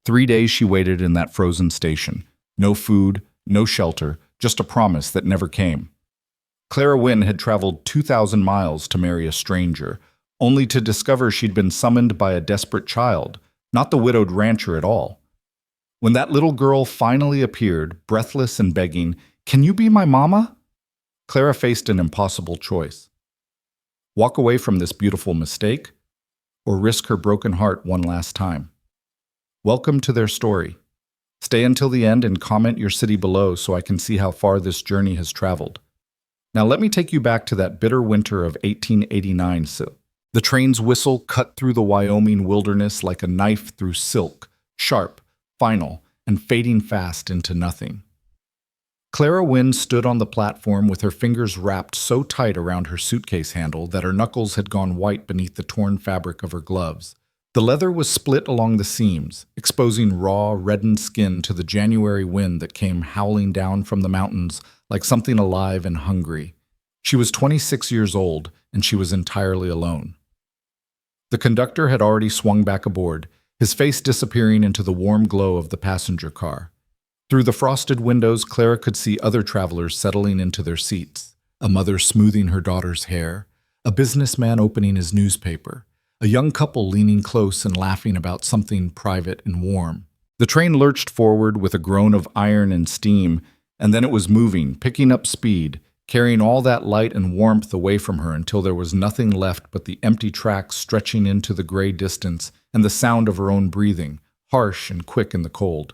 3 days she waited in that frozen station. No food, no shelter, just a promise that never came. Clara Wynne had traveled 2,000 miles to marry a stranger, only to discover she'd been summoned by a desperate child, not the widowed rancher at all. When that little girl finally appeared, breathless and begging, "Can you be my mama?" Clara faced an impossible choice. Walk away from this beautiful mistake, or risk her broken heart one last time. Welcome to their story. Stay until the end and comment your city below so I can see how far this journey has traveled. Now let me take you back to that bitter winter of 1889. The train's whistle cut through the Wyoming wilderness like a knife through silk, sharp, final, and fading fast into nothing. Clara Wynne stood on the platform with her fingers wrapped so tight around her suitcase handle that her knuckles had gone white beneath the torn fabric of her gloves. The leather was split along the seams, exposing raw, reddened skin to the January wind that came howling down from the mountains like something alive and hungry. She was 26 years old, and she was entirely alone. The conductor had already swung back aboard, his face disappearing into the warm glow of the passenger car. Through the frosted windows, Clara could see other travelers settling into their seats, a mother smoothing her daughter's hair, a businessman opening his newspaper, a young couple leaning close and laughing about something private and warm. The train lurched forward with a groan of iron and steam, and then it was moving, picking up speed, carrying all that light and warmth away from her until there was nothing left but the empty tracks stretching into the gray distance and the sound of her own breathing, harsh and quick in the cold.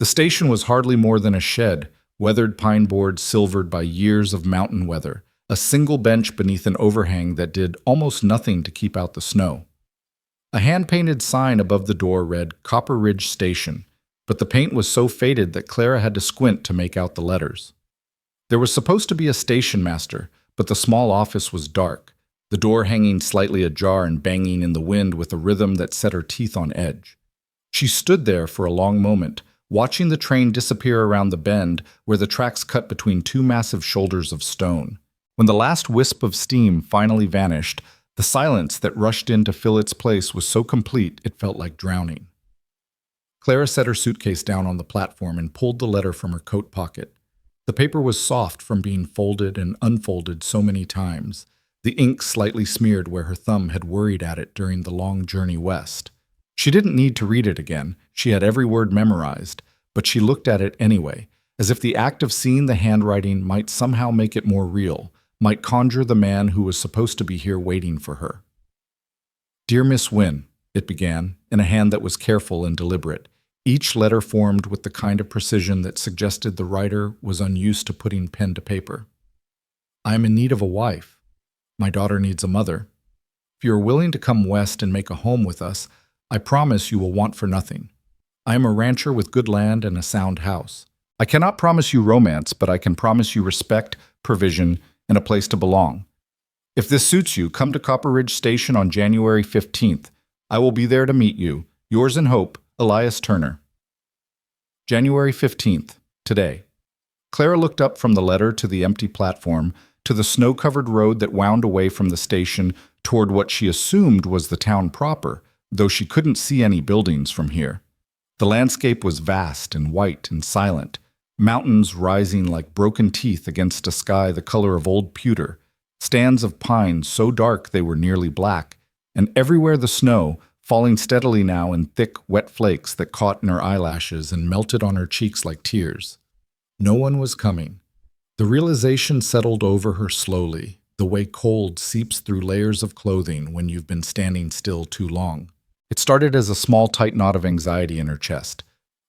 The station was hardly more than a shed, weathered pine boards silvered by years of mountain weather, a single bench beneath an overhang that did almost nothing to keep out the snow. A hand-painted sign above the door read Copper Ridge Station, but the paint was so faded that Clara had to squint to make out the letters. There was supposed to be a station master, but the small office was dark, the door hanging slightly ajar and banging in the wind with a rhythm that set her teeth on edge. She stood there for a long moment, watching the train disappear around the bend where the tracks cut between two massive shoulders of stone. When the last wisp of steam finally vanished, the silence that rushed in to fill its place was so complete it felt like drowning. Clara set her suitcase down on the platform and pulled the letter from her coat pocket. The paper was soft from being folded and unfolded so many times, the ink slightly smeared where her thumb had worried at it during the long journey west. She didn't need to read it again, she had every word memorized, but she looked at it anyway, as if the act of seeing the handwriting might somehow make it more real, might conjure the man who was supposed to be here waiting for her. "Dear Miss Wynne," it began, in a hand that was careful and deliberate, each letter formed with the kind of precision that suggested the writer was unused to putting pen to paper. "I am in need of a wife. My daughter needs a mother. If you are willing to come west and make a home with us, I promise you will want for nothing. I am a rancher with good land and a sound house. I cannot promise you romance, but I can promise you respect, provision, and a place to belong. If this suits you, come to Copper Ridge Station on January 15th. I will be there to meet you. Yours in hope, Elias Turner." January 15th, today. Clara looked up from the letter to the empty platform, to the snow-covered road that wound away from the station toward what she assumed was the town proper, though she couldn't see any buildings from here. The landscape was vast and white and silent, mountains rising like broken teeth against a sky the color of old pewter, stands of pines so dark they were nearly black, and everywhere the snow, falling steadily now in thick, wet flakes that caught in her eyelashes and melted on her cheeks like tears. No one was coming. The realization settled over her slowly, the way cold seeps through layers of clothing when you've been standing still too long. It started as a small, tight knot of anxiety in her chest,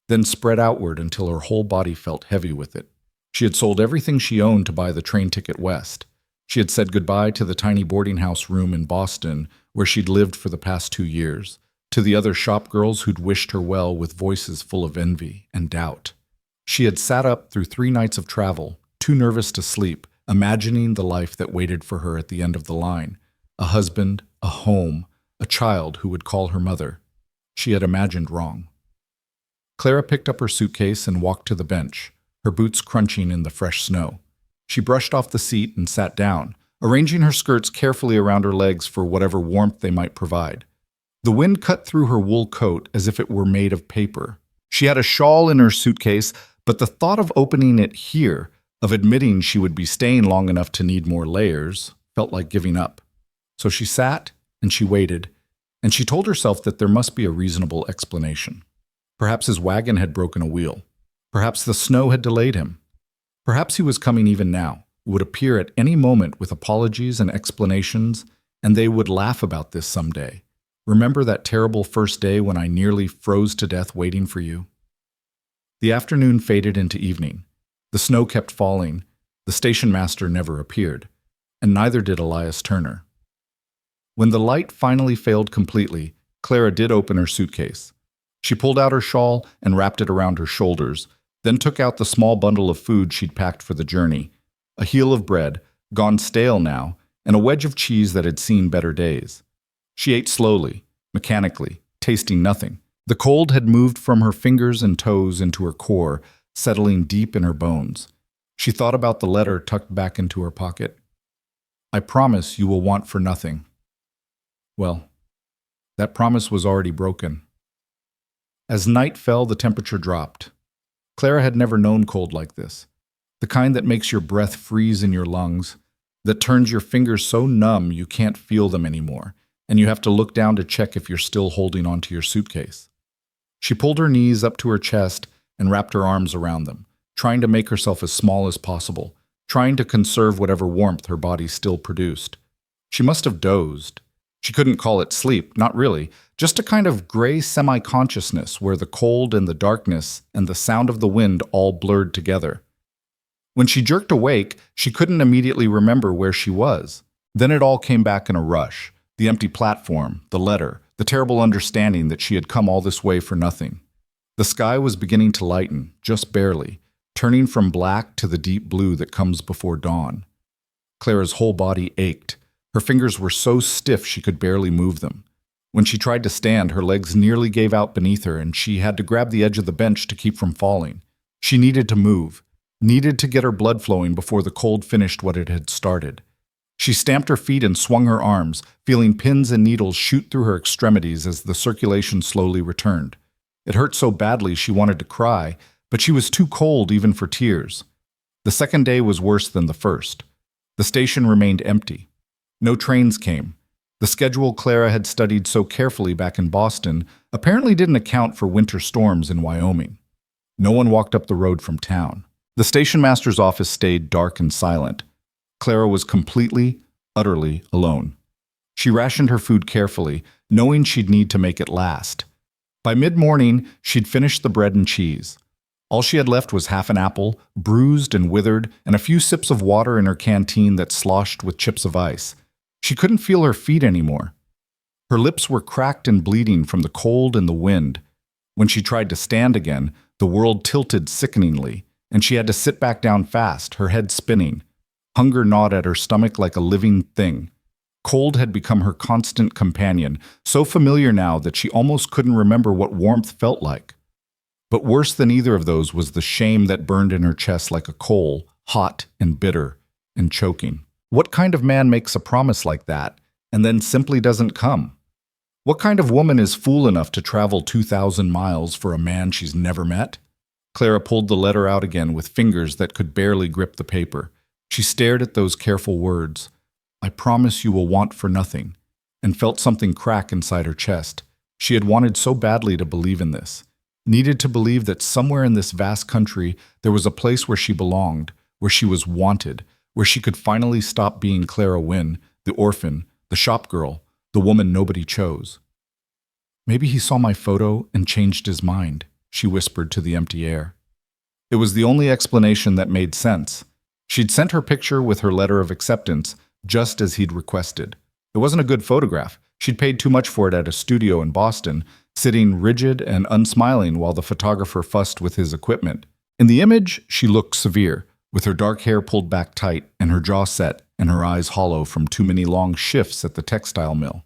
then spread outward until her whole body felt heavy with it. She had sold everything she owned to buy the train ticket west. She had said goodbye to the tiny boarding house room in Boston where she'd lived for the past 2 years, to the other shop girls who'd wished her well with voices full of envy and doubt. She had sat up through 3 nights of travel, too nervous to sleep, imagining the life that waited for her at the end of the line. A husband, a home, a child who would call her mother. She had imagined wrong. Clara picked up her suitcase and walked to the bench, her boots crunching in the fresh snow. She brushed off the seat and sat down, arranging her skirts carefully around her legs for whatever warmth they might provide. The wind cut through her wool coat as if it were made of paper. She had a shawl in her suitcase, but the thought of opening it here, of admitting she would be staying long enough to need more layers, felt like giving up. So she sat and she waited, and she told herself that there must be a reasonable explanation. Perhaps his wagon had broken a wheel. Perhaps the snow had delayed him. Perhaps he was coming even now, would appear at any moment with apologies and explanations, and they would laugh about this someday. Remember that terrible first day when I nearly froze to death waiting for you? The afternoon faded into evening. The snow kept falling. The station master never appeared, and neither did Elias Turner. When the light finally failed completely, Clara did open her suitcase. She pulled out her shawl and wrapped it around her shoulders, then took out the small bundle of food she'd packed for the journey, a heel of bread, gone stale now, and a wedge of cheese that had seen better days. She ate slowly, mechanically, tasting nothing. The cold had moved from her fingers and toes into her core, settling deep in her bones. She thought about the letter tucked back into her pocket. I promise you will want for nothing. Well, that promise was already broken. As night fell, the temperature dropped. Clara had never known cold like this, the kind that makes your breath freeze in your lungs, that turns your fingers so numb you can't feel them anymore, and you have to look down to check if you're still holding onto your suitcase. She pulled her knees up to her chest and wrapped her arms around them, trying to make herself as small as possible, trying to conserve whatever warmth her body still produced. She must have dozed. She couldn't call it sleep, not really, just a kind of gray semi-consciousness where the cold and the darkness and the sound of the wind all blurred together. When she jerked awake, she couldn't immediately remember where she was. Then it all came back in a rush. The empty platform, the letter, the terrible understanding that she had come all this way for nothing. The sky was beginning to lighten, just barely, turning from black to the deep blue that comes before dawn. Clara's whole body ached. Her fingers were so stiff she could barely move them. When she tried to stand, her legs nearly gave out beneath her, and she had to grab the edge of the bench to keep from falling. She needed to move, needed to get her blood flowing before the cold finished what it had started. She stamped her feet and swung her arms, feeling pins and needles shoot through her extremities as the circulation slowly returned. It hurt so badly she wanted to cry, but she was too cold even for tears. The second day was worse than the first. The station remained empty. No trains came. The schedule Clara had studied so carefully back in Boston apparently didn't account for winter storms in Wyoming. No one walked up the road from town. The station master's office stayed dark and silent. Clara was completely, utterly alone. She rationed her food carefully, knowing she'd need to make it last. By mid-morning, she'd finished the bread and cheese. All she had left was half an apple, bruised and withered, and a few sips of water in her canteen that sloshed with chips of ice. She couldn't feel her feet anymore. Her lips were cracked and bleeding from the cold and the wind. When she tried to stand again, the world tilted sickeningly, and she had to sit back down fast, her head spinning. Hunger gnawed at her stomach like a living thing. Cold had become her constant companion, so familiar now that she almost couldn't remember what warmth felt like. But worse than either of those was the shame that burned in her chest like a coal, hot and bitter and choking. What kind of man makes a promise like that and then simply doesn't come? What kind of woman is fool enough to travel 2,000 miles for a man she's never met? Clara pulled the letter out again with fingers that could barely grip the paper. She stared at those careful words, I promise you will want for nothing, and felt something crack inside her chest. She had wanted so badly to believe in this, needed to believe that somewhere in this vast country there was a place where she belonged, where she was wanted, where she could finally stop being Clara Wynne, the orphan, the shop girl, the woman nobody chose. Maybe he saw my photo and changed his mind, she whispered to the empty air. It was the only explanation that made sense. She'd sent her picture with her letter of acceptance, just as he'd requested. It wasn't a good photograph. She'd paid too much for it at a studio in Boston, sitting rigid and unsmiling while the photographer fussed with his equipment. In the image, she looked severe, with her dark hair pulled back tight and her jaw set and her eyes hollow from too many long shifts at the textile mill.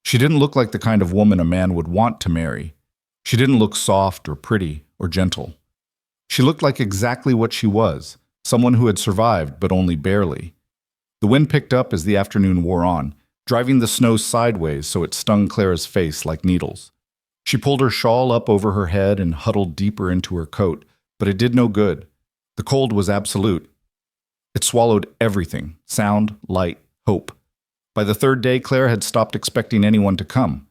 She didn't look like the kind of woman a man would want to marry. She didn't look soft or pretty or gentle. She looked like exactly what she was, someone who had survived but only barely. The wind picked up as the afternoon wore on, driving the snow sideways so it stung Clara's face like needles. She pulled her shawl up over her head and huddled deeper into her coat, but it did no good. The cold was absolute. It swallowed everything: sound, light, hope. By the third day, Clara had stopped expecting anyone to come.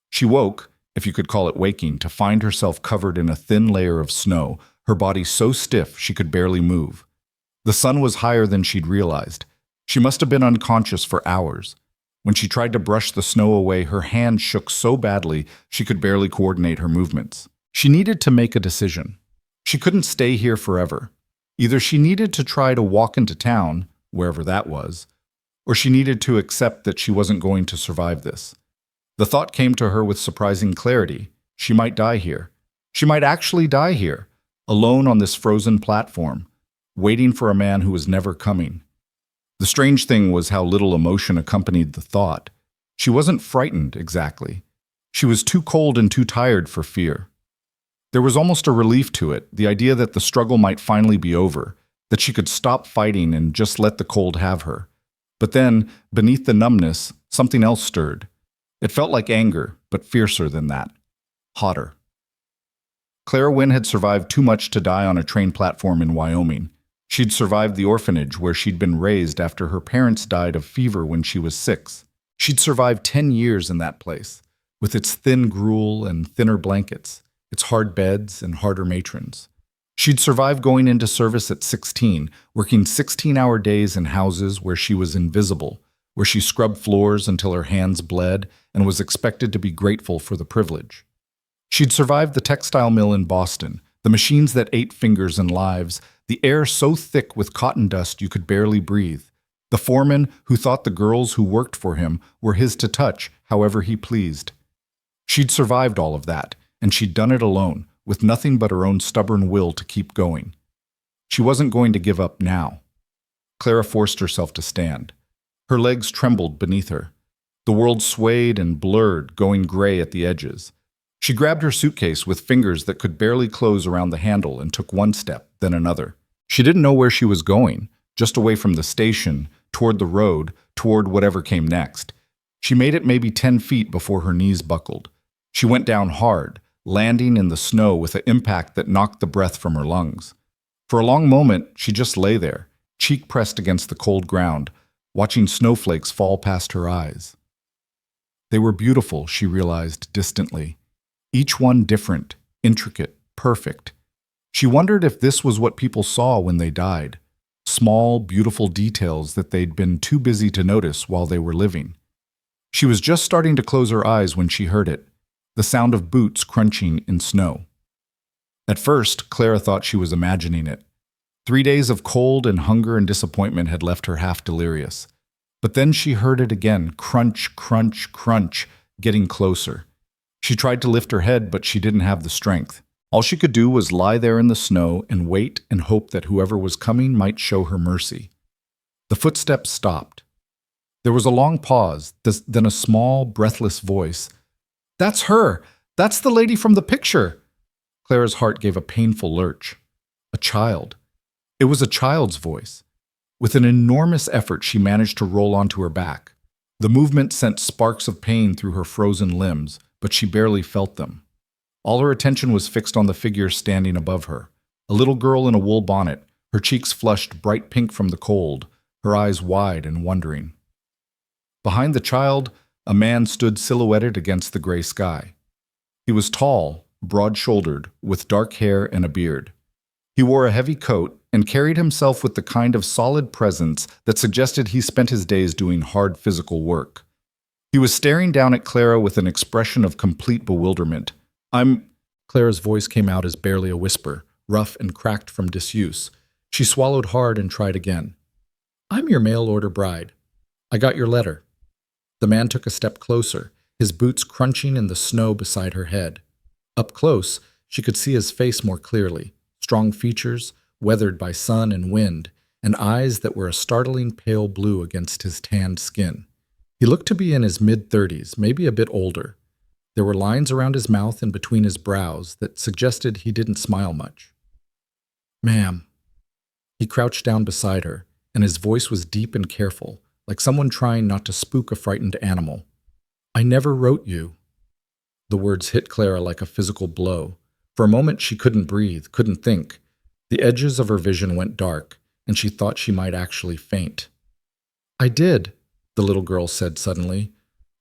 She woke, if you could call it waking, to find herself covered in a thin layer of snow, her body so stiff she could barely move. The sun was higher than she'd realized. She must have been unconscious for hours. When she tried to brush the snow away, her hand shook so badly she could barely coordinate her movements. She needed to make a decision. She couldn't stay here forever. Either she needed to try to walk into town, wherever that was, or she needed to accept that she wasn't going to survive this. The thought came to her with surprising clarity. She might die here. She might actually die here, alone on this frozen platform, waiting for a man who was never coming. The strange thing was how little emotion accompanied the thought. She wasn't frightened, exactly. She was too cold and too tired for fear. There was almost a relief to it, the idea that the struggle might finally be over, that she could stop fighting and just let the cold have her. But then, beneath the numbness, something else stirred. It felt like anger, but fiercer than that. Hotter. Clara Wynne had survived too much to die on a train platform in Wyoming. She'd survived the orphanage where she'd been raised after her parents died of fever when she was 6. She'd survived 10 years in that place, with its thin gruel and thinner blankets, its hard beds and harder matrons. She'd survived going into service at 16, working 16-hour days in houses where she was invisible, where she scrubbed floors until her hands bled and was expected to be grateful for the privilege. She'd survived the textile mill in Boston, the machines that ate fingers and lives, the air so thick with cotton dust you could barely breathe, the foreman who thought the girls who worked for him were his to touch however he pleased. She'd survived all of that, and she'd done it alone, with nothing but her own stubborn will to keep going. She wasn't going to give up now. Clara forced herself to stand. Her legs trembled beneath her. The world swayed and blurred, going gray at the edges. She grabbed her suitcase with fingers that could barely close around the handle and took one step, then another. She didn't know where she was going, just away from the station, toward the road, toward whatever came next. She made it maybe 10 feet before her knees buckled. She went down hard, landing in the snow with an impact that knocked the breath from her lungs. For a long moment, she just lay there, cheek pressed against the cold ground, watching snowflakes fall past her eyes. They were beautiful, she realized distantly. Each one different, intricate, perfect. She wondered if this was what people saw when they died. Small, beautiful details that they'd been too busy to notice while they were living. She was just starting to close her eyes when she heard it, the sound of boots crunching in snow. At first, Clara thought she was imagining it. 3 days of cold and hunger and disappointment had left her half delirious. But then she heard it again, crunch, crunch, crunch, getting closer. She tried to lift her head, but she didn't have the strength. All she could do was lie there in the snow and wait and hope that whoever was coming might show her mercy. The footsteps stopped. There was a long pause, then a small, breathless voice. "That's her! That's the lady from the picture!" Clara's heart gave a painful lurch. A child. It was a child's voice. With an enormous effort, she managed to roll onto her back. The movement sent sparks of pain through her frozen limbs, but she barely felt them. All her attention was fixed on the figure standing above her, a little girl in a wool bonnet, her cheeks flushed bright pink from the cold, her eyes wide and wondering. Behind the child, a man stood silhouetted against the gray sky. He was tall, broad-shouldered, with dark hair and a beard. He wore a heavy coat and carried himself with the kind of solid presence that suggested he spent his days doing hard physical work. He was staring down at Clara with an expression of complete bewilderment. Clara's voice came out as barely a whisper, rough and cracked from disuse. She swallowed hard and tried again. "I'm your mail-order bride. I got your letter." The man took a step closer, his boots crunching in the snow beside her head. Up close, she could see his face more clearly, strong features, weathered by sun and wind, and eyes that were a startling pale blue against his tanned skin. He looked to be in his mid-30s, maybe a bit older. There were lines around his mouth and between his brows that suggested he didn't smile much. "Ma'am." He crouched down beside her, and his voice was deep and careful, like someone trying not to spook a frightened animal. "I never wrote you." The words hit Clara like a physical blow. For a moment she couldn't breathe, couldn't think. The edges of her vision went dark, and she thought she might actually faint. "I did," the little girl said suddenly.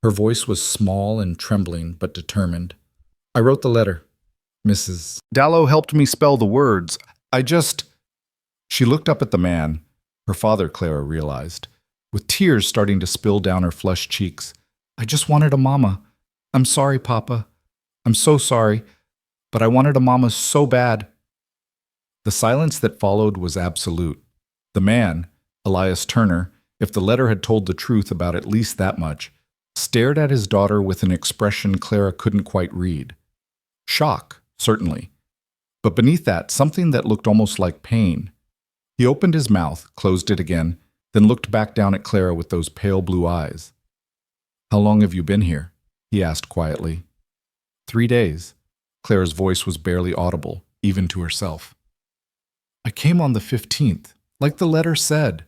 Her voice was small and trembling, but determined. "I wrote the letter. Mrs. Dallow helped me spell the words. I just—" She looked up at the man, her father, Clara realized, with tears starting to spill down her flushed cheeks. "I just wanted a mama. I'm sorry, Papa. I'm so sorry, but I wanted a mama so bad." The silence that followed was absolute. The man, Elias Turner, if the letter had told the truth about at least that much, stared at his daughter with an expression Clara couldn't quite read. Shock, certainly. But beneath that, something that looked almost like pain. He opened his mouth, closed it again, then looked back down at Clara with those pale blue eyes. "How long have you been here?" he asked quietly. 3 days. Clara's voice was barely audible, even to herself. "I came on the 15th, like the letter said."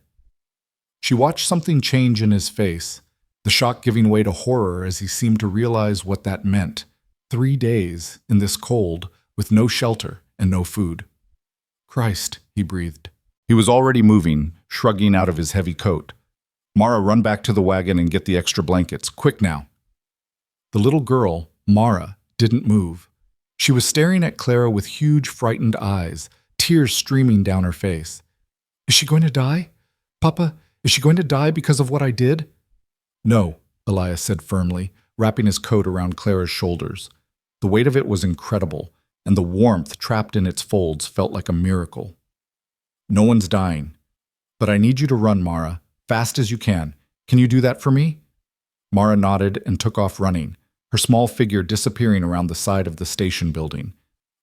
She watched something change in his face, the shock giving way to horror as he seemed to realize what that meant. 3 days, in this cold, with no shelter and no food. "Christ," he breathed. He was already moving, shrugging out of his heavy coat. "Mara, run back to the wagon and get the extra blankets. Quick now." The little girl, Mara, didn't move. She was staring at Clara with huge, frightened eyes, tears streaming down her face. "Is she going to die? Papa, is she going to die because of what I did?" "No," Elias said firmly, wrapping his coat around Clara's shoulders. The weight of it was incredible, and the warmth trapped in its folds felt like a miracle. "No one's dying. But I need you to run, Mara, fast as you can. Can you do that for me?" Mara nodded and took off running, her small figure disappearing around the side of the station building.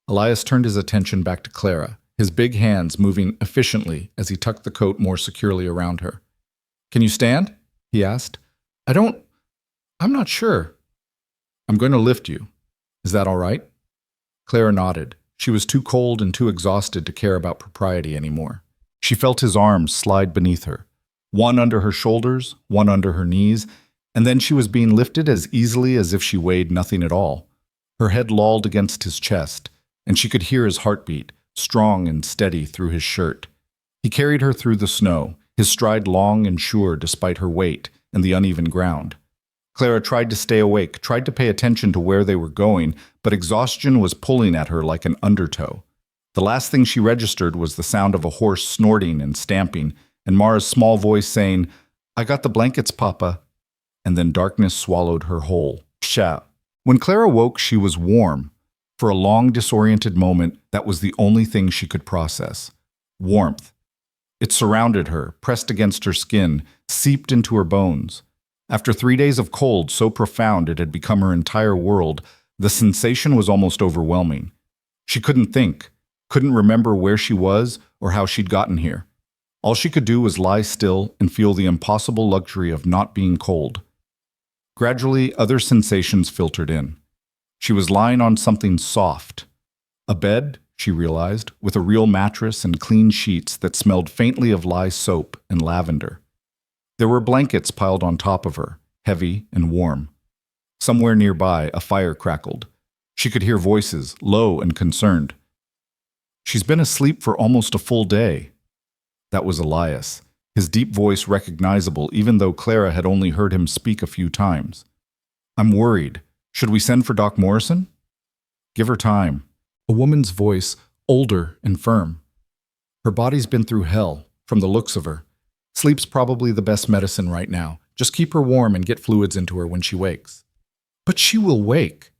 Elias turned his attention back to Clara, his big hands moving efficiently as he tucked the coat more securely around her. "Can you stand?" he asked. I'm not sure." "I'm going to lift you. Is that all right?" Clara nodded. She was too cold and too exhausted to care about propriety anymore. She felt his arms slide beneath her, one under her shoulders, one under her knees, and then she was being lifted as easily as if she weighed nothing at all. Her head lolled against his chest, and she could hear his heartbeat, strong and steady through his shirt. He carried her through the snow, his stride long and sure despite her weight and the uneven ground. Clara tried to stay awake, tried to pay attention to where they were going, but exhaustion was pulling at her like an undertow. The last thing she registered was the sound of a horse snorting and stamping, and Mara's small voice saying, "I got the blankets, Papa." And then darkness swallowed her whole. Psha. When Clara woke, she was warm. For a long, disoriented moment, that was the only thing she could process. Warmth. It surrounded her, pressed against her skin, seeped into her bones. After 3 days of cold so profound it had become her entire world, the sensation was almost overwhelming. She couldn't think, couldn't remember where she was or how she'd gotten here. All she could do was lie still and feel the impossible luxury of not being cold. Gradually, other sensations filtered in. She was lying on something soft. A bed, she realized, with a real mattress and clean sheets that smelled faintly of lye soap and lavender. There were blankets piled on top of her, heavy and warm. Somewhere nearby, a fire crackled. She could hear voices, low and concerned. "She's been asleep for almost a full day." That was Elias, his deep voice recognizable even though Clara had only heard him speak a few times. "I'm worried. Should we send for Doc Morrison?" "Give her time." A woman's voice, older and firm. "Her body's been through hell, from the looks of her. Sleep's probably the best medicine right now. Just keep her warm and get fluids into her when she wakes." "But she will wake."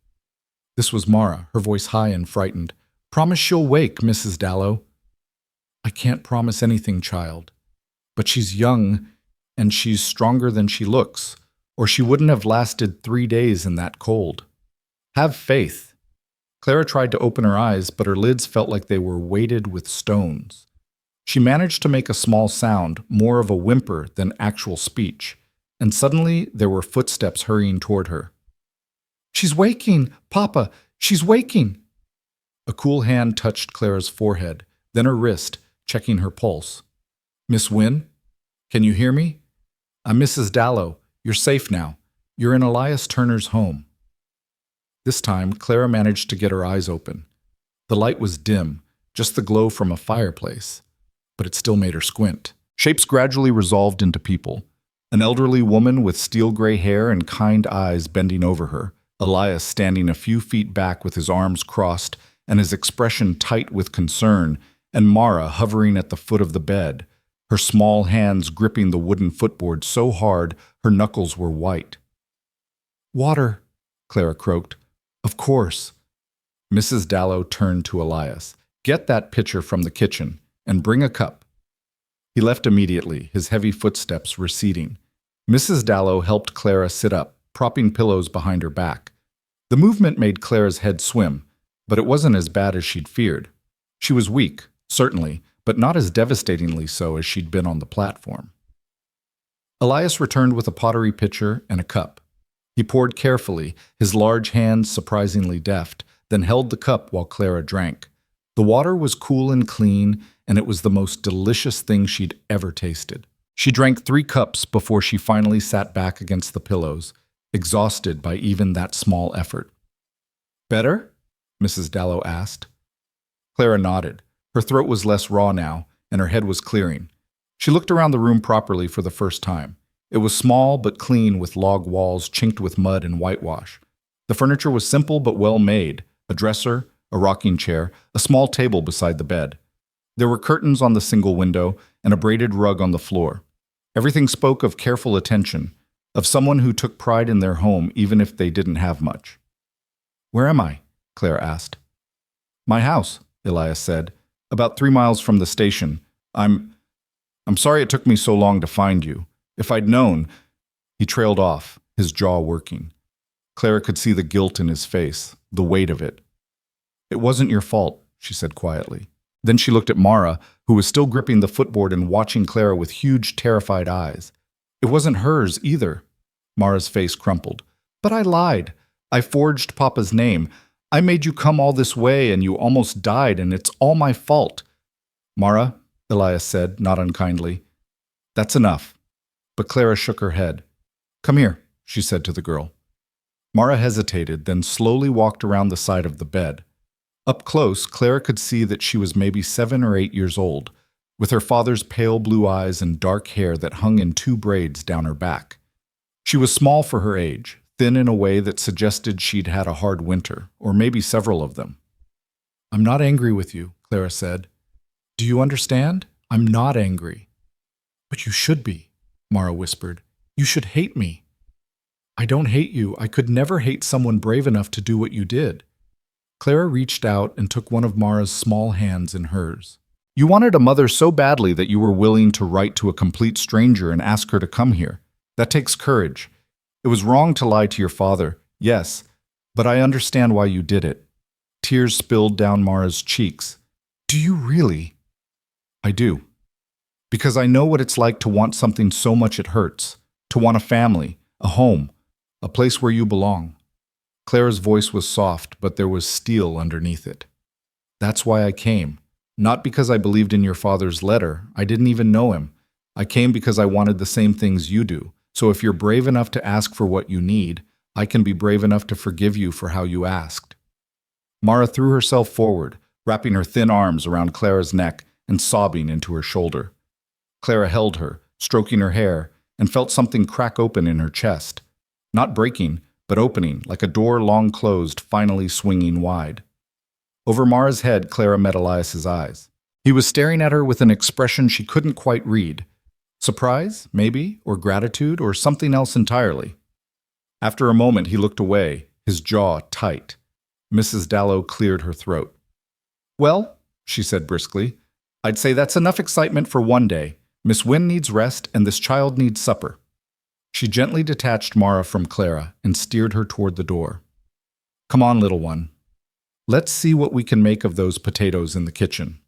This was Mara, her voice high and frightened. "Promise she'll wake, Mrs. Dallow." "I can't promise anything, child. But she's young, and she's stronger than she looks, or she wouldn't have lasted 3 days in that cold. Have faith." Clara tried to open her eyes, but her lids felt like they were weighted with stones. She managed to make a small sound, more of a whimper than actual speech, and suddenly there were footsteps hurrying toward her. "She's waking, Papa! She's waking!" A cool hand touched Clara's forehead, then her wrist, checking her pulse. "Miss Wynne? Can you hear me?" I'm Mrs. Dallow. You're safe now. You're in Elias Turner's home." This time, Clara managed to get her eyes open. The light was dim, just the glow from a fireplace, but it still made her squint. Shapes gradually resolved into people. An elderly woman with steel-gray hair and kind eyes bending over her, Elias standing a few feet back with his arms crossed and his expression tight with concern, and Mara hovering at the foot of the bed, her small hands gripping the wooden footboard so hard her knuckles were white. "Water," Clara croaked. "Of course." Mrs. Dallow turned to Elias. "Get that pitcher from the kitchen and bring a cup." He left immediately, his heavy footsteps receding. Mrs. Dallow helped Clara sit up, propping pillows behind her back. The movement made Clara's head swim, but it wasn't as bad as she'd feared. She was weak, certainly, but not as devastatingly so as she'd been on the platform. Elias returned with a pottery pitcher and a cup. He poured carefully, his large hands surprisingly deft, then held the cup while Clara drank. The water was cool and clean, and it was the most delicious thing she'd ever tasted. She drank 3 cups before she finally sat back against the pillows, exhausted by even that small effort. "Better?" Mrs. Dallow asked. Clara nodded. Her throat was less raw now, and her head was clearing. She looked around the room properly for the first time. It was small but clean, with log walls chinked with mud and whitewash. The furniture was simple but well made: a dresser, a rocking chair, a small table beside the bed. There were curtains on the single window and a braided rug on the floor. Everything spoke of careful attention, of someone who took pride in their home even if they didn't have much. "Where am I?" Claire asked. "My house," Elias said, "about 3 miles from the station. I'm sorry it took me so long to find you. If I'd known—" He trailed off, his jaw working. Clara could see the guilt in his face, the weight of it. "It wasn't your fault," she said quietly. Then she looked at Mara, who was still gripping the footboard and watching Clara with huge, terrified eyes. "It wasn't hers, either." Mara's face crumpled. "But I lied. I forged Papa's name. I made you come all this way, and you almost died, and it's all my fault." "Mara," Elias said, not unkindly, "that's enough." But Clara shook her head. "Come here," she said to the girl. Mara hesitated, then slowly walked around the side of the bed. Up close, Clara could see that she was maybe 7 or 8 years old, with her father's pale blue eyes and dark hair that hung in 2 braids down her back. She was small for her age, thin in a way that suggested she'd had a hard winter, or maybe several of them. "I'm not angry with you," Clara said. "Do you understand? I'm not angry." "But you should be," Mara whispered. "You should hate me." "I don't hate you. I could never hate someone brave enough to do what you did." Clara reached out and took one of Mara's small hands in hers. "You wanted a mother so badly that you were willing to write to a complete stranger and ask her to come here. That takes courage. It was wrong to lie to your father, yes, but I understand why you did it." Tears spilled down Mara's cheeks. "Do you really?" "I do. Because I know what it's like to want something so much it hurts, to want a family, a home, a place where you belong." Clara's voice was soft, but there was steel underneath it. "That's why I came. Not because I believed in your father's letter. I didn't even know him. I came because I wanted the same things you do. So if you're brave enough to ask for what you need, I can be brave enough to forgive you for how you asked." Mara threw herself forward, wrapping her thin arms around Clara's neck and sobbing into her shoulder. Clara held her, stroking her hair, and felt something crack open in her chest. Not breaking, but opening, like a door long closed, finally swinging wide. Over Mara's head, Clara met Elias's eyes. He was staring at her with an expression she couldn't quite read. Surprise, maybe, or gratitude, or something else entirely. After a moment, he looked away, his jaw tight. Mrs. Dallow cleared her throat. "Well," she said briskly, "I'd say that's enough excitement for one day. Miss Wynne needs rest, and this child needs supper." She gently detached Mara from Clara and steered her toward the door. "Come on, little one. Let's see what we can make of those potatoes in the kitchen."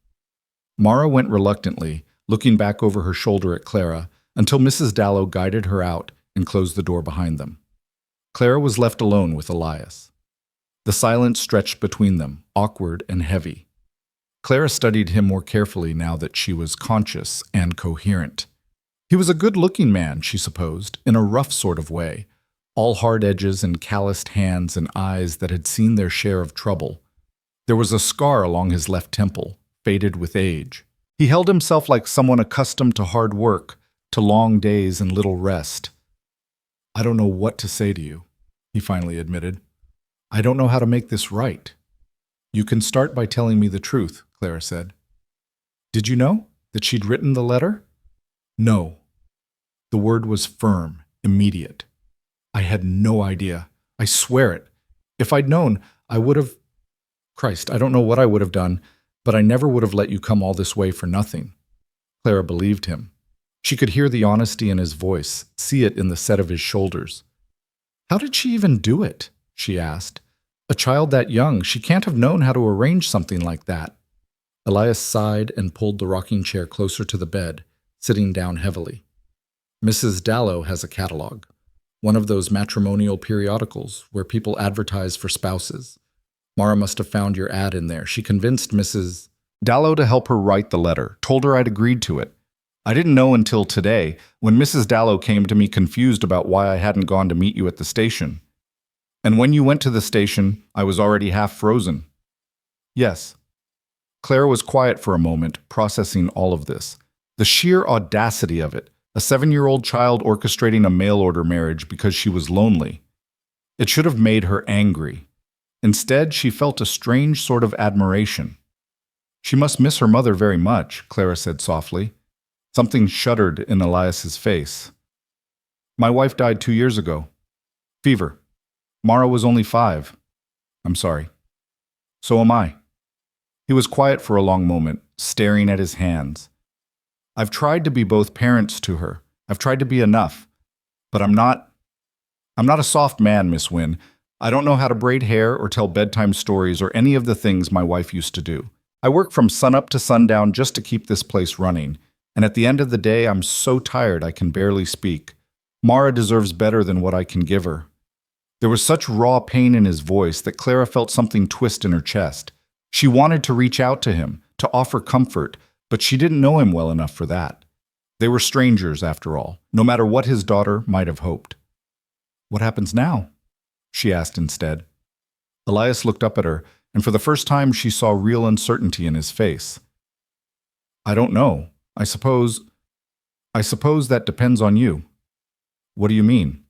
Mara went reluctantly, looking back over her shoulder at Clara, until Mrs. Dallow guided her out and closed the door behind them. Clara was left alone with Elias. The silence stretched between them, awkward and heavy. Clara studied him more carefully now that she was conscious and coherent. He was a good-looking man, she supposed, in a rough sort of way, all hard edges and calloused hands and eyes that had seen their share of trouble. There was a scar along his left temple, faded with age. He held himself like someone accustomed to hard work, to long days and little rest. "I don't know what to say to you," he finally admitted. "I don't know how to make this right." "You can start by telling me the truth," Clara said. "Did you know that she'd written the letter?" "No." The word was firm, immediate. "I had no idea. I swear it. If I'd known, I would have— Christ, I don't know what I would have done, but I never would have let you come all this way for nothing." Clara believed him. She could hear the honesty in his voice, see it in the set of his shoulders. "How did she even do it?" she asked. "A child that young, she can't have known how to arrange something like that." Elias sighed and pulled the rocking chair closer to the bed, sitting down heavily. "Mrs. Dallow has a catalog, one of those matrimonial periodicals where people advertise for spouses. Mara must have found your ad in there. She convinced Mrs. Dallow to help her write the letter, told her I'd agreed to it. I didn't know until today, when Mrs. Dallow came to me confused about why I hadn't gone to meet you at the station. And when you went to the station, I was already half frozen." "Yes." Clara was quiet for a moment, processing all of this. The sheer audacity of it, a 7-year-old child orchestrating a mail-order marriage because she was lonely. It should have made her angry. Instead, she felt a strange sort of admiration. "She must miss her mother very much," Clara said softly. Something shuddered in Elias's face. "My wife died 2 years ago. Fever. Mara was only 5. I'm sorry." "So am I." He was quiet for a long moment, staring at his hands. "I've tried to be both parents to her. I've tried to be enough. But I'm not a soft man, Miss Wynne. I don't know how to braid hair or tell bedtime stories or any of the things my wife used to do. I work from sunup to sundown just to keep this place running, and at the end of the day I'm so tired I can barely speak. Mara deserves better than what I can give her." There was such raw pain in his voice that Clara felt something twist in her chest. She wanted to reach out to him, to offer comfort, but she didn't know him well enough for that. They were strangers, after all, no matter what his daughter might have hoped. "What happens now?" she asked instead. Elias looked up at her, and for the first time she saw real uncertainty in his face. "I don't know. I suppose that depends on you." "What do you mean?"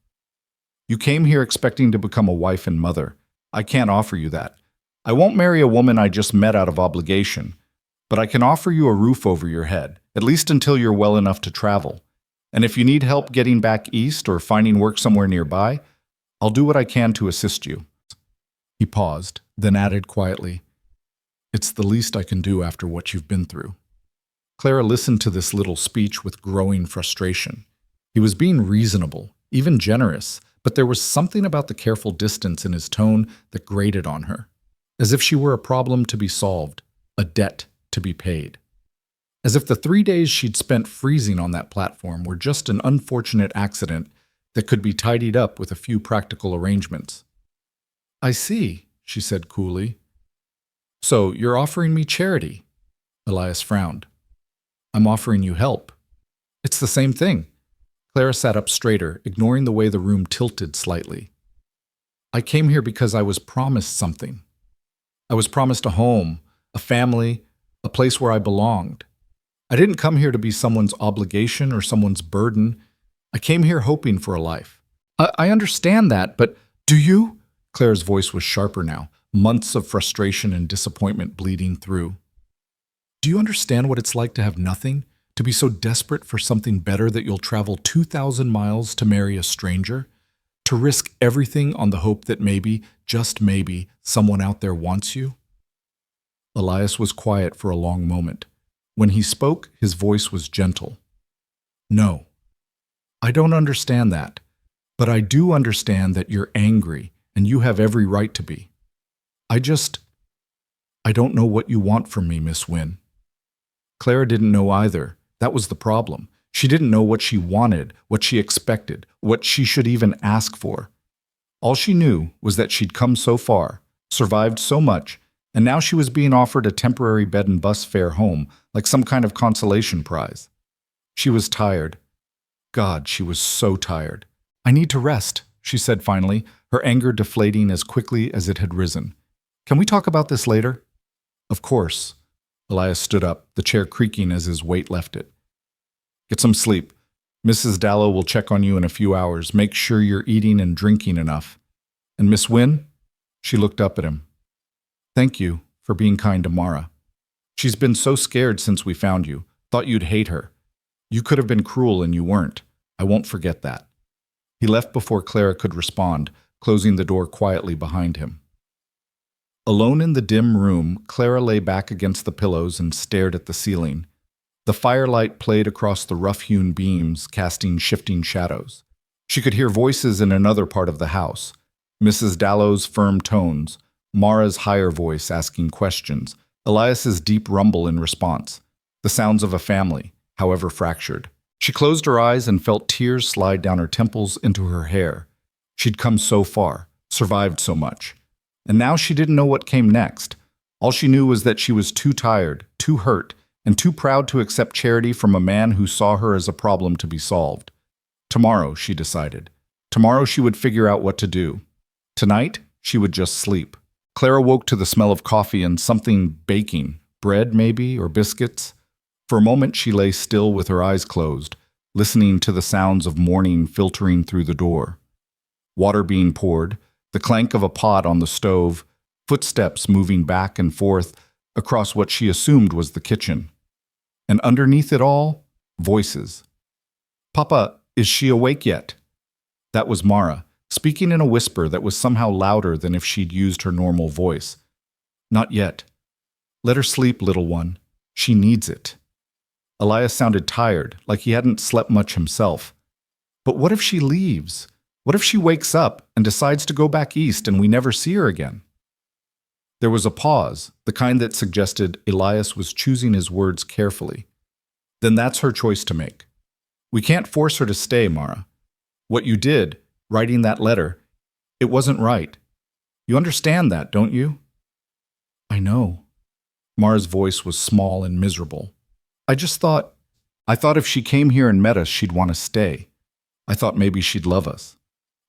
"You came here expecting to become a wife and mother. I can't offer you that. I won't marry a woman I just met out of obligation. But I can offer you a roof over your head, at least until you're well enough to travel. And if you need help getting back east or finding work somewhere nearby, I'll do what I can to assist you." He paused, then added quietly, "It's the least I can do after what you've been through." Clara listened to this little speech with growing frustration. He was being reasonable, even generous, but there was something about the careful distance in his tone that grated on her, as if she were a problem to be solved, a debt to be paid. As if the 3 days she'd spent freezing on that platform were just an unfortunate accident that could be tidied up with a few practical arrangements. "I see," she said coolly. "So you're offering me charity?" Elias frowned. "I'm offering you help." "It's the same thing." Clara sat up straighter, ignoring the way the room tilted slightly. "I came here because I was promised something. I was promised a home, a family, a place where I belonged. I didn't come here to be someone's obligation or someone's burden. I came here hoping for a life." I understand that, but do you?" Claire's voice was sharper now, months of frustration and disappointment bleeding through. "Do you understand what it's like to have nothing? To be so desperate for something better that you'll travel 2,000 miles to marry a stranger? To risk everything on the hope that maybe, just maybe, someone out there wants you?" Elias was quiet for a long moment. When he spoke, his voice was gentle. "No. I don't understand that, but I do understand that you're angry, and you have every right to be. I don't know what you want from me, Miss Wynne." Clara didn't know either. That was the problem. She didn't know what she wanted, what she expected, what she should even ask for. All she knew was that she'd come so far, survived so much, and now she was being offered a temporary bed and bus fare home, like some kind of consolation prize. She was tired. God, she was so tired. I need to rest, she said finally, her anger deflating as quickly as it had risen. Can we talk about this later? Of course. Elias stood up, the chair creaking as his weight left it. Get some sleep. Mrs. Dallow will check on you in a few hours. Make sure you're eating and drinking enough. And Miss Wynne? She looked up at him. Thank you for being kind to Mara. She's been so scared since we found you. Thought you'd hate her. You could have been cruel and you weren't. I won't forget that. He left before Clara could respond, closing the door quietly behind him. Alone in the dim room, Clara lay back against the pillows and stared at the ceiling. The firelight played across the rough-hewn beams, casting shifting shadows. She could hear voices in another part of the house. Mrs. Dallow's firm tones, Mara's higher voice asking questions, Elias's deep rumble in response. The sounds of a family, however fractured. She closed her eyes and felt tears slide down her temples into her hair. She'd come so far, survived so much. And now she didn't know what came next. All she knew was that she was too tired, too hurt, and too proud to accept charity from a man who saw her as a problem to be solved. Tomorrow, she decided. Tomorrow she would figure out what to do. Tonight, she would just sleep. Clara woke to the smell of coffee and something baking, bread maybe, or biscuits. For a moment she lay still with her eyes closed, listening to the sounds of morning filtering through the door. Water being poured, the clank of a pot on the stove, footsteps moving back and forth across what she assumed was the kitchen. And underneath it all, voices. Papa, is she awake yet? That was Mara, speaking in a whisper that was somehow louder than if she'd used her normal voice. Not yet. Let her sleep, little one. She needs it. Elias sounded tired, like he hadn't slept much himself. But what if she leaves? What if she wakes up and decides to go back east and we never see her again? There was a pause, the kind that suggested Elias was choosing his words carefully. Then that's her choice to make. We can't force her to stay, Mara. What you did, writing that letter, it wasn't right. You understand that, don't you? I know. Mara's voice was small and miserable. I thought if she came here and met us, she'd want to stay. I thought maybe she'd love us.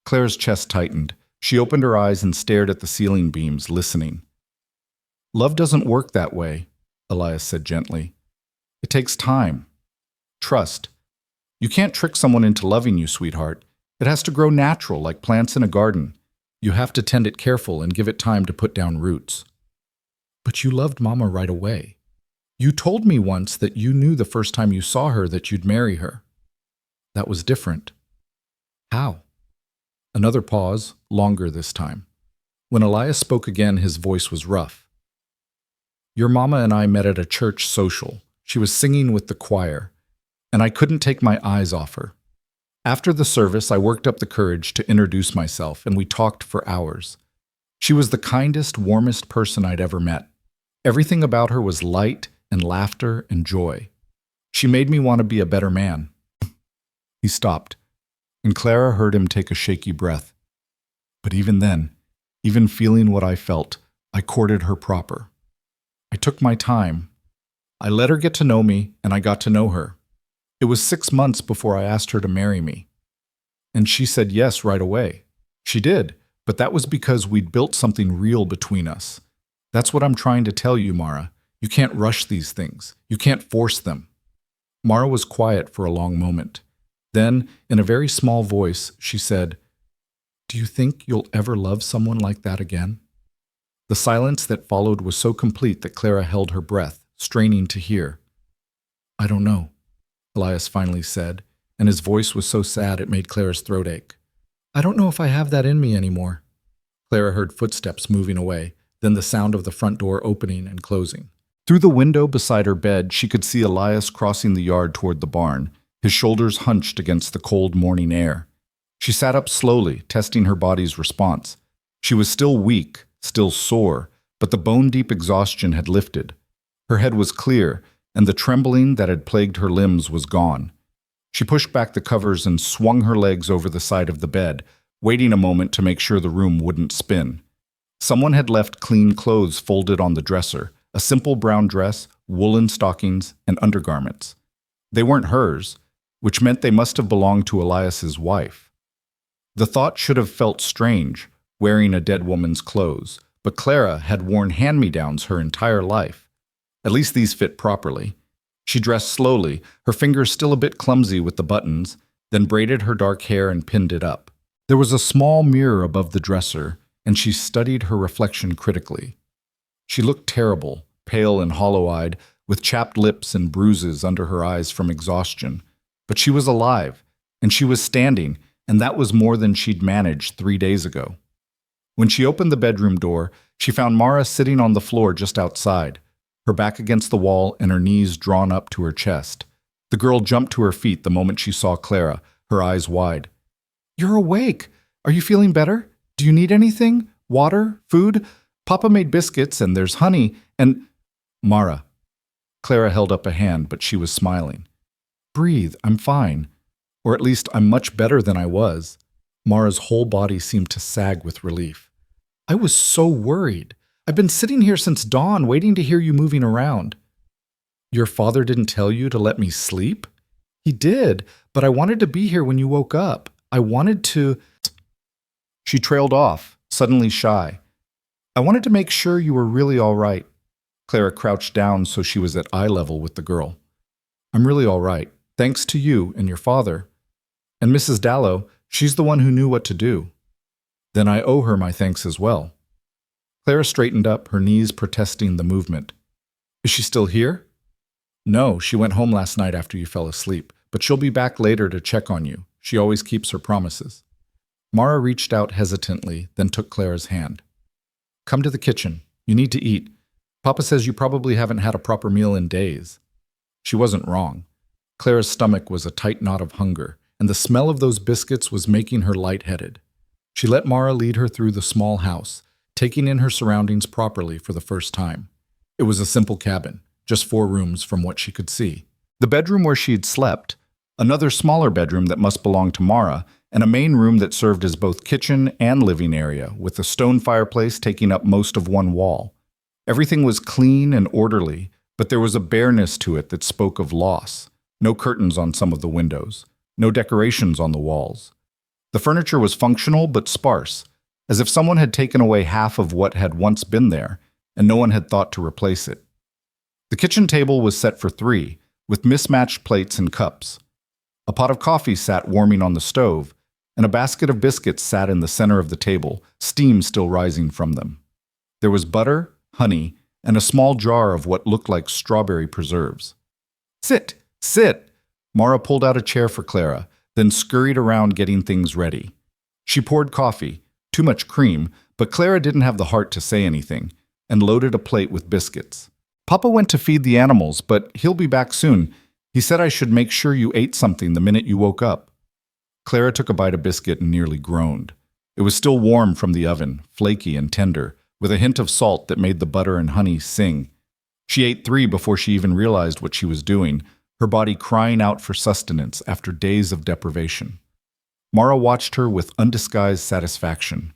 Claire's chest tightened. She opened her eyes and stared at the ceiling beams, listening. Love doesn't work that way, Elias said gently. It takes time. Trust. You can't trick someone into loving you, sweetheart. It has to grow natural, like plants in a garden. You have to tend it careful and give it time to put down roots. But you loved Mama right away. You told me once that you knew the first time you saw her that you'd marry her. That was different. How? Another pause, longer this time. When Elias spoke again, his voice was rough. Your mama and I met at a church social. She was singing with the choir, and I couldn't take my eyes off her. After the service, I worked up the courage to introduce myself, and we talked for hours. She was the kindest, warmest person I'd ever met. Everything about her was light and laughter and joy. She made me want to be a better man. He stopped, and Clara heard him take a shaky breath. But even then, even feeling what I felt, I courted her proper. I took my time. I let her get to know me, and I got to know her. It was 6 months before I asked her to marry me. And she said yes right away. She did, but that was because we'd built something real between us. That's what I'm trying to tell you, Mara. You can't rush these things. You can't force them. Mara was quiet for a long moment. Then, in a very small voice, she said, Do you think you'll ever love someone like that again? The silence that followed was so complete that Clara held her breath, straining to hear. I don't know, Elias finally said, and his voice was so sad it made Clara's throat ache. I don't know if I have that in me anymore. Clara heard footsteps moving away, then the sound of the front door opening and closing. Through the window beside her bed, she could see Elias crossing the yard toward the barn, his shoulders hunched against the cold morning air. She sat up slowly, testing her body's response. She was still weak, still sore, but the bone-deep exhaustion had lifted. Her head was clear, and the trembling that had plagued her limbs was gone. She pushed back the covers and swung her legs over the side of the bed, waiting a moment to make sure the room wouldn't spin. Someone had left clean clothes folded on the dresser, a simple brown dress, woolen stockings, and undergarments. They weren't hers. which meant they must have belonged to Elias's wife. The thought should have felt strange, wearing a dead woman's clothes, but Clara had worn hand-me-downs her entire life. At least these fit properly. She dressed slowly, her fingers still a bit clumsy with the buttons, then braided her dark hair and pinned it up. There was a small mirror above the dresser, and she studied her reflection critically. She looked terrible, pale and hollow-eyed, with chapped lips and bruises under her eyes from exhaustion. But she was alive, and she was standing, and that was more than she'd managed 3 days ago. When she opened the bedroom door, she found Mara sitting on the floor just outside, her back against the wall and her knees drawn up to her chest. The girl jumped to her feet the moment she saw Clara, her eyes wide. "You're awake! Are you feeling better? Do you need anything? Water? Food? Papa made biscuits, and there's honey, and—" "Mara." Clara held up a hand, but she was smiling. "Breathe, I'm fine. Or at least I'm much better than I was." Mara's whole body seemed to sag with relief. "I was so worried. I've been sitting here since dawn waiting to hear you moving around." "Your father didn't tell you to let me sleep?" "He did, but I wanted to be here when you woke up. I wanted to—" She trailed off, suddenly shy. "I wanted to make sure you were really all right." Clara crouched down so she was at eye level with the girl. "I'm really all right, thanks to you and your father. And Mrs. Dallow, she's the one who knew what to do." "Then I owe her my thanks as well." Clara straightened up, her knees protesting the movement. "Is she still here?" "No, she went home last night after you fell asleep, but she'll be back later to check on you. She always keeps her promises." Mara reached out hesitantly, then took Clara's hand. "Come to the kitchen. You need to eat. Papa says you probably haven't had a proper meal in days." She wasn't wrong. Clara's stomach was a tight knot of hunger, and the smell of those biscuits was making her lightheaded. She let Mara lead her through the small house, taking in her surroundings properly for the first time. It was a simple cabin, just 4 rooms from what she could see. The bedroom where she had slept, another smaller bedroom that must belong to Mara, and a main room that served as both kitchen and living area, with a stone fireplace taking up most of one wall. Everything was clean and orderly, but there was a bareness to it that spoke of loss. No curtains on some of the windows. No decorations on the walls. The furniture was functional but sparse, as if someone had taken away half of what had once been there, and no one had thought to replace it. The kitchen table was set for 3, with mismatched plates and cups. A pot of coffee sat warming on the stove, and a basket of biscuits sat in the center of the table, steam still rising from them. There was butter, honey, and a small jar of what looked like strawberry preserves. "Sit! Sit!" Mara pulled out a chair for Clara, then scurried around getting things ready. She poured coffee, too much cream, but Clara didn't have the heart to say anything, and loaded a plate with biscuits. "Papa went to feed the animals, but he'll be back soon. He said I should make sure you ate something the minute you woke up." Clara took a bite of biscuit and nearly groaned. It was still warm from the oven, flaky and tender, with a hint of salt that made the butter and honey sing. She ate 3 before she even realized what she was doing, her body crying out for sustenance after days of deprivation. Mara watched her with undisguised satisfaction.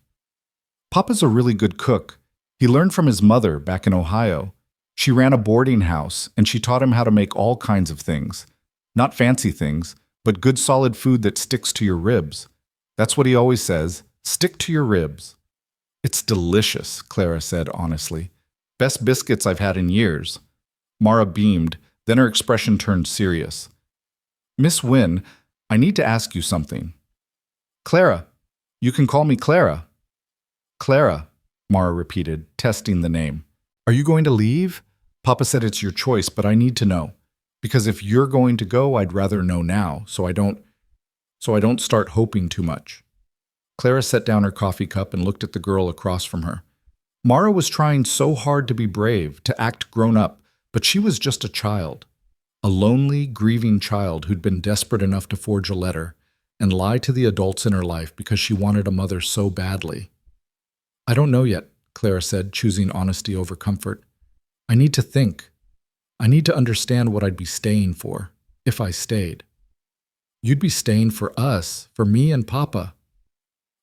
"Papa's a really good cook. He learned from his mother back in Ohio. She ran a boarding house, and she taught him how to make all kinds of things. Not fancy things, but good solid food that sticks to your ribs. That's what he always says, stick to your ribs." "It's delicious," Clara said honestly. "Best biscuits I've had in years." Mara beamed, then her expression turned serious. "Miss Wynne, I need to ask you something." "Clara. You can call me Clara." "Clara," Mara repeated, testing the name. "Are you going to leave? Papa said it's your choice, but I need to know. Because if you're going to go, I'd rather know now, so I don't start hoping too much." Clara set down her coffee cup and looked at the girl across from her. Mara was trying so hard to be brave, to act grown up, but she was just a child. A lonely, grieving child who'd been desperate enough to forge a letter and lie to the adults in her life because she wanted a mother so badly. "I don't know yet," Clara said, choosing honesty over comfort. "I need to think. I need to understand what I'd be staying for, if I stayed." "You'd be staying for us, for me and Papa."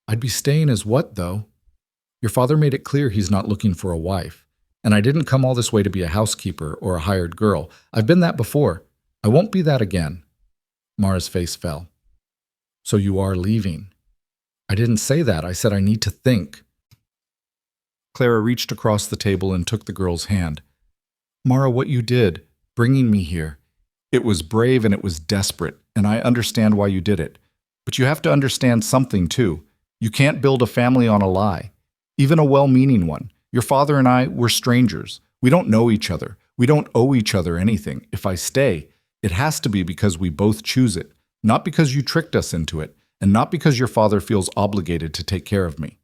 "I'd be staying as what, though? Your father made it clear he's not looking for a wife, and I didn't come all this way to be a housekeeper or a hired girl. I've been that before. I won't be that again." Mara's face fell. So you are leaving? I didn't say that. I said I need to think. Clara reached across the table and took the girl's hand. Mara, what you did, bringing me here, it was brave and it was desperate, and I understand why you did it. But you have to understand something, too. You can't build a family on a lie, even a well-meaning one. Your father and I, we're strangers. We don't know each other. We don't owe each other anything. If I stay, it has to be because we both choose it, not because you tricked us into it, and not because your father feels obligated to take care of me.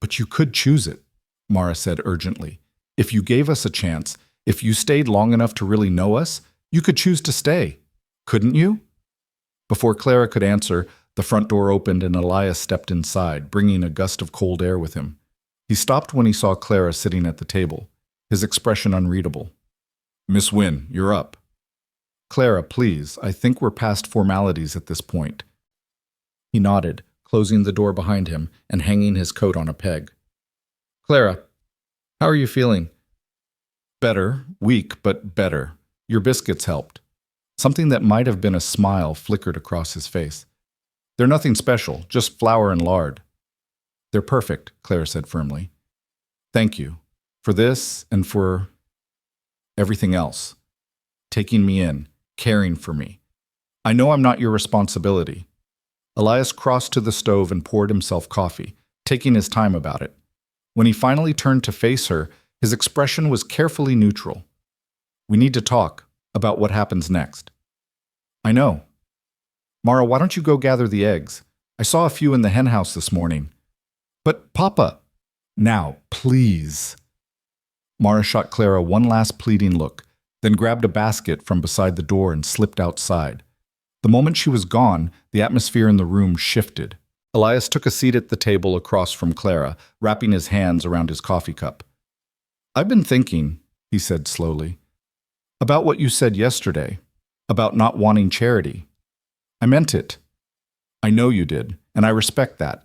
But you could choose it, Mara said urgently. If you gave us a chance, if you stayed long enough to really know us, you could choose to stay. Couldn't you? Before Clara could answer, the front door opened and Elias stepped inside, bringing a gust of cold air with him. He stopped when he saw Clara sitting at the table, his expression unreadable. Miss Wynne, you're up. Clara, please, I think we're past formalities at this point. He nodded, closing the door behind him and hanging his coat on a peg. Clara, how are you feeling? Better, weak, but better. Your biscuits helped. Something that might have been a smile flickered across his face. They're nothing special, just flour and lard. They're perfect, Clara said firmly. Thank you. For this and for everything else. Taking me in, caring for me. I know I'm not your responsibility. Elias crossed to the stove and poured himself coffee, taking his time about it. When he finally turned to face her, his expression was carefully neutral. We need to talk about what happens next. I know. Mara, why don't you go gather the eggs? I saw a few in the henhouse this morning. But, Papa, now, please. Mara shot Clara one last pleading look, then grabbed a basket from beside the door and slipped outside. The moment she was gone, the atmosphere in the room shifted. Elias took a seat at the table across from Clara, wrapping his hands around his coffee cup. I've been thinking, he said slowly, about what you said yesterday, about not wanting charity. I meant it. I know you did, and I respect that.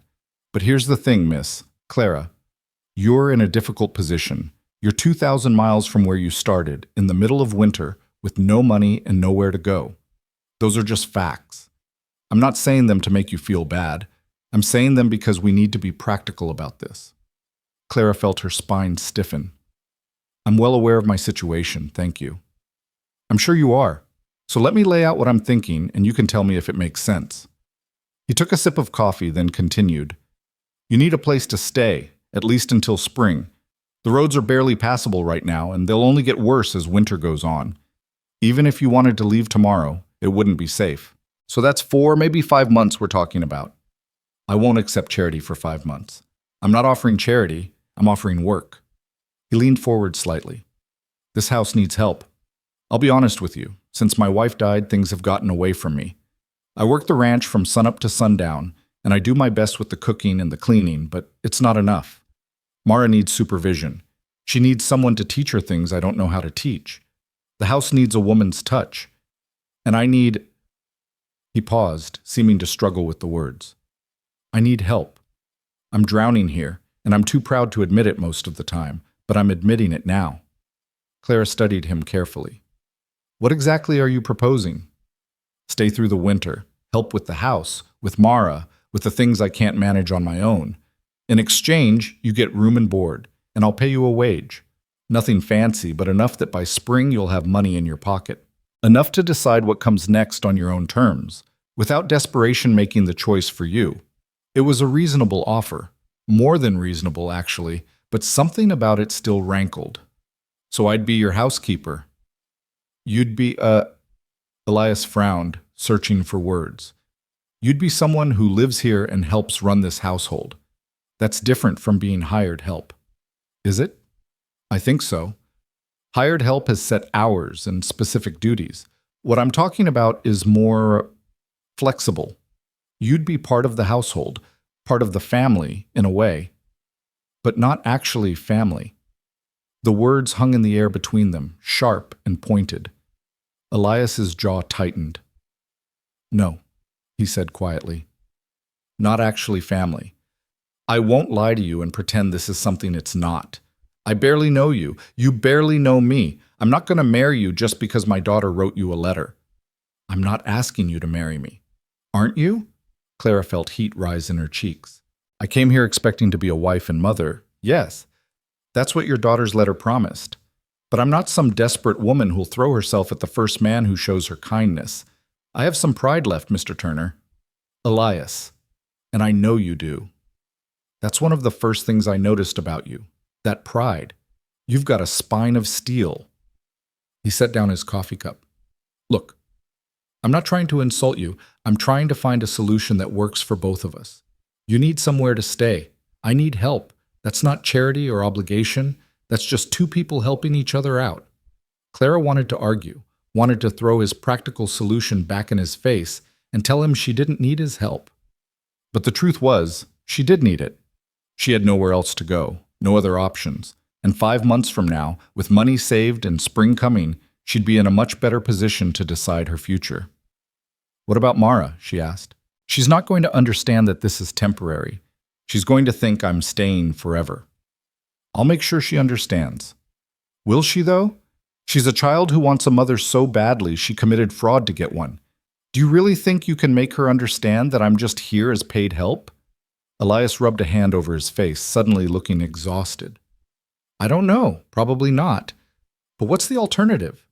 But here's the thing, Miss Clara. You're in a difficult position. You're 2,000 miles from where you started, in the middle of winter, with no money and nowhere to go. Those are just facts. I'm not saying them to make you feel bad. I'm saying them because we need to be practical about this. Clara felt her spine stiffen. I'm well aware of my situation, thank you. I'm sure you are. So let me lay out what I'm thinking, and you can tell me if it makes sense. He took a sip of coffee, then continued. You need a place to stay, at least until spring. The roads are barely passable right now, and they'll only get worse as winter goes on. Even if you wanted to leave tomorrow, it wouldn't be safe. So that's 4, maybe 5 months we're talking about. I won't accept charity for 5 months. I'm not offering charity, I'm offering work. He leaned forward slightly. This house needs help. I'll be honest with you. Since my wife died, things have gotten away from me. I work the ranch from sunup to sundown, and I do my best with the cooking and the cleaning, but it's not enough. Mara needs supervision. She needs someone to teach her things I don't know how to teach. The house needs a woman's touch. And I need... He paused, seeming to struggle with the words. I need help. I'm drowning here, and I'm too proud to admit it most of the time, but I'm admitting it now. Clara studied him carefully. What exactly are you proposing? Stay through the winter, help with the house, with Mara, with the things I can't manage on my own. In exchange, you get room and board, and I'll pay you a wage. Nothing fancy, but enough that by spring you'll have money in your pocket. Enough to decide what comes next on your own terms, without desperation making the choice for you. It was a reasonable offer. More than reasonable, actually, but something about it still rankled. So I'd be your housekeeper. You'd be Elias frowned, searching for words. You'd be someone who lives here and helps run this household. That's different from being hired help. Is it? I think so. Hired help has set hours and specific duties. What I'm talking about is more flexible. You'd be part of the household, part of the family, in a way, but not actually family. The words hung in the air between them, sharp and pointed. Elias's jaw tightened. No, he said quietly. Not actually family. I won't lie to you and pretend this is something it's not. I barely know you. You barely know me. I'm not going to marry you just because my daughter wrote you a letter. I'm not asking you to marry me. Aren't you? Clara felt heat rise in her cheeks. I came here expecting to be a wife and mother. Yes, that's what your daughter's letter promised. But I'm not some desperate woman who'll throw herself at the first man who shows her kindness. I have some pride left, Mr. Turner. Elias, and I know you do. That's one of the first things I noticed about you, that pride. You've got a spine of steel. He set down his coffee cup. Look, I'm not trying to insult you. I'm trying to find a solution that works for both of us. You need somewhere to stay. I need help. That's not charity or obligation. That's just two people helping each other out. Clara wanted to argue, wanted to throw his practical solution back in his face and tell him she didn't need his help. But the truth was, she did need it. She had nowhere else to go, no other options. And 5 months from now, with money saved and spring coming, she'd be in a much better position to decide her future. What about Mara? She asked. She's not going to understand that this is temporary. She's going to think I'm staying forever. I'll make sure she understands. Will she, though? She's a child who wants a mother so badly she committed fraud to get one. Do you really think you can make her understand that I'm just here as paid help? Elias rubbed a hand over his face, suddenly looking exhausted. I don't know. Probably not. But what's the alternative?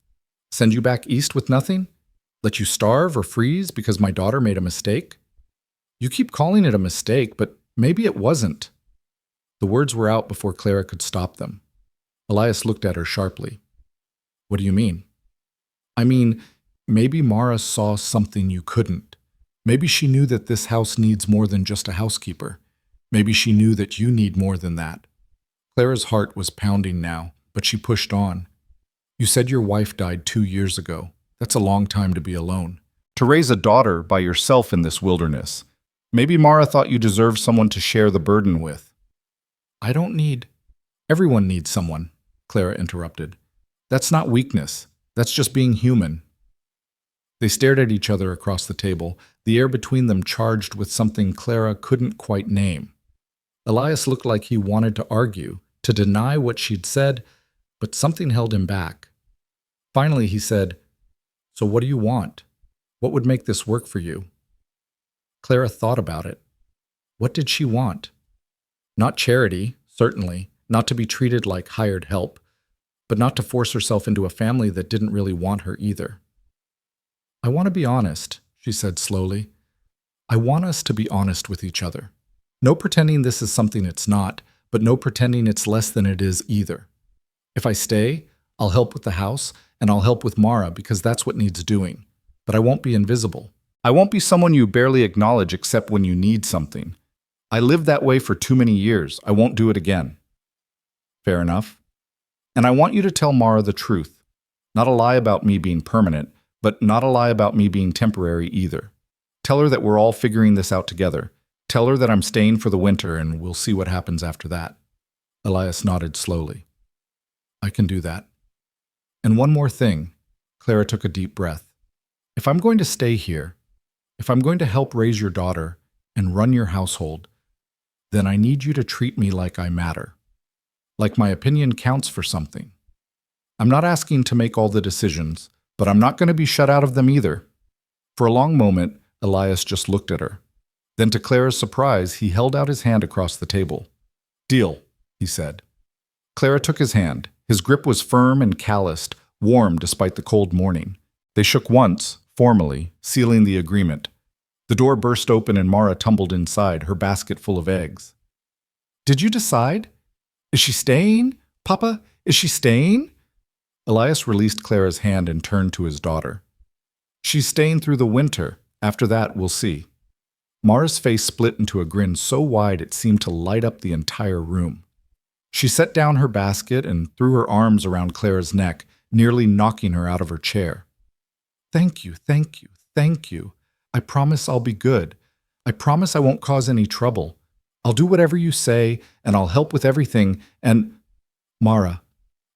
Send you back east with nothing? Let you starve or freeze because my daughter made a mistake? You keep calling it a mistake, but maybe it wasn't. The words were out before Clara could stop them. Elias looked at her sharply. What do you mean? I mean, maybe Mara saw something you couldn't. Maybe she knew that this house needs more than just a housekeeper. Maybe she knew that you need more than that. Clara's heart was pounding now, but she pushed on. You said your wife died 2 years ago. That's a long time to be alone. To raise a daughter by yourself in this wilderness. Maybe Mara thought you deserved someone to share the burden with. I don't need... Everyone needs someone, Clara interrupted. That's not weakness. That's just being human. They stared at each other across the table, the air between them charged with something Clara couldn't quite name. Elias looked like he wanted to argue, to deny what she'd said, but something held him back. Finally, he said, So what do you want? What would make this work for you? Clara thought about it. What did she want? Not charity, certainly, not to be treated like hired help, but not to force herself into a family that didn't really want her either. I want to be honest, she said slowly. I want us to be honest with each other. No pretending this is something it's not, but no pretending it's less than it is either. If I stay, I'll help with the house, and I'll help with Mara because that's what needs doing. But I won't be invisible. I won't be someone you barely acknowledge except when you need something. I lived that way for too many years. I won't do it again. Fair enough. And I want you to tell Mara the truth. Not a lie about me being permanent, but not a lie about me being temporary either. Tell her that we're all figuring this out together. Tell her that I'm staying for the winter and we'll see what happens after that. Elias nodded slowly. I can do that. And one more thing. Clara took a deep breath. If I'm going to stay here, if I'm going to help raise your daughter and run your household, then I need you to treat me like I matter. Like my opinion counts for something. I'm not asking to make all the decisions, but I'm not going to be shut out of them either. For a long moment, Elias just looked at her. Then to Clara's surprise, he held out his hand across the table. Deal, he said. Clara took his hand. His grip was firm and calloused, warm despite the cold morning. They shook once, formally, sealing the agreement. The door burst open and Mara tumbled inside, her basket full of eggs. Did you decide? Is she staying? Papa, is she staying? Elias released Clara's hand and turned to his daughter. She's staying through the winter. After that, we'll see. Mara's face split into a grin so wide it seemed to light up the entire room. She set down her basket and threw her arms around Clara's neck, nearly knocking her out of her chair. Thank you, thank you, thank you. I promise I'll be good. I promise I won't cause any trouble. I'll do whatever you say, and I'll help with everything, and... Mara,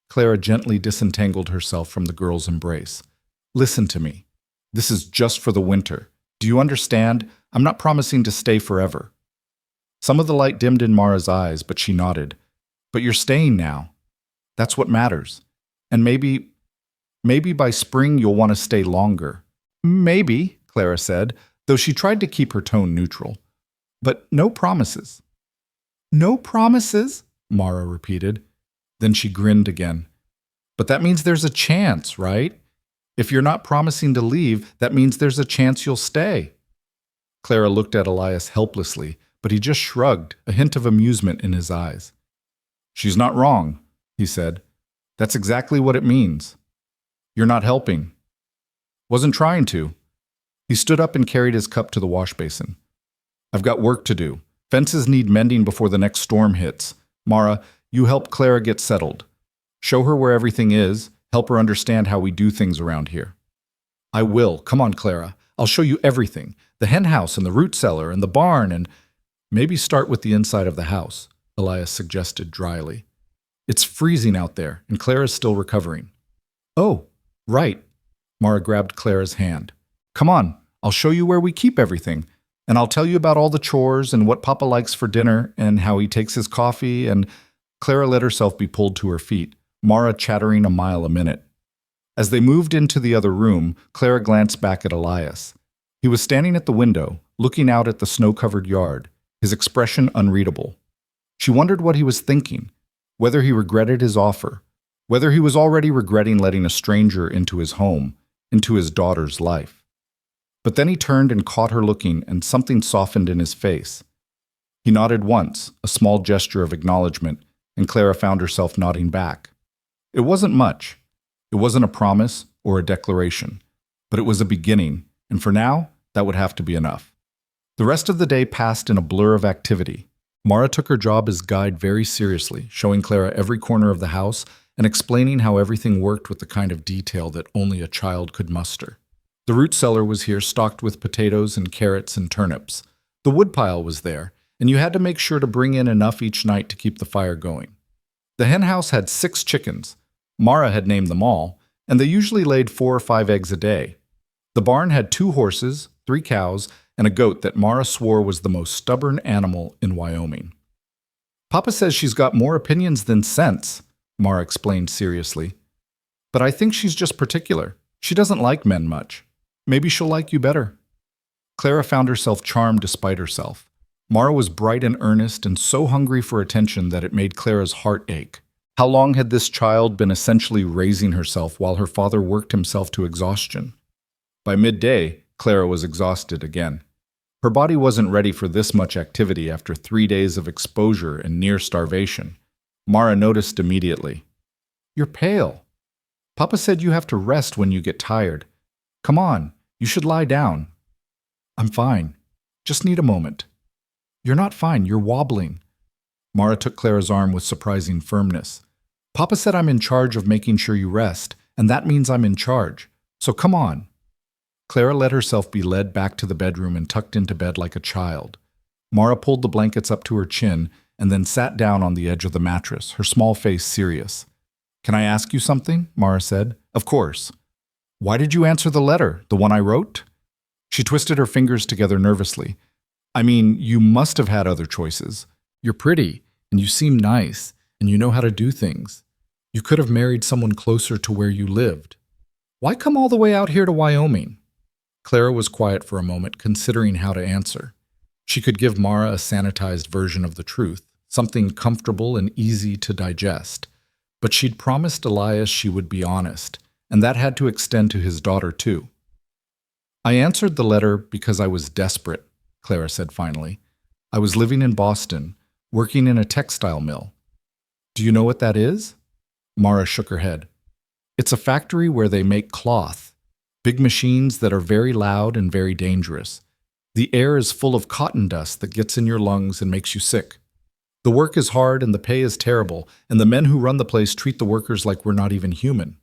Clara gently disentangled herself from the girl's embrace. Listen to me. This is just for the winter. Do you understand? I'm not promising to stay forever. Some of the light dimmed in Mara's eyes, but she nodded. But you're staying now. That's what matters. And maybe by spring you'll want to stay longer. Maybe, Clara said, though she tried to keep her tone neutral. But no promises. No promises? Mara repeated. Then she grinned again. But that means there's a chance, right? If you're not promising to leave, that means there's a chance you'll stay. Clara looked at Elias helplessly, but he just shrugged, a hint of amusement in his eyes. She's not wrong, he said. That's exactly what it means. You're not helping. Wasn't trying to. He stood up and carried his cup to the wash basin. I've got work to do. Fences need mending before the next storm hits. Mara, you help Clara get settled. Show her where everything is. Help her understand how we do things around here. I will. Come on, Clara. I'll show you everything. The hen house and the root cellar and the barn and… Maybe start with the inside of the house, Elias suggested dryly. It's freezing out there, and Clara's still recovering. Oh, right. Mara grabbed Clara's hand. Come on, I'll show you where we keep everything. And I'll tell you about all the chores and what Papa likes for dinner and how he takes his coffee and… Clara let herself be pulled to her feet, Mara chattering a mile a minute. As they moved into the other room, Clara glanced back at Elias. He was standing at the window, looking out at the snow-covered yard, his expression unreadable. She wondered what he was thinking, whether he regretted his offer, whether he was already regretting letting a stranger into his home, into his daughter's life. But then he turned and caught her looking, and something softened in his face. He nodded once, a small gesture of acknowledgement, and Clara found herself nodding back. It wasn't much. It wasn't a promise or a declaration, but it was a beginning, and for now, that would have to be enough. The rest of the day passed in a blur of activity. Mara took her job as guide very seriously, showing Clara every corner of the house and explaining how everything worked with the kind of detail that only a child could muster. The root cellar was here stocked with potatoes and carrots and turnips. The woodpile was there, and you had to make sure to bring in enough each night to keep the fire going. The hen house had 6 chickens. Mara had named them all, and they usually laid 4 or 5 eggs a day. The barn had 2 horses, 3 cows, and a goat that Mara swore was the most stubborn animal in Wyoming. Papa says she's got more opinions than sense, Mara explained seriously. But I think she's just particular. She doesn't like men much. Maybe she'll like you better. Clara found herself charmed despite herself. Mara was bright and earnest and so hungry for attention that it made Clara's heart ache. How long had this child been essentially raising herself while her father worked himself to exhaustion? By midday, Clara was exhausted again. Her body wasn't ready for this much activity after 3 days of exposure and near starvation. Mara noticed immediately. You're pale. Papa said you have to rest when you get tired. Come on, you should lie down. I'm fine. Just need a moment. You're not fine, you're wobbling. Mara took Clara's arm with surprising firmness. Papa said I'm in charge of making sure you rest, and that means I'm in charge. So come on. Clara let herself be led back to the bedroom and tucked into bed like a child. Mara pulled the blankets up to her chin and then sat down on the edge of the mattress, her small face serious. Can I ask you something? Mara said. Of course. Why did you answer the letter, the one I wrote? She twisted her fingers together nervously. I mean, you must have had other choices. You're pretty, and you seem nice, and you know how to do things. You could have married someone closer to where you lived. Why come all the way out here to Wyoming? Clara was quiet for a moment, considering how to answer. She could give Mara a sanitized version of the truth, something comfortable and easy to digest. But she'd promised Elias she would be honest, and that had to extend to his daughter too. I answered the letter because I was desperate, Clara said finally. I was living in Boston, working in a textile mill. Do you know what that is? Mara shook her head. It's a factory where they make cloth. Big machines that are very loud and very dangerous. The air is full of cotton dust that gets in your lungs and makes you sick. The work is hard and the pay is terrible, and the men who run the place treat the workers like we're not even human.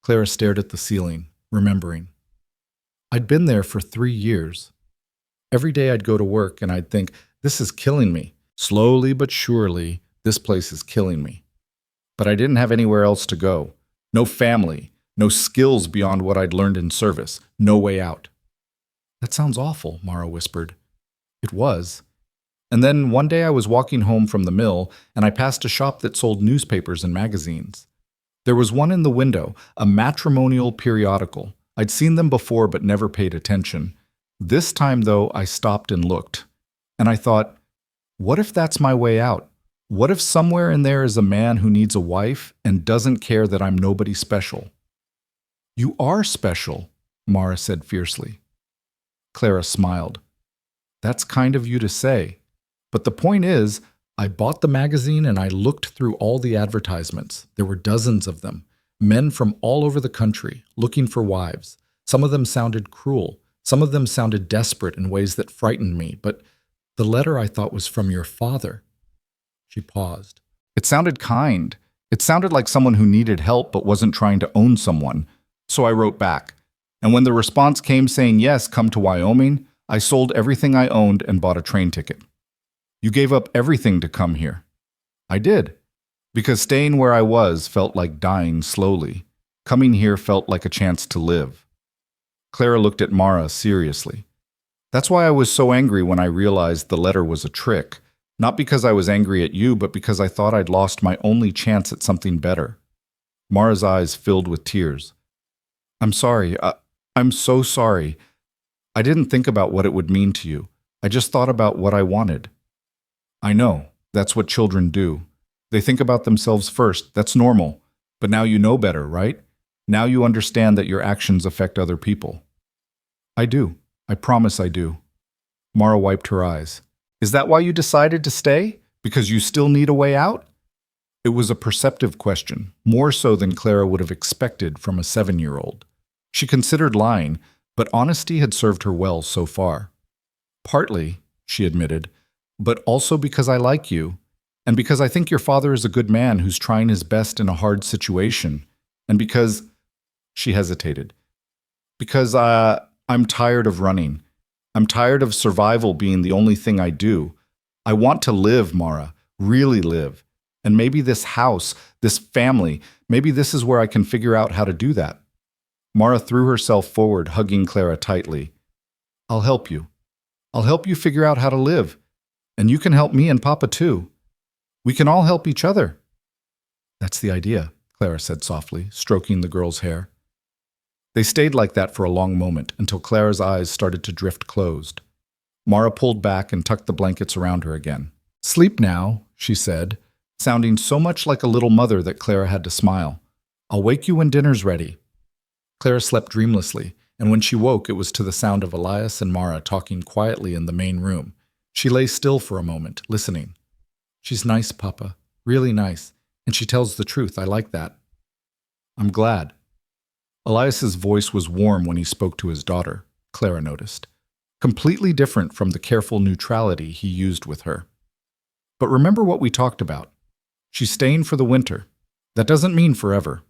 Clara stared at the ceiling, remembering. I'd been there for 3 years. Every day I'd go to work and I'd think, this is killing me. Slowly but surely, this place is killing me. But I didn't have anywhere else to go. No family. No skills beyond what I'd learned in service. No way out. That sounds awful, Mara whispered. It was. And then one day I was walking home from the mill, and I passed a shop that sold newspapers and magazines. There was one in the window, a matrimonial periodical, I'd seen them before but never paid attention. This time, though, I stopped and looked. And I thought, what if that's my way out? What if somewhere in there is a man who needs a wife and doesn't care that I'm nobody special? You are special, Mara said fiercely. Clara smiled. That's kind of you to say. But the point is, I bought the magazine and I looked through all the advertisements. There were dozens of them. Men from all over the country, looking for wives. Some of them sounded cruel. Some of them sounded desperate in ways that frightened me. But the letter I thought was from your father. She paused. It sounded kind. It sounded like someone who needed help but wasn't trying to own someone. So I wrote back. And when the response came saying, yes, come to Wyoming, I sold everything I owned and bought a train ticket. You gave up everything to come here. I did. Because staying where I was felt like dying slowly. Coming here felt like a chance to live. Clara looked at Mara seriously. That's why I was so angry when I realized the letter was a trick. Not because I was angry at you, but because I thought I'd lost my only chance at something better. Mara's eyes filled with tears. I'm sorry. I'm so sorry. I didn't think about what it would mean to you. I just thought about what I wanted. I know. That's what children do. They think about themselves first. That's normal. But now you know better, right? Now you understand that your actions affect other people. I do. I promise I do. Mara wiped her eyes. Is that why you decided to stay? Because you still need a way out? It was a perceptive question, more so than Clara would have expected from a 7-year-old. She considered lying, but honesty had served her well so far. Partly, she admitted, but also because I like you, and because I think your father is a good man who's trying his best in a hard situation, and because... She hesitated. Because I'm tired of running. I'm tired of survival being the only thing I do. I want to live, Mara, really live. And maybe this house, this family, maybe this is where I can figure out how to do that. Mara threw herself forward, hugging Clara tightly. I'll help you. I'll help you figure out how to live. And you can help me and Papa too. We can all help each other. That's the idea, Clara said softly, stroking the girl's hair. They stayed like that for a long moment until Clara's eyes started to drift closed. Mara pulled back and tucked the blankets around her again. Sleep now, she said, sounding so much like a little mother that Clara had to smile. I'll wake you when dinner's ready. Clara slept dreamlessly, and when she woke it was to the sound of Elias and Mara talking quietly in the main room. She lay still for a moment, listening. She's nice, Papa, really nice, and she tells the truth. I like that. I'm glad. Elias's voice was warm when he spoke to his daughter, Clara noticed, completely different from the careful neutrality he used with her. But remember what we talked about. She's staying for the winter. That doesn't mean forever.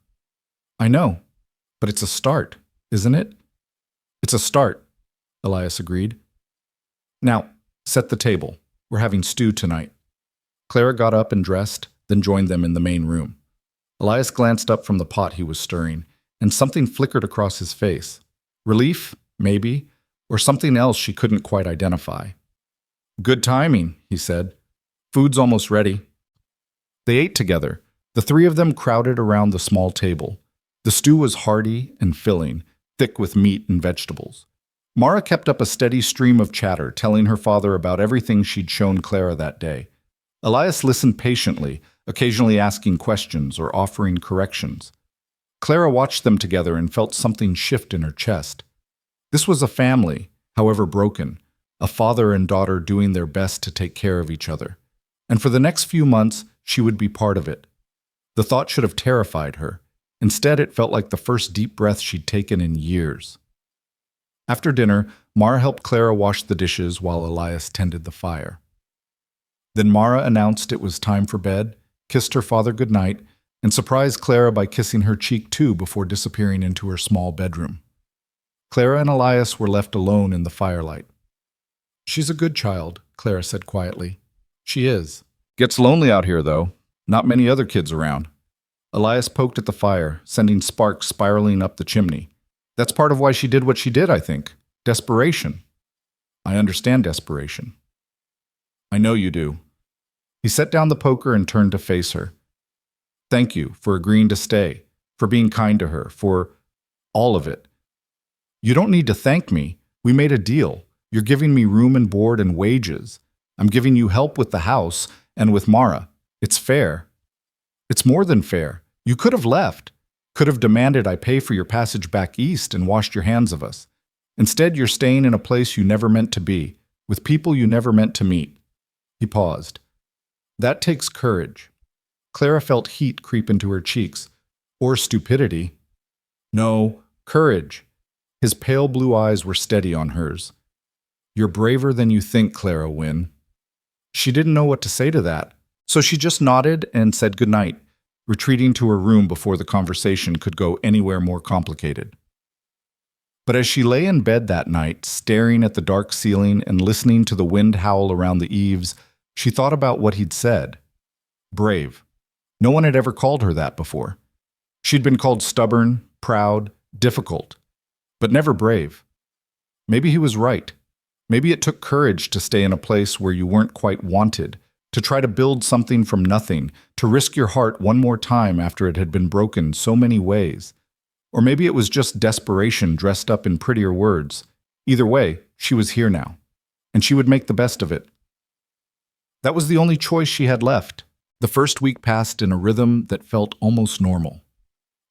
I know, but it's a start, isn't it? It's a start, Elias agreed. Now, set the table. We're having stew tonight. Clara got up and dressed, then joined them in the main room. Elias glanced up from the pot he was stirring, and something flickered across his face. Relief, maybe, or something else she couldn't quite identify. Good timing, he said. Food's almost ready. They ate together. The three of them crowded around the small table. The stew was hearty and filling, thick with meat and vegetables. Mara kept up a steady stream of chatter, telling her father about everything she'd shown Clara that day. Elias listened patiently, occasionally asking questions or offering corrections. Clara watched them together and felt something shift in her chest. This was a family, however broken, a father and daughter doing their best to take care of each other. And for the next few months, she would be part of it. The thought should have terrified her. Instead, it felt like the first deep breath she'd taken in years. After dinner, Mara helped Clara wash the dishes while Elias tended the fire. Then Mara announced it was time for bed, kissed her father goodnight, and surprised Clara by kissing her cheek too before disappearing into her small bedroom. Clara and Elias were left alone in the firelight. She's a good child, Clara said quietly. She is. Gets lonely out here, though. Not many other kids around. Elias poked at the fire, sending sparks spiraling up the chimney. That's part of why she did what she did, I think. Desperation. I understand desperation. I know you do. He set down the poker and turned to face her. Thank you for agreeing to stay, for being kind to her, for all of it. You don't need to thank me. We made a deal. You're giving me room and board and wages. I'm giving you help with the house and with Mara. It's fair. It's more than fair. You could have left. Could have demanded I pay for your passage back east and washed your hands of us. Instead, you're staying in a place you never meant to be, with people you never meant to meet. He paused. That takes courage. Clara felt heat creep into her cheeks. Or stupidity. No, courage. His pale blue eyes were steady on hers. You're braver than you think, Clara Wynne. She didn't know what to say to that, so she just nodded and said goodnight, retreating to her room before the conversation could go anywhere more complicated. But as she lay in bed that night, staring at the dark ceiling and listening to the wind howl around the eaves, she thought about what he'd said. Brave. No one had ever called her that before. She'd been called stubborn, proud, difficult, but never brave. Maybe he was right. Maybe it took courage to stay in a place where you weren't quite wanted, to try to build something from nothing, to risk your heart one more time after it had been broken so many ways. Or maybe it was just desperation dressed up in prettier words. Either way, she was here now, and she would make the best of it. That was the only choice she had left. The first week passed in a rhythm that felt almost normal.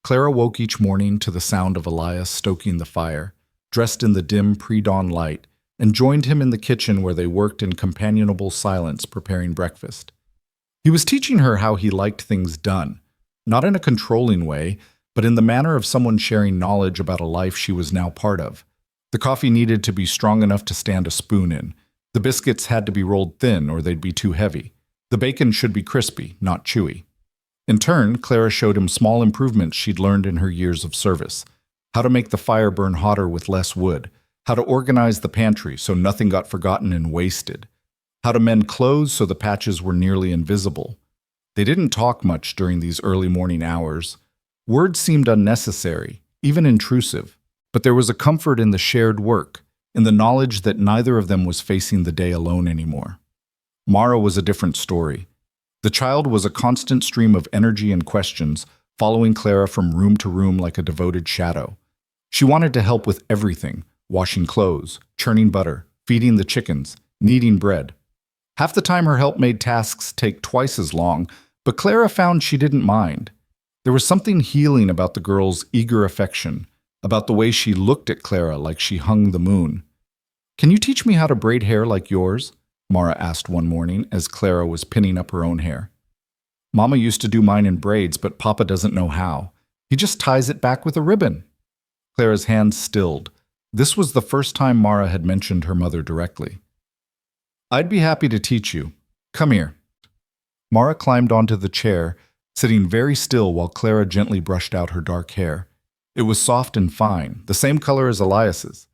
Clara woke each morning to the sound of Elias stoking the fire, dressed in the dim pre-dawn light, and joined him in the kitchen where they worked in companionable silence preparing breakfast. He was teaching her how he liked things done, not in a controlling way, but in the manner of someone sharing knowledge about a life she was now part of. The coffee needed to be strong enough to stand a spoon in. The biscuits had to be rolled thin or they'd be too heavy. The bacon should be crispy, not chewy. In turn, Clara showed him small improvements she'd learned in her years of service. How to make the fire burn hotter with less wood. How to organize the pantry so nothing got forgotten and wasted. How to mend clothes so the patches were nearly invisible. They didn't talk much during these early morning hours. Words seemed unnecessary, even intrusive, but there was a comfort in the shared work, in the knowledge that neither of them was facing the day alone anymore. Mara was a different story. The child was a constant stream of energy and questions, following Clara from room to room like a devoted shadow. She wanted to help with everything, washing clothes, churning butter, feeding the chickens, kneading bread. Half the time her help made tasks take twice as long, but Clara found she didn't mind. There was something healing about the girl's eager affection, about the way she looked at Clara like she hung the moon. "Can you teach me how to braid hair like yours?" Mara asked one morning as Clara was pinning up her own hair. "Mama used to do mine in braids, but Papa doesn't know how. He just ties it back with a ribbon." Clara's hands stilled. This was the first time Mara had mentioned her mother directly. "I'd be happy to teach you. Come here." Mara climbed onto the chair, sitting very still while Clara gently brushed out her dark hair. It was soft and fine, the same color as Elias's.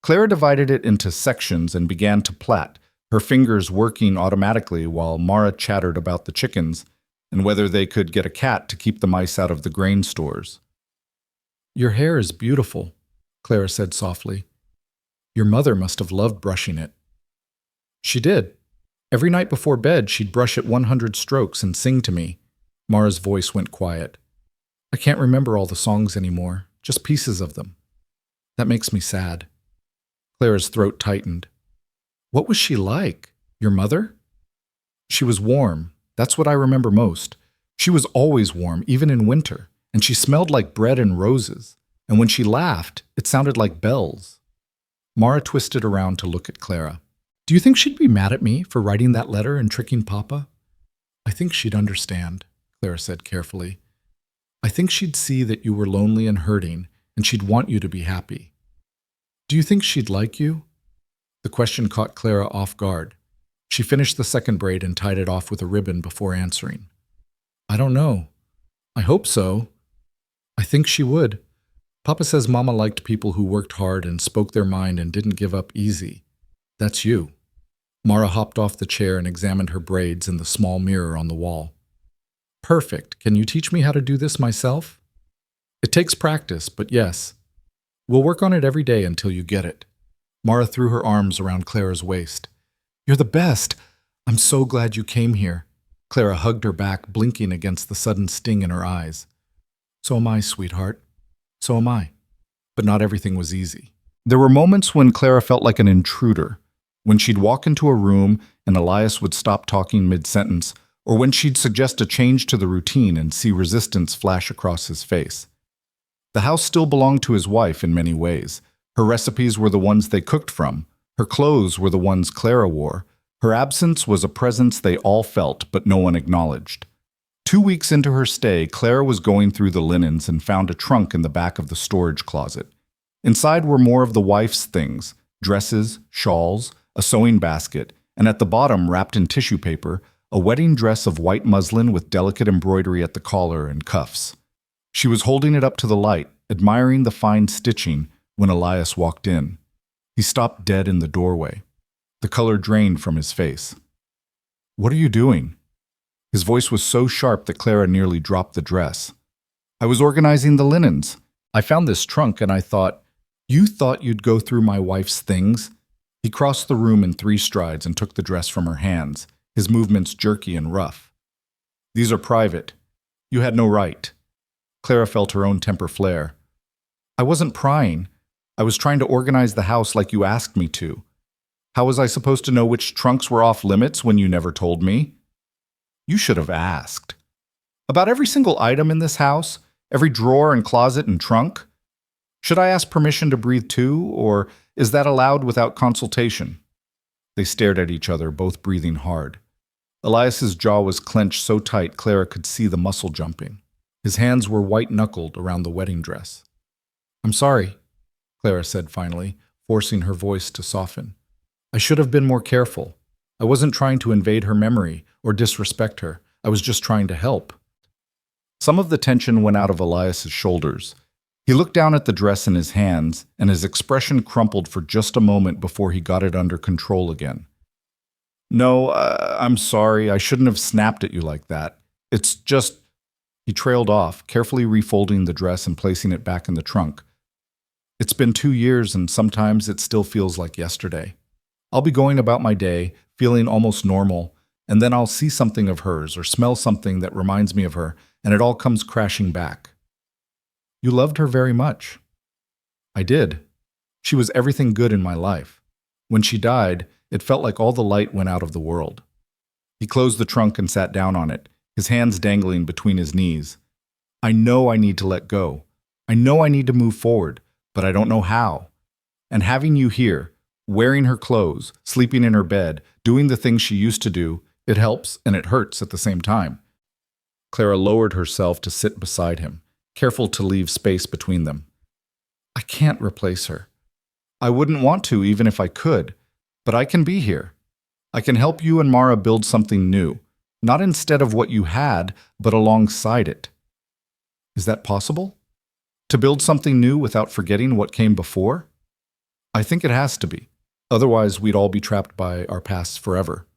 Clara divided it into sections and began to plait, her fingers working automatically while Mara chattered about the chickens and whether they could get a cat to keep the mice out of the grain stores. "Your hair is beautiful," Clara said softly. "Your mother must have loved brushing it." "She did. Every night before bed, she'd brush it 100 strokes and sing to me." Mara's voice went quiet. "I can't remember all the songs anymore, just pieces of them. That makes me sad." Clara's throat tightened. "What was she like? Your mother?" "She was warm. That's what I remember most. She was always warm, even in winter, and she smelled like bread and roses. And when she laughed, it sounded like bells." Mara twisted around to look at Clara. "Do you think she'd be mad at me for writing that letter and tricking Papa?" "I think she'd understand," Clara said carefully. "I think she'd see that you were lonely and hurting, and she'd want you to be happy." "Do you think she'd like you?" The question caught Clara off guard. She finished the second braid and tied it off with a ribbon before answering. "I don't know. I hope so. I think she would. Papa says Mama liked people who worked hard and spoke their mind and didn't give up easy. That's you." Mara hopped off the chair and examined her braids in the small mirror on the wall. "Perfect. Can you teach me how to do this myself?" "It takes practice, but yes. We'll work on it every day until you get it." Mara threw her arms around Clara's waist. "You're the best. I'm so glad you came here." Clara hugged her back, blinking against the sudden sting in her eyes. "So am I, sweetheart. So am I." but not everything was easy. There were moments when Clara felt like an intruder, when she'd walk into a room and Elias would stop talking mid-sentence, or when she'd suggest a change to the routine and see resistance flash across his face. The house still belonged to his wife in many ways. Her recipes were the ones they cooked from. Her clothes were the ones Clara wore. Her absence was a presence they all felt, but no one acknowledged. 2 weeks into her stay, Clara was going through the linens and found a trunk in the back of the storage closet. Inside were more of the wife's things: dresses, shawls, a sewing basket, and at the bottom, wrapped in tissue paper, a wedding dress of white muslin with delicate embroidery at the collar and cuffs. She was holding it up to the light, admiring the fine stitching, when Elias walked in. He stopped dead in the doorway. The color drained from his face. "What are you doing?" His voice was so sharp that Clara nearly dropped the dress. "I was organizing the linens. I found this trunk and I thought, you thought you'd go through my wife's things?" He crossed the room in 3 strides and took the dress from her hands, his movements jerky and rough. "These are private. You had no right." Clara felt her own temper flare. "I wasn't prying. I was trying to organize the house like you asked me to. How was I supposed to know which trunks were off limits when you never told me?" "You should have asked. About every single item in this house, every drawer and closet and trunk? Should I ask permission to breathe too, or is that allowed without consultation?" They stared at each other, both breathing hard. Elias's jaw was clenched so tight Clara could see the muscle jumping. His hands were white-knuckled around the wedding dress. "I'm sorry," Clara said finally, forcing her voice to soften. "I should have been more careful. I wasn't trying to invade her memory or disrespect her. I was just trying to help." Some of the tension went out of Elias's shoulders. He looked down at the dress in his hands, and his expression crumpled for just a moment before he got it under control again. "No, I'm sorry. I shouldn't have snapped at you like that. It's just—" He trailed off, carefully refolding the dress and placing it back in the trunk. "It's been 2 years, and sometimes it still feels like yesterday. I'll be going about my day, feeling almost normal, and then I'll see something of hers or smell something that reminds me of her, and it all comes crashing back." "You loved her very much." "I did. She was everything good in my life. When she died, it felt like all the light went out of the world." He closed the trunk and sat down on it, his hands dangling between his knees. "I know I need to let go. I know I need to move forward, but I don't know how. And having you here, wearing her clothes, sleeping in her bed, doing the things she used to do, it helps and it hurts at the same time." Clara lowered herself to sit beside him, careful to leave space between them. "I can't replace her. I wouldn't want to even if I could, but I can be here. I can help you and Mara build something new, not instead of what you had, but alongside it." "Is that possible? To build something new without forgetting what came before?" "I think it has to be. Otherwise, we'd all be trapped by our pasts forever."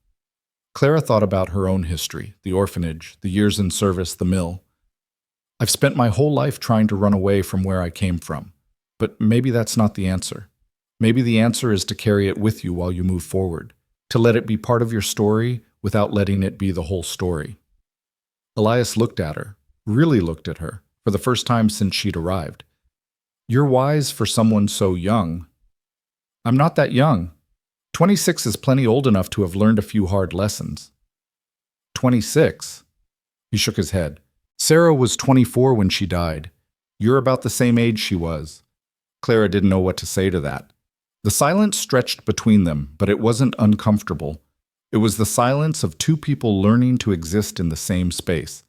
Clara thought about her own history, the orphanage, the years in service, the mill. "I've spent my whole life trying to run away from where I came from. But maybe that's not the answer. Maybe the answer is to carry it with you while you move forward, to let it be part of your story without letting it be the whole story." Elias looked at her, really looked at her, for the first time since she'd arrived. "You're wise for someone so young." "I'm not that young. 26 is plenty old enough to have learned a few hard lessons." 26? He shook his head. "Sarah was 24 when she died. You're about the same age she was." Clara didn't know what to say to that. The silence stretched between them, but it wasn't uncomfortable. It was the silence of 2 people learning to exist in the same space,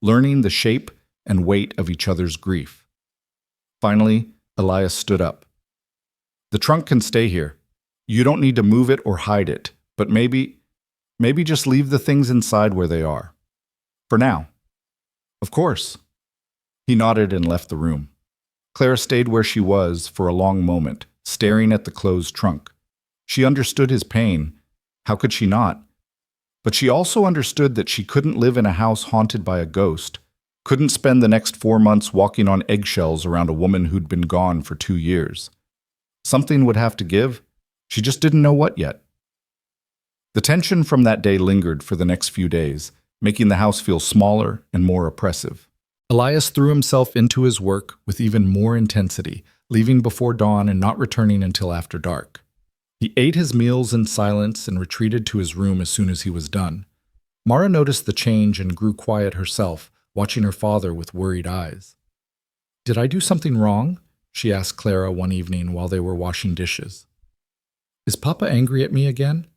learning the shape and weight of each other's grief. Finally, Elias stood up. "The trunk can stay here. You don't need to move it or hide it, but maybe just leave the things inside where they are. For now." "Of course." He nodded and left the room. Clara stayed where she was for a long moment, staring at the closed trunk. She understood his pain. How could she not? But she also understood that she couldn't live in a house haunted by a ghost, couldn't spend the next 4 months walking on eggshells around a woman who'd been gone for 2 years. Something would have to give. She just didn't know what yet. The tension from that day lingered for the next few days, making the house feel smaller and more oppressive. Elias threw himself into his work with even more intensity, leaving before dawn and not returning until after dark. He ate his meals in silence and retreated to his room as soon as he was done. Mara noticed the change and grew quiet herself, watching her father with worried eyes. "Did I do something wrong?" she asked Clara one evening while they were washing dishes. "Is Papa angry at me again?"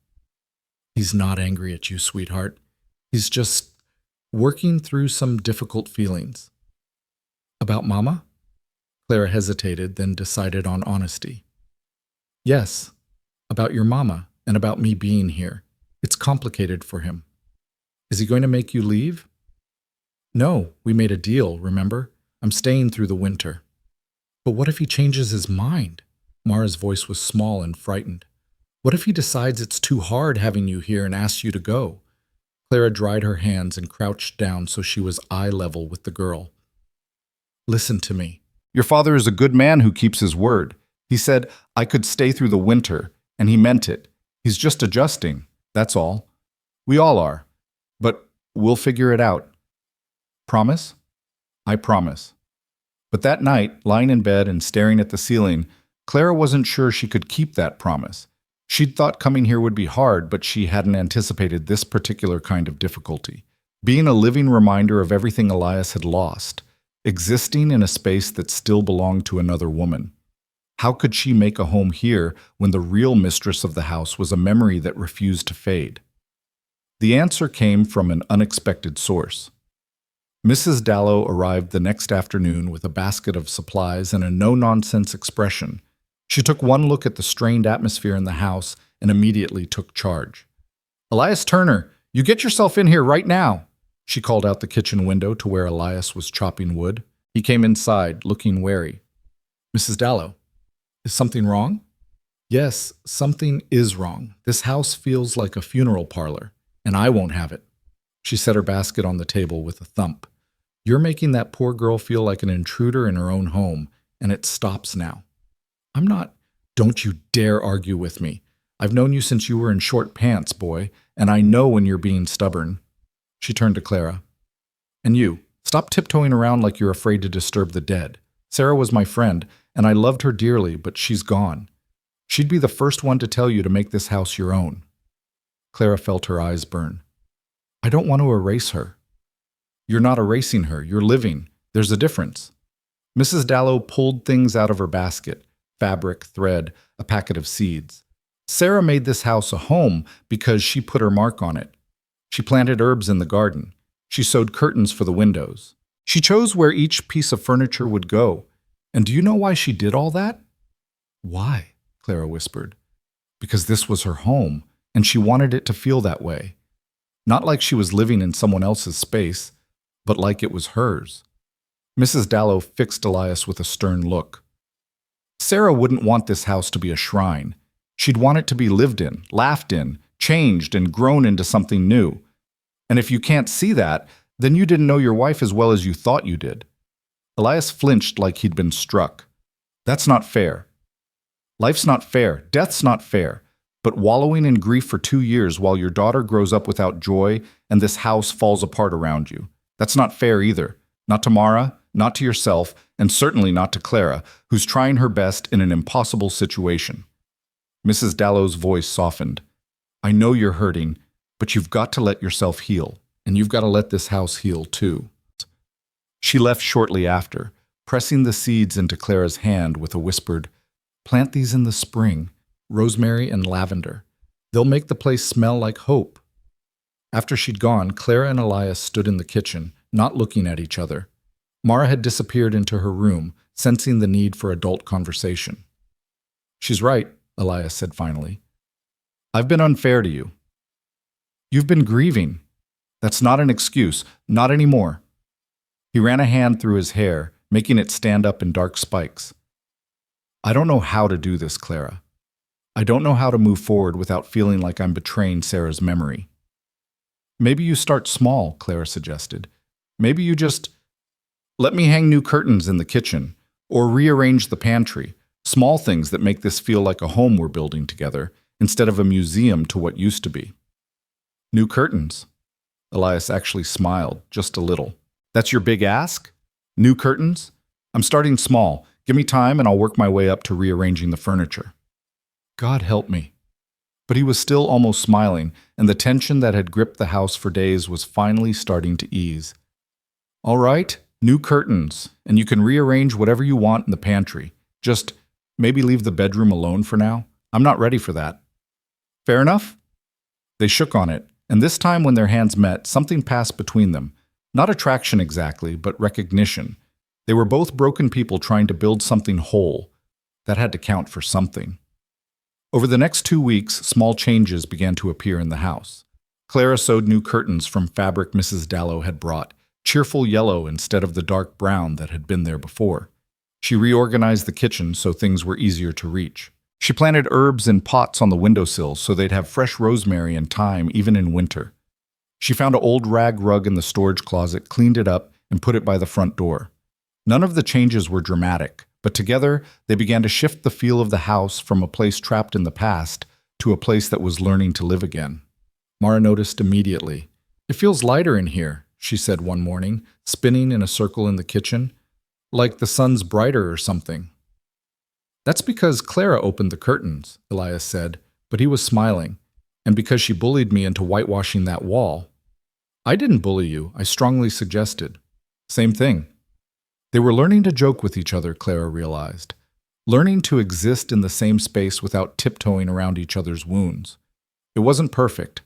"He's not angry at you, sweetheart. He's just working through some difficult feelings." "About Mama?" Clara hesitated, then decided on honesty. "Yes, about your Mama and about me being here. It's complicated for him." "Is he going to make you leave?" "No, we made a deal, remember? I'm staying through the winter." "But what if he changes his mind?" Mara's voice was small and frightened. "What if he decides it's too hard having you here and asks you to go?" Clara dried her hands and crouched down so she was eye level with the girl. "Listen to me. Your father is a good man who keeps his word. He said I could stay through the winter, and he meant it. He's just adjusting, that's all. We all are. But we'll figure it out. Promise?" "I promise." But that night, lying in bed and staring at the ceiling, Clara wasn't sure she could keep that promise. She'd thought coming here would be hard, but she hadn't anticipated this particular kind of difficulty. Being a living reminder of everything Elias had lost, existing in a space that still belonged to another woman. How could she make a home here when the real mistress of the house was a memory that refused to fade? The answer came from an unexpected source. Mrs. Dallow arrived the next afternoon with a basket of supplies and a no-nonsense expression. She took one look at the strained atmosphere in the house and immediately took charge. "Elias Turner, you get yourself in here right now," she called out the kitchen window to where Elias was chopping wood. He came inside, looking wary. "Mrs. Dallow, is something wrong?" "Yes, something is wrong. This house feels like a funeral parlor, and I won't have it." She set her basket on the table with a thump. "You're making that poor girl feel like an intruder in her own home, and it stops now." "I'm not—" "Don't you dare argue with me. I've known you since you were in short pants, boy, and I know when you're being stubborn." She turned to Clara. "And you, stop tiptoeing around like you're afraid to disturb the dead. Sarah was my friend, and I loved her dearly, but she's gone. She'd be the first one to tell you to make this house your own." Clara felt her eyes burn. "I don't want to erase her." "You're not erasing her, you're living. There's a difference." Mrs. Dallow pulled things out of her basket: fabric, thread, a packet of seeds. "Sarah made this house a home because she put her mark on it. She planted herbs in the garden. She sewed curtains for the windows. She chose where each piece of furniture would go. And do you know why she did all that?" "Why?" Clara whispered. "Because this was her home, and she wanted it to feel that way. Not like she was living in someone else's space, but like it was hers." Mrs. Dallow fixed Elias with a stern look. "Sarah wouldn't want this house to be a shrine. She'd want it to be lived in, laughed in, changed and grown into something new. And if you can't see that, then you didn't know your wife as well as you thought you did." Elias flinched like he'd been struck. "That's not fair. Life's not fair. Death's not fair. But wallowing in grief for 2 years while your daughter grows up without joy and this house falls apart around you. That's not fair either. Not to Mara, not to yourself, and certainly not to Clara, who's trying her best in an impossible situation." Mrs. Dallow's voice softened. "I know you're hurting, but you've got to let yourself heal, and you've got to let this house heal too." She left shortly after, pressing the seeds into Clara's hand with a whispered, "Plant these in the spring, rosemary and lavender. They'll make the place smell like hope." After she'd gone, Clara and Elias stood in the kitchen, not looking at each other. Mara had disappeared into her room, sensing the need for adult conversation. "She's right," Elias said finally. "I've been unfair to you. You've been grieving. That's not an excuse, not anymore." He ran a hand through his hair, making it stand up in dark spikes. "I don't know how to do this, Clara. I don't know how to move forward without feeling like I'm betraying Sarah's memory." "Maybe you start small," Clara suggested. "Maybe you just let me hang new curtains in the kitchen, or rearrange the pantry, small things that make this feel like a home we're building together, instead of a museum to what used to be." "New curtains?" Elias actually smiled, just a little. "That's your big ask? New curtains? I'm starting small. Give me time and I'll work my way up to rearranging the furniture. God help me. But he was still almost smiling, and the tension that had gripped the house for days was finally starting to ease. All right, new curtains, and you can rearrange whatever you want in the pantry. Just maybe leave the bedroom alone for now. I'm not ready for that. Fair enough? They shook on it, and this time when their hands met, something passed between them. Not attraction exactly, but recognition. They were both broken people trying to build something whole. That had to count for something. Over the next 2 weeks, small changes began to appear in the house. Clara sewed new curtains from fabric Mrs. Dallow had brought, cheerful yellow instead of the dark brown that had been there before. She reorganized the kitchen so things were easier to reach. She planted herbs in pots on the windowsill so they'd have fresh rosemary and thyme even in winter. She found an old rag rug in the storage closet, cleaned it up, and put it by the front door. None of the changes were dramatic, but together they began to shift the feel of the house from a place trapped in the past to a place that was learning to live again. Mara noticed immediately. It feels lighter in here, she said one morning, spinning in a circle in the kitchen, like the sun's brighter or something. That's because Clara opened the curtains, Elias said, but he was smiling, and because she bullied me into whitewashing that wall. I didn't bully you, I strongly suggested. Same thing. They were learning to joke with each other, Clara realized. Learning to exist in the same space without tiptoeing around each other's wounds. It wasn't perfect.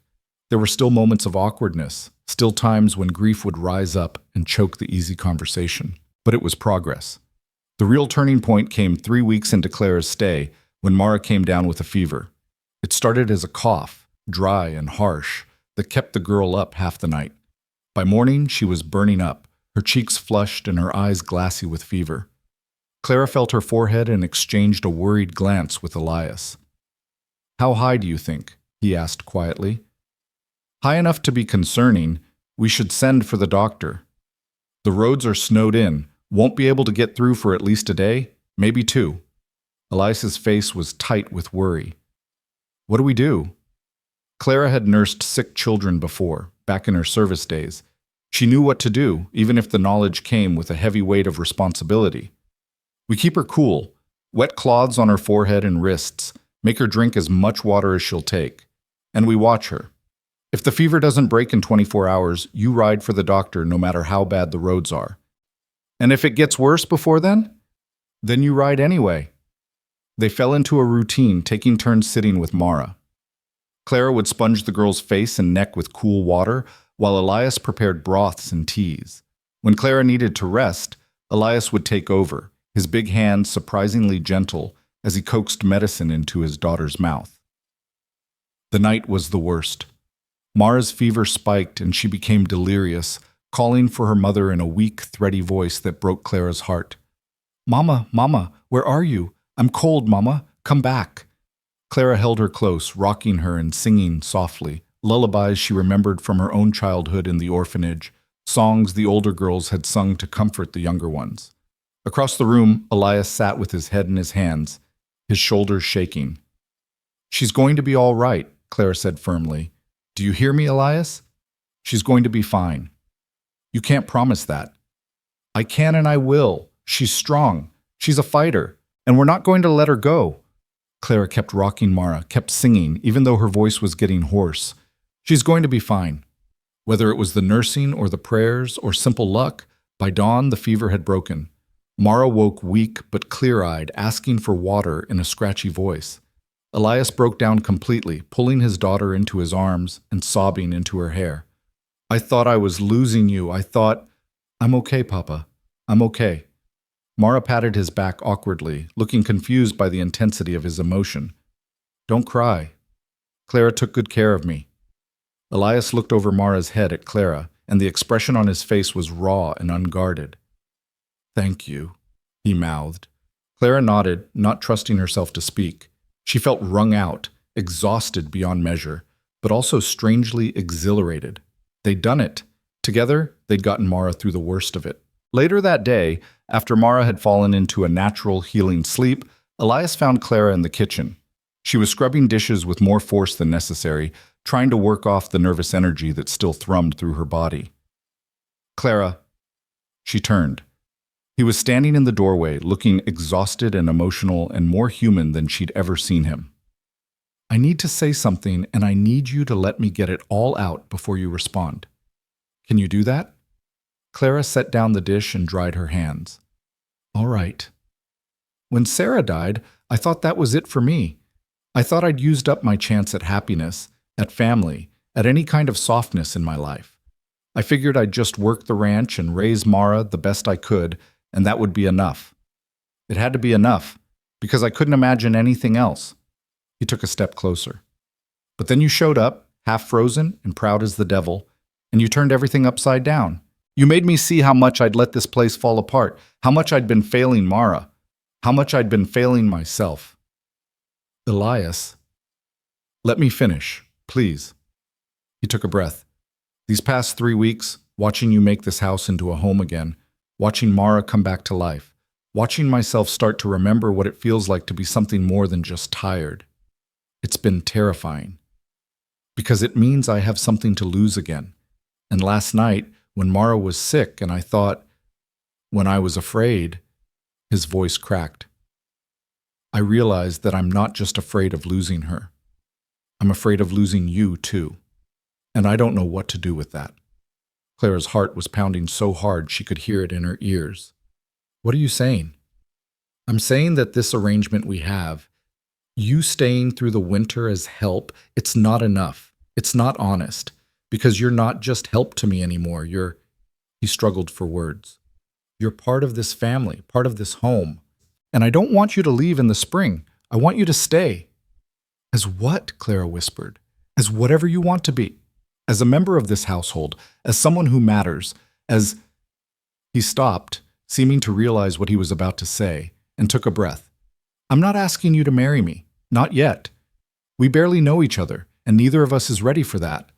There were still moments of awkwardness, still times when grief would rise up and choke the easy conversation. But it was progress. The real turning point came 3 weeks into Clara's stay, when Mara came down with a fever. It started as a cough, dry and harsh, that kept the girl up half the night. By morning, she was burning up, her cheeks flushed and her eyes glassy with fever. Clara felt her forehead and exchanged a worried glance with Elias. How high do you think? He asked quietly. High enough to be concerning. We should send for the doctor. The roads are snowed in. Won't be able to get through for at least a day, maybe 2. Elias's face was tight with worry. What do we do? Clara had nursed sick children before, back in her service days. She knew what to do, even if the knowledge came with a heavy weight of responsibility. We keep her cool, wet cloths on her forehead and wrists, make her drink as much water as she'll take. And we watch her. If the fever doesn't break in 24 hours, you ride for the doctor no matter how bad the roads are. And if it gets worse before then you ride anyway. They fell into a routine, taking turns sitting with Mara. Clara would sponge the girl's face and neck with cool water, while Elias prepared broths and teas. When Clara needed to rest, Elias would take over, his big hands surprisingly gentle as he coaxed medicine into his daughter's mouth. The night was the worst. Mara's fever spiked and she became delirious, calling for her mother in a weak, thready voice that broke Clara's heart. Mama, Mama, where are you? I'm cold, Mama. Come back. Clara held her close, rocking her and singing softly, lullabies she remembered from her own childhood in the orphanage, songs the older girls had sung to comfort the younger ones. Across the room, Elias sat with his head in his hands, his shoulders shaking. She's going to be all right, Clara said firmly. Do you hear me, Elias? She's going to be fine. You can't promise that. I can and I will. She's strong. She's a fighter. And we're not going to let her go. Clara kept rocking Mara, kept singing, even though her voice was getting hoarse. She's going to be fine. Whether it was the nursing or the prayers or simple luck, by dawn the fever had broken. Mara woke weak but clear-eyed, asking for water in a scratchy voice. Elias broke down completely, pulling his daughter into his arms and sobbing into her hair. I thought I was losing you. I thought, I'm okay, Papa. I'm okay. Mara patted his back awkwardly, looking confused by the intensity of his emotion. Don't cry. Clara took good care of me. Elias looked over Mara's head at Clara, and the expression on his face was raw and unguarded. Thank you, he mouthed. Clara nodded, not trusting herself to speak. She felt wrung out, exhausted beyond measure, but also strangely exhilarated. They'd done it. Together, they'd gotten Mara through the worst of it. Later that day, after Mara had fallen into a natural, healing sleep, Elias found Clara in the kitchen. She was scrubbing dishes with more force than necessary, trying to work off the nervous energy that still thrummed through her body. Clara. She turned. He was standing in the doorway, looking exhausted and emotional and more human than she'd ever seen him. I need to say something, and I need you to let me get it all out before you respond. Can you do that? Clara set down the dish and dried her hands. All right. When Sarah died, I thought that was it for me. I thought I'd used up my chance at happiness, at family, at any kind of softness in my life. I figured I'd just work the ranch and raise Mara the best I could, and that would be enough. It had to be enough, because I couldn't imagine anything else. He took a step closer. But then you showed up, half frozen and proud as the devil, and you turned everything upside down. You made me see how much I'd let this place fall apart, how much I'd been failing Mara, how much I'd been failing myself. Elias, let me finish, please. He took a breath. These past 3 weeks, watching you make this house into a home again, watching Mara come back to life, watching myself start to remember what it feels like to be something more than just tired. It's been terrifying. Because it means I have something to lose again. And last night, when Mara was sick and I thought, when I was afraid, his voice cracked. I realized that I'm not just afraid of losing her. I'm afraid of losing you, too. And I don't know what to do with that. Clara's heart was pounding so hard she could hear it in her ears. What are you saying? I'm saying that this arrangement we have, you staying through the winter as help, it's not enough. It's not honest. Because you're not just help to me anymore. He struggled for words. You're part of this family, part of this home. And I don't want you to leave in the spring. I want you to stay. As what? Clara whispered. As whatever you want to be. As a member of this household, as someone who matters, as... He stopped, seeming to realize what he was about to say, and took a breath. I'm not asking you to marry me. Not yet. We barely know each other, and neither of us is ready for that.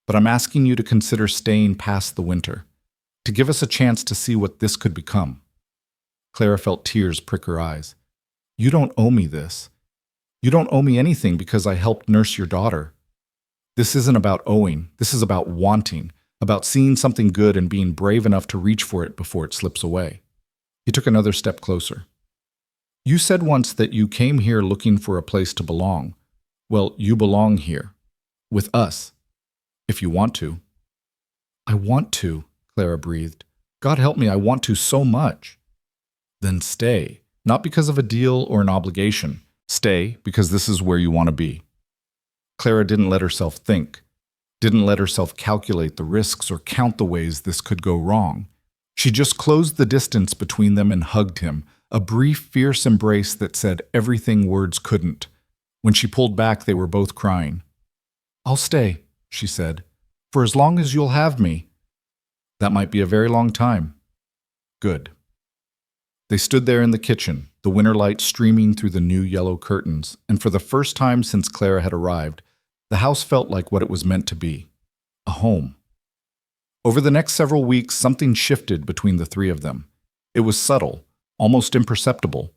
But I'm asking you to consider staying past the winter, to give us a chance to see what this could become. Clara felt tears prick her eyes. You don't owe me this. You don't owe me anything because I helped nurse your daughter. This isn't about owing. This is about wanting, about seeing something good and being brave enough to reach for it before it slips away. He took another step closer. You said once that you came here looking for a place to belong. Well, you belong here. With us. If you want to. I want to, Clara breathed. God help me, I want to so much. Then stay, not because of a deal or an obligation. Stay because this is where you want to be. Clara didn't let herself think, didn't let herself calculate the risks or count the ways this could go wrong. She just closed the distance between them and hugged him, a brief, fierce embrace that said everything words couldn't. When she pulled back, they were both crying. I'll stay, she said, for as long as you'll have me. That might be a very long time. Good. They stood there in the kitchen, the winter light streaming through the new yellow curtains, and for the first time since Clara had arrived, the house felt like what it was meant to be, a home. Over the next several weeks, something shifted between the three of them. It was subtle, almost imperceptible,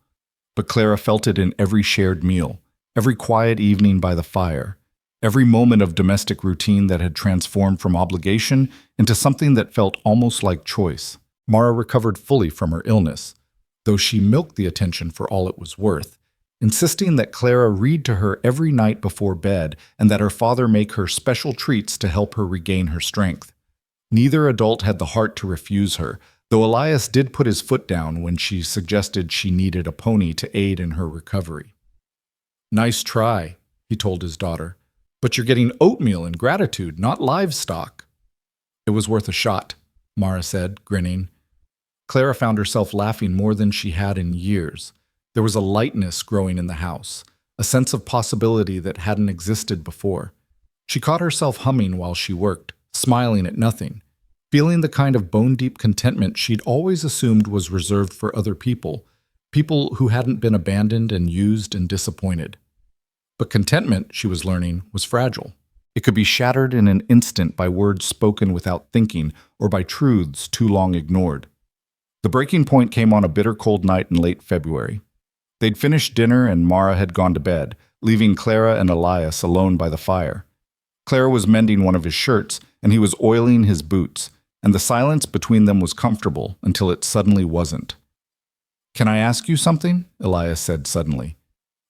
but Clara felt it in every shared meal, every quiet evening by the fire, every moment of domestic routine that had transformed from obligation into something that felt almost like choice. Mara recovered fully from her illness, though she milked the attention for all it was worth, insisting that Clara read to her every night before bed and that her father make her special treats to help her regain her strength. Neither adult had the heart to refuse her, though Elias did put his foot down when she suggested she needed a pony to aid in her recovery. Nice try, he told his daughter, but you're getting oatmeal in gratitude, not livestock. It was worth a shot, Mara said, grinning. Clara found herself laughing more than she had in years. There was a lightness growing in the house, a sense of possibility that hadn't existed before. She caught herself humming while she worked, smiling at nothing, feeling the kind of bone-deep contentment she'd always assumed was reserved for other people, people who hadn't been abandoned and used and disappointed. But contentment, she was learning, was fragile. It could be shattered in an instant by words spoken without thinking or by truths too long ignored. The breaking point came on a bitter cold night in late February. They'd finished dinner and Mara had gone to bed, leaving Clara and Elias alone by the fire. Clara was mending one of his shirts, and he was oiling his boots, and the silence between them was comfortable until it suddenly wasn't. "Can I ask you something?" Elias said suddenly.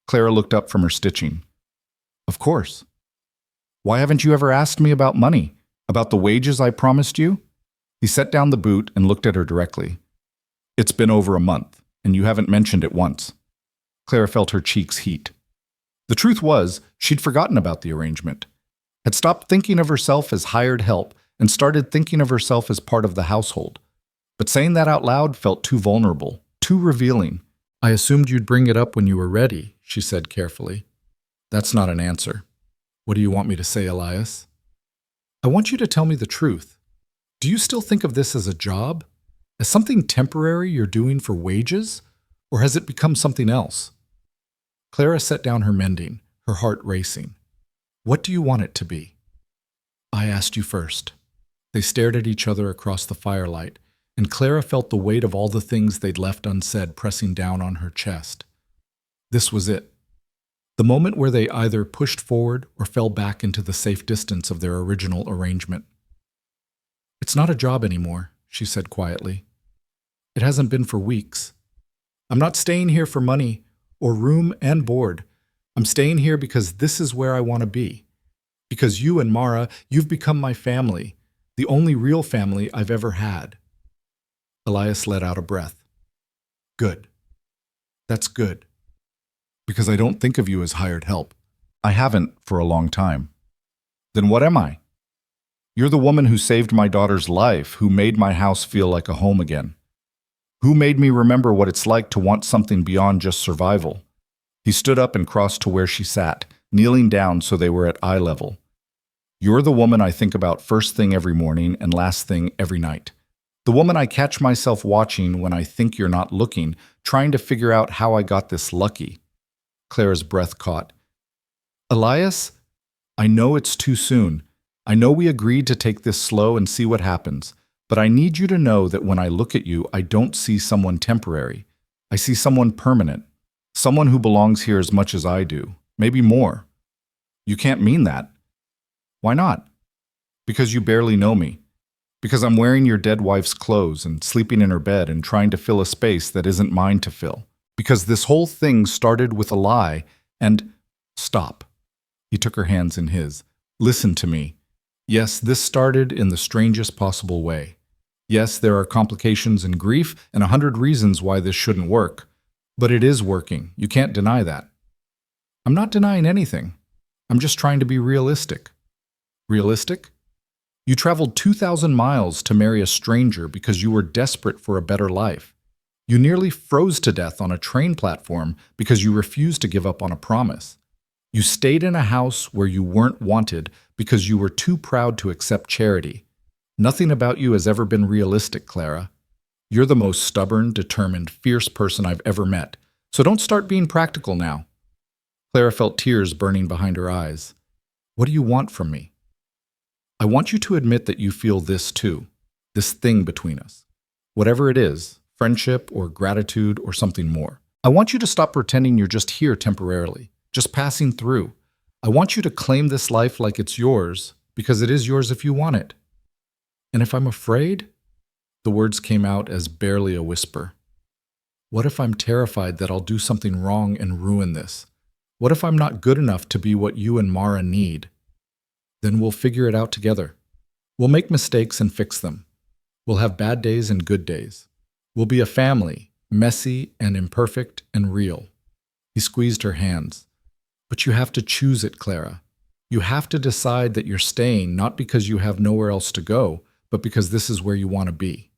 Clara looked up from her stitching. "Of course." "Why haven't you ever asked me about money? About the wages I promised you?" He set down the boot and looked at her directly. "It's been over a month, and you haven't mentioned it once." Clara felt her cheeks heat. The truth was, she'd forgotten about the arrangement, had stopped thinking of herself as hired help, and started thinking of herself as part of the household. But saying that out loud felt too vulnerable, too revealing. "I assumed you'd bring it up when you were ready," she said carefully. "That's not an answer." "What do you want me to say, Elias?" "I want you to tell me the truth. Do you still think of this as a job? As something temporary you're doing for wages? Or has it become something else?" Clara set down her mending, her heart racing. "What do you want it to be?" "I asked you first." They stared at each other across the firelight, and Clara felt the weight of all the things they'd left unsaid pressing down on her chest. This was it. The moment where they either pushed forward or fell back into the safe distance of their original arrangement. "It's not a job anymore," she said quietly. "It hasn't been for weeks. I'm not staying here for money or room and board. I'm staying here because this is where I want to be. Because you and Mara, you've become my family, the only real family I've ever had." Elias let out a breath. "Good. That's good. Because I don't think of you as hired help. I haven't for a long time." "Then what am I?" "You're the woman who saved my daughter's life, who made my house feel like a home again. Who made me remember what it's like to want something beyond just survival." He stood up and crossed to where she sat, kneeling down so they were at eye level. "You're the woman I think about first thing every morning and last thing every night. The woman I catch myself watching when I think you're not looking, trying to figure out how I got this lucky." Clara's breath caught. "Elias, I know it's too soon. I know we agreed to take this slow and see what happens, but I need you to know that when I look at you, I don't see someone temporary. I see someone permanent, someone who belongs here as much as I do, maybe more." "You can't mean that." "Why not?" "Because you barely know me. Because I'm wearing your dead wife's clothes and sleeping in her bed and trying to fill a space that isn't mine to fill. Because this whole thing started with a lie and—" "Stop." He took her hands in his. "Listen to me. Yes, this started in the strangest possible way. Yes, there are complications and grief and 100 reasons why this shouldn't work. But it is working. You can't deny that." "I'm not denying anything. I'm just trying to be realistic." "Realistic? You traveled 2,000 miles to marry a stranger because you were desperate for a better life. You nearly froze to death on a train platform because you refused to give up on a promise. You stayed in a house where you weren't wanted because you were too proud to accept charity. Nothing about you has ever been realistic, Clara. You're the most stubborn, determined, fierce person I've ever met, so don't start being practical now." Clara felt tears burning behind her eyes. "What do you want from me?" "I want you to admit that you feel this too, this thing between us. Whatever it is, friendship or gratitude or something more. I want you to stop pretending you're just here temporarily, just passing through. I want you to claim this life like it's yours, because it is yours if you want it." "And if I'm afraid?" The words came out as barely a whisper. "What if I'm terrified that I'll do something wrong and ruin this? What if I'm not good enough to be what you and Mara need?" "Then we'll figure it out together. We'll make mistakes and fix them. We'll have bad days and good days. We'll be a family, messy and imperfect and real." He squeezed her hands. "But you have to choose it, Clara. You have to decide that you're staying not because you have nowhere else to go, but because this is where you want to be."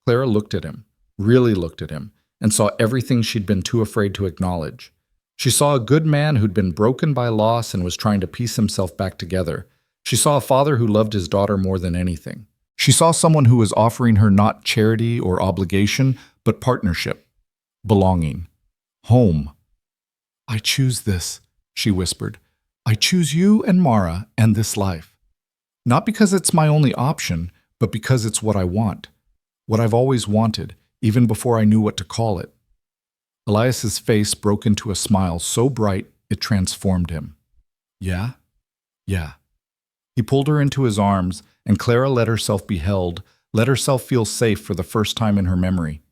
Clara looked at him, really looked at him, and saw everything she'd been too afraid to acknowledge. She saw a good man who'd been broken by loss and was trying to piece himself back together. She saw a father who loved his daughter more than anything. She saw someone who was offering her not charity or obligation, but partnership, belonging, home. "I choose this," she whispered. "I choose you and Mara and this life. Not because it's my only option, but because it's what I want. What I've always wanted, even before I knew what to call it." Elias's face broke into a smile so bright it transformed him. "Yeah? Yeah. He pulled her into his arms, and Clara let herself be held, let herself feel safe for the first time in her memory.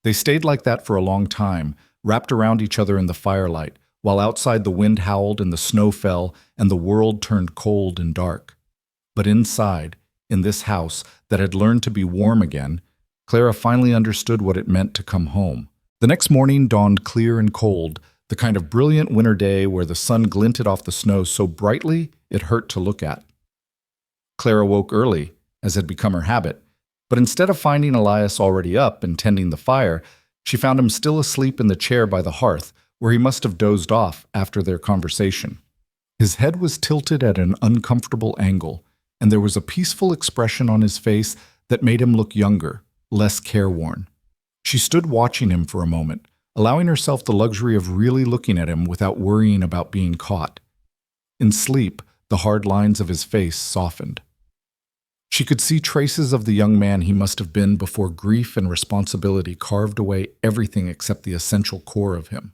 They stayed like that for a long time, wrapped around each other in the firelight, while outside the wind howled and the snow fell and the world turned cold and dark. But inside, in this house that had learned to be warm again, Clara finally understood what it meant to come home. The next morning dawned clear and cold, the kind of brilliant winter day where the sun glinted off the snow so brightly it hurt to look at. Clara woke early, as had become her habit, but instead of finding Elias already up and tending the fire, she found him still asleep in the chair by the hearth, where he must have dozed off after their conversation. His head was tilted at an uncomfortable angle, and there was a peaceful expression on his face that made him look younger, less careworn. She stood watching him for a moment, allowing herself the luxury of really looking at him without worrying about being caught. In sleep, the hard lines of his face softened. She could see traces of the young man he must have been before grief and responsibility carved away everything except the essential core of him.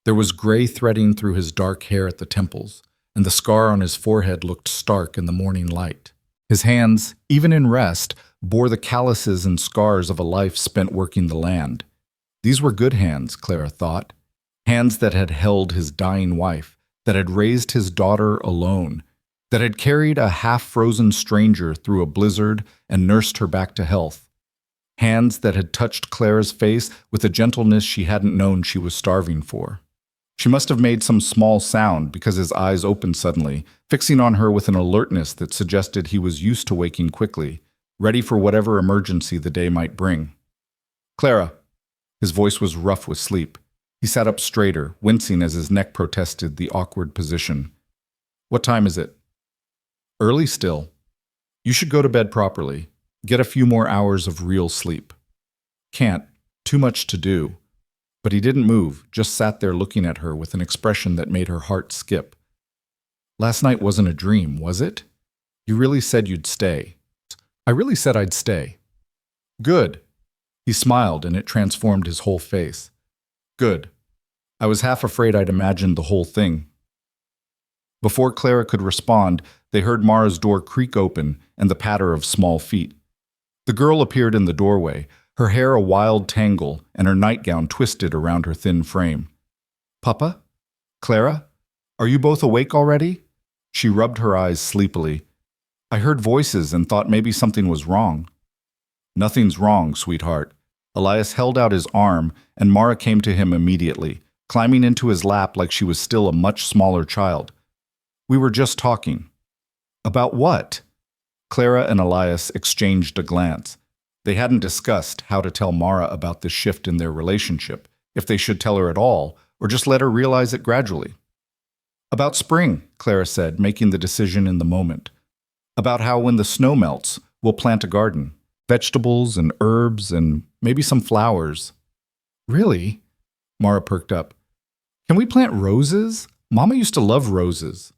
There was gray threading through his dark hair at the temples, and the scar on his forehead looked stark in the morning light. His hands, even in rest, bore the calluses and scars of a life spent working the land. These were good hands, Clara thought, hands that had held his dying wife, that had raised his daughter alone, that had carried a half-frozen stranger through a blizzard and nursed her back to health. Hands that had touched Clara's face with a gentleness she hadn't known she was starving for. She must have made some small sound because his eyes opened suddenly, fixing on her with an alertness that suggested he was used to waking quickly, ready for whatever emergency the day might bring. "Clara." His voice was rough with sleep. He sat up straighter, wincing as his neck protested the awkward position. "What time is it?" "Early still. You should go to bed properly. Get a few more hours of real sleep." "Can't. Too much to do." But he didn't move, just sat there looking at her with an expression that made her heart skip. "Last night wasn't a dream, was it? You really said you'd stay." "I really said I'd stay." "Good." He smiled, and it transformed his whole face. "Good. I was half afraid I'd imagined the whole thing." Before Clara could respond, they heard Mara's door creak open and the patter of small feet. The girl appeared in the doorway, her hair a wild tangle and her nightgown twisted around her thin frame. "Papa? Clara? Are you both awake already?" She rubbed her eyes sleepily. "I heard voices and thought maybe something was wrong." "Nothing's wrong, sweetheart." Elias held out his arm, and Mara came to him immediately, climbing into his lap like she was still a much smaller child. "We were just talking." "About what?" Clara and Elias exchanged a glance. They hadn't discussed how to tell Mara about this shift in their relationship, if they should tell her at all, or just let her realize it gradually. "About spring," Clara said, making the decision in the moment. "About how when the snow melts, we'll plant a garden. Vegetables and herbs and maybe some flowers." "Really?" Mara perked up. "Can we plant roses? Mama used to love roses."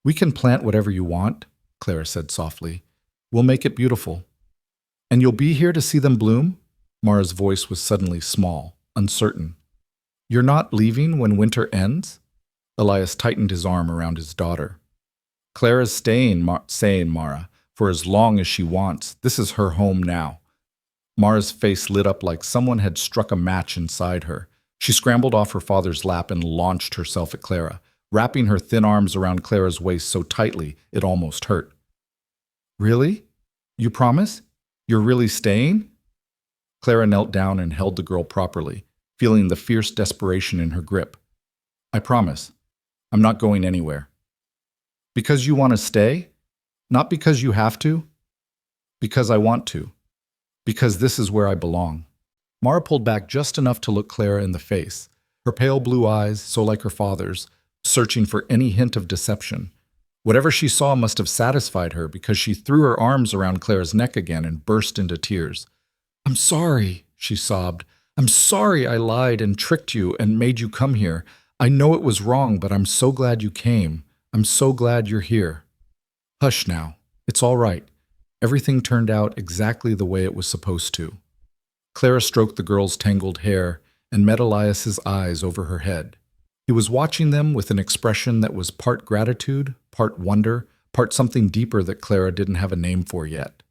"We can plant whatever you want," Clara said softly. "We'll make it beautiful." "And you'll be here to see them bloom?" Mara's voice was suddenly small, uncertain. "You're not leaving when winter ends?" Elias tightened his arm around his daughter. "Clara's staying, saying Mara, for as long as she wants. This is her home now." Mara's face lit up like someone had struck a match inside her. She scrambled off her father's lap and launched herself at Clara, wrapping her thin arms around Clara's waist so tightly it almost hurt. "Really? You promise? You're really staying?" Clara knelt down and held the girl properly, feeling the fierce desperation in her grip. "I promise. I'm not going anywhere." "Because you want to stay? Not because you have to?" "Because I want to. Because this is where I belong." Mara pulled back just enough to look Clara in the face, her pale blue eyes, so like her father's, searching for any hint of deception. Whatever she saw must have satisfied her because she threw her arms around Clara's neck again and burst into tears. "I'm sorry," she sobbed. "I'm sorry I lied and tricked you and made you come here. I know it was wrong, but I'm so glad you came. I'm so glad you're here." "Hush now. It's all right. Everything turned out exactly the way it was supposed to." Clara stroked the girl's tangled hair and met Elias's eyes over her head. He was watching them with an expression that was part gratitude, part wonder, part something deeper that Clara didn't have a name for yet.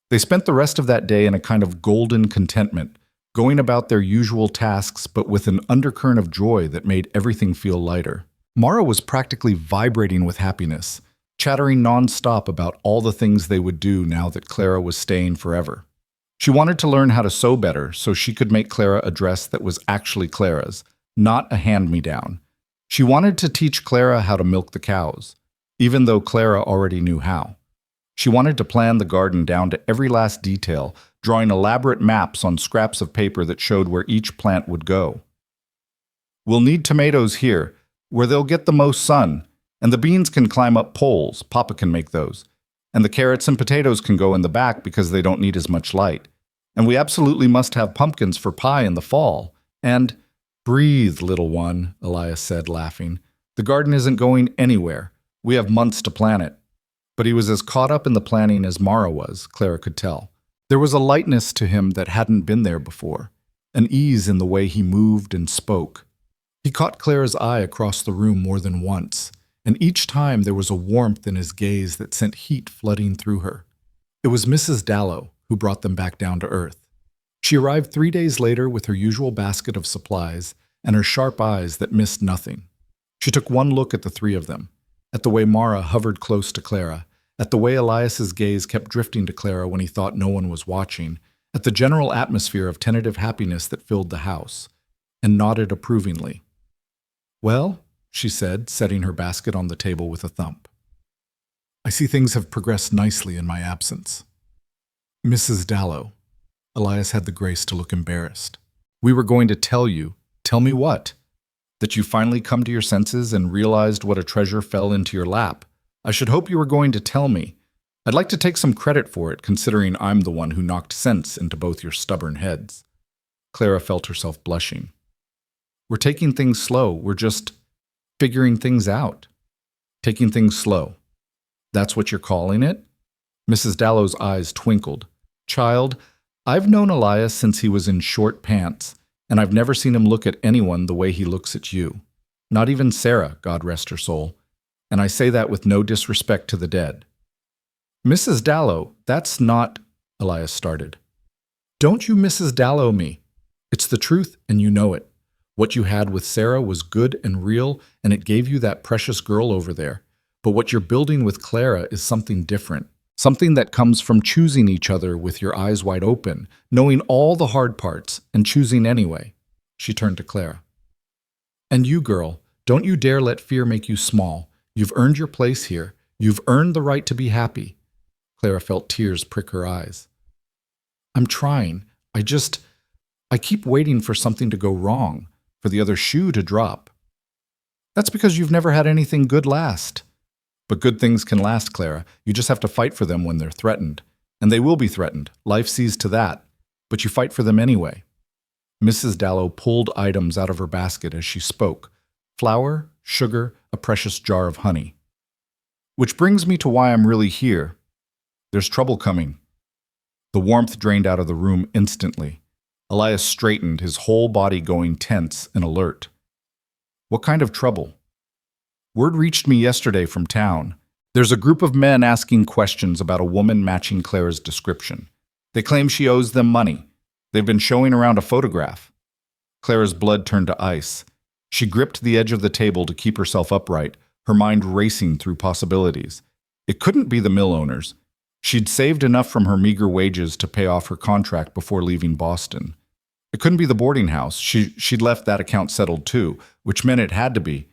They spent the rest of that day in a kind of golden contentment, going about their usual tasks but with an undercurrent of joy that made everything feel lighter. Mara was practically vibrating with happiness, chattering non-stop about all the things they would do now that Clara was staying forever. She wanted to learn how to sew better so she could make Clara a dress that was actually Clara's, not a hand-me-down. She wanted to teach Clara how to milk the cows, even though Clara already knew how. She wanted to plan the garden down to every last detail, drawing elaborate maps on scraps of paper that showed where each plant would go. "We'll need tomatoes here, where they'll get the most sun, and the beans can climb up poles. Papa can make those. And the carrots and potatoes can go in the back because they don't need as much light. And we absolutely must have pumpkins for pie in the fall. And—" "Breathe, little one," Elias said, laughing. "The garden isn't going anywhere. We have months to plan it." But he was as caught up in the planning as Mara was, Clara could tell. There was a lightness to him that hadn't been there before, an ease in the way he moved and spoke. He caught Clara's eye across the room more than once, and each time there was a warmth in his gaze that sent heat flooding through her. It was Mrs. Dallow who brought them back down to earth. She arrived 3 days later with her usual basket of supplies and her sharp eyes that missed nothing. She took one look at the three of them, at the way Mara hovered close to Clara, at the way Elias's gaze kept drifting to Clara when he thought no one was watching, at the general atmosphere of tentative happiness that filled the house, and nodded approvingly. "Well," she said, setting her basket on the table with a thump, "I see things have progressed nicely in my absence." "Mrs. Dallow," Elias had the grace to look embarrassed. "We were going to tell you." "Tell me what?" "That you finally come to your senses and realized what a treasure fell into your lap. I should hope you were going to tell me. I'd like to take some credit for it, considering I'm the one who knocked sense into both your stubborn heads." Clara felt herself blushing. "We're taking things slow. We're just figuring things out." "Taking things slow. That's what you're calling it?" Mrs. Dallow's eyes twinkled. "Child, I've known Elias since he was in short pants, and I've never seen him look at anyone the way he looks at you. Not even Sarah, God rest her soul. And I say that with no disrespect to the dead." "Mrs. Dallow, that's not—" Elias started. "Don't you Mrs. Dallow me. It's the truth, and you know it. What you had with Sarah was good and real, and it gave you that precious girl over there. But what you're building with Clara is something different. Something that comes from choosing each other with your eyes wide open, knowing all the hard parts, and choosing anyway." She turned to Clara. "And you, girl, don't you dare let fear make you small. You've earned your place here. You've earned the right to be happy." Clara felt tears prick her eyes. "I'm trying. I keep waiting for something to go wrong, for the other shoe to drop." "That's because you've never had anything good last." "But good things can last, Clara. You just have to fight for them when they're threatened. And they will be threatened. Life sees to that. But you fight for them anyway." Mrs. Dallow pulled items out of her basket as she spoke. Flour, sugar, a precious jar of honey. "Which brings me to why I'm really here. There's trouble coming." The warmth drained out of the room instantly. Elias straightened, his whole body going tense and alert. "What kind of trouble?" "Word reached me yesterday from town. There's a group of men asking questions about a woman matching Clara's description. They claim she owes them money. They've been showing around a photograph." Clara's blood turned to ice. She gripped the edge of the table to keep herself upright, her mind racing through possibilities. It couldn't be the mill owners. She'd saved enough from her meager wages to pay off her contract before leaving Boston. It couldn't be the boarding house. She'd left that account settled too, which meant it had to be.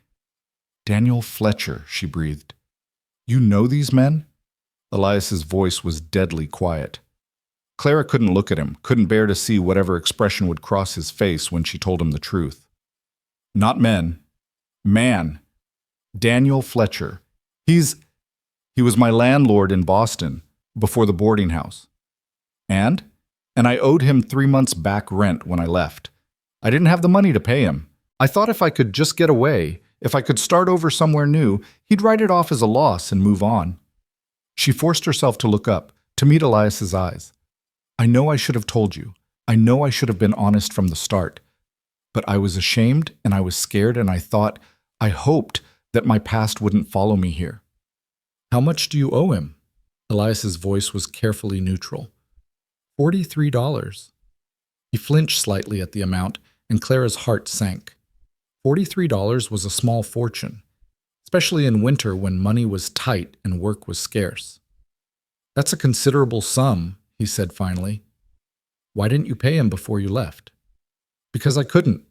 "Daniel Fletcher," she breathed. "You know these men?" Elias's voice was deadly quiet. Clara couldn't look at him, couldn't bear to see whatever expression would cross his face when she told him the truth. "Not men. Man. Daniel Fletcher. He was my landlord in Boston, before the boarding house. And I owed him 3 months back rent when I left. I didn't have the money to pay him. I thought if I could just get away, if I could start over somewhere new, he'd write it off as a loss and move on." She forced herself to look up, to meet Elias's eyes. "I know I should have told you. I know I should have been honest from the start. But I was ashamed and I was scared and I hoped that my past wouldn't follow me here." How much do you owe him? Elias's voice was carefully neutral. $43. He flinched slightly at the amount, and Clara's heart sank. $43 was a small fortune, especially in winter when money was tight and work was scarce. That's a considerable sum, he said finally. Why didn't you pay him before you left? Because I couldn't.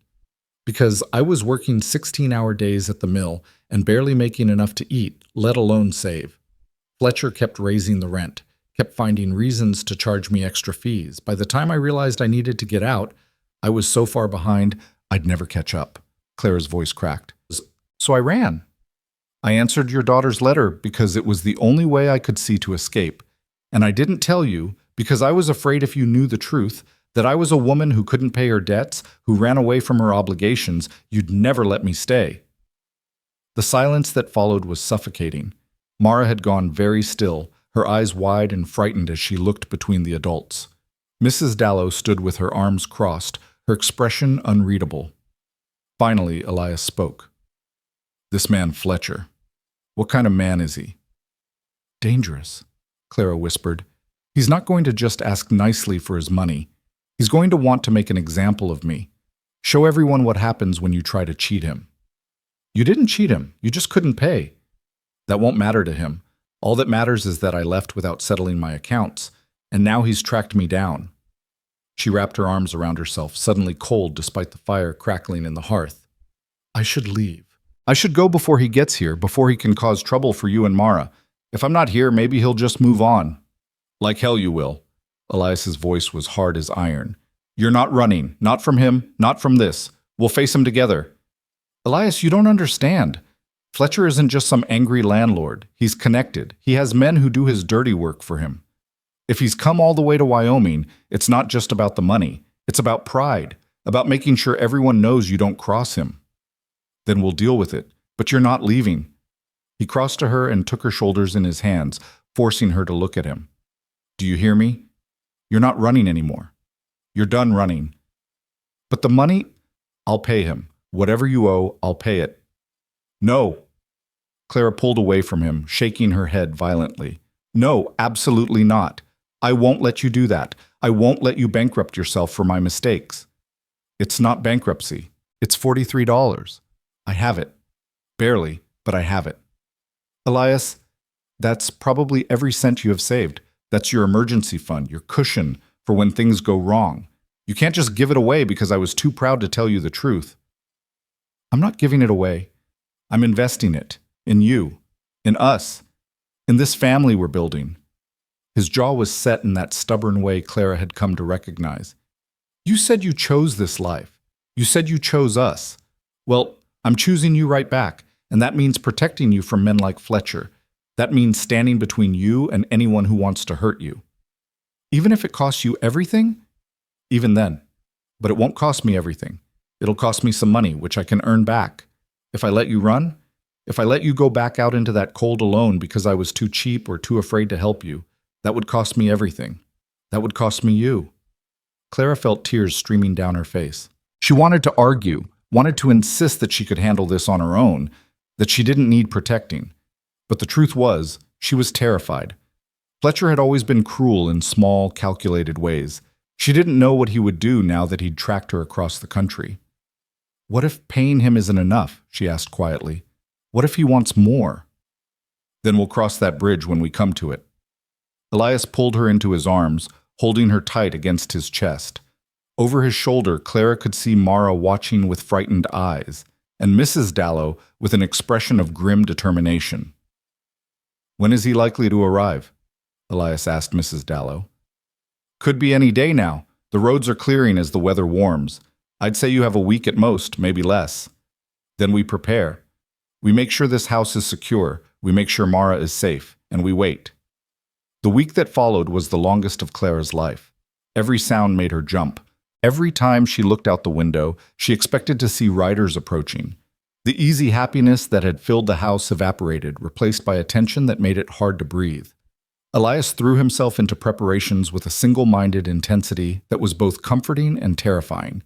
Because I was working 16-hour days at the mill and barely making enough to eat, let alone save. Fletcher kept raising the rent, kept finding reasons to charge me extra fees. By the time I realized I needed to get out, I was so far behind, I'd never catch up. Clara's voice cracked. So I ran. I answered your daughter's letter because it was the only way I could see to escape. And I didn't tell you because I was afraid if you knew the truth, that I was a woman who couldn't pay her debts, who ran away from her obligations, you'd never let me stay. The silence that followed was suffocating. Mara had gone very still, her eyes wide and frightened as she looked between the adults. Mrs. Dallow stood with her arms crossed, her expression unreadable. Finally, Elias spoke. This man Fletcher. What kind of man is he? Dangerous, Clara whispered. He's not going to just ask nicely for his money. He's going to want to make an example of me. Show everyone what happens when you try to cheat him. You didn't cheat him. You just couldn't pay. That won't matter to him. All that matters is that I left without settling my accounts, and now he's tracked me down. She wrapped her arms around herself, suddenly cold despite the fire crackling in the hearth. I should leave. I should go before he gets here, before he can cause trouble for you and Mara. If I'm not here, maybe he'll just move on. Like hell you will. Elias's voice was hard as iron. You're not running. Not from him, not from this. We'll face him together. Elias, you don't understand. Fletcher isn't just some angry landlord. He's connected. He has men who do his dirty work for him. If he's come all the way to Wyoming, it's not just about the money. It's about pride, about making sure everyone knows you don't cross him. Then we'll deal with it. But you're not leaving. He crossed to her and took her shoulders in his hands, forcing her to look at him. Do you hear me? You're not running anymore. You're done running. But the money, I'll pay him. Whatever you owe, I'll pay it. No. Clara pulled away from him, shaking her head violently. No, absolutely not. I won't let you do that. I won't let you bankrupt yourself for my mistakes. It's not bankruptcy. It's $43. I have it. Barely, but I have it. Elias, that's probably every cent you have saved. That's your emergency fund, your cushion for when things go wrong. You can't just give it away because I was too proud to tell you the truth. I'm not giving it away. I'm investing it in you, in us, in this family we're building. His jaw was set in that stubborn way Clara had come to recognize. You said you chose this life. You said you chose us. Well, I'm choosing you right back, and that means protecting you from men like Fletcher. That means standing between you and anyone who wants to hurt you. Even if it costs you everything? Even then. But it won't cost me everything. It'll cost me some money, which I can earn back. If I let you run, if I let you go back out into that cold alone because I was too cheap or too afraid to help you, that would cost me everything. That would cost me you. Clara felt tears streaming down her face. She wanted to argue, wanted to insist that she could handle this on her own, that she didn't need protecting. But the truth was, she was terrified. Fletcher had always been cruel in small, calculated ways. She didn't know what he would do now that he'd tracked her across the country. What if paying him isn't enough? She asked quietly. What if he wants more? Then we'll cross that bridge when we come to it. Elias pulled her into his arms, holding her tight against his chest. Over his shoulder, Clara could see Mara watching with frightened eyes, and Mrs. Dallow with an expression of grim determination. When is he likely to arrive? Elias asked Mrs. Dallow. Could be any day now. The roads are clearing as the weather warms. I'd say you have a week at most, maybe less. Then we prepare. We make sure this house is secure, we make sure Mara is safe, and we wait. The week that followed was the longest of Clara's life. Every sound made her jump. Every time she looked out the window, she expected to see riders approaching. The easy happiness that had filled the house evaporated, replaced by a tension that made it hard to breathe. Elias threw himself into preparations with a single-minded intensity that was both comforting and terrifying.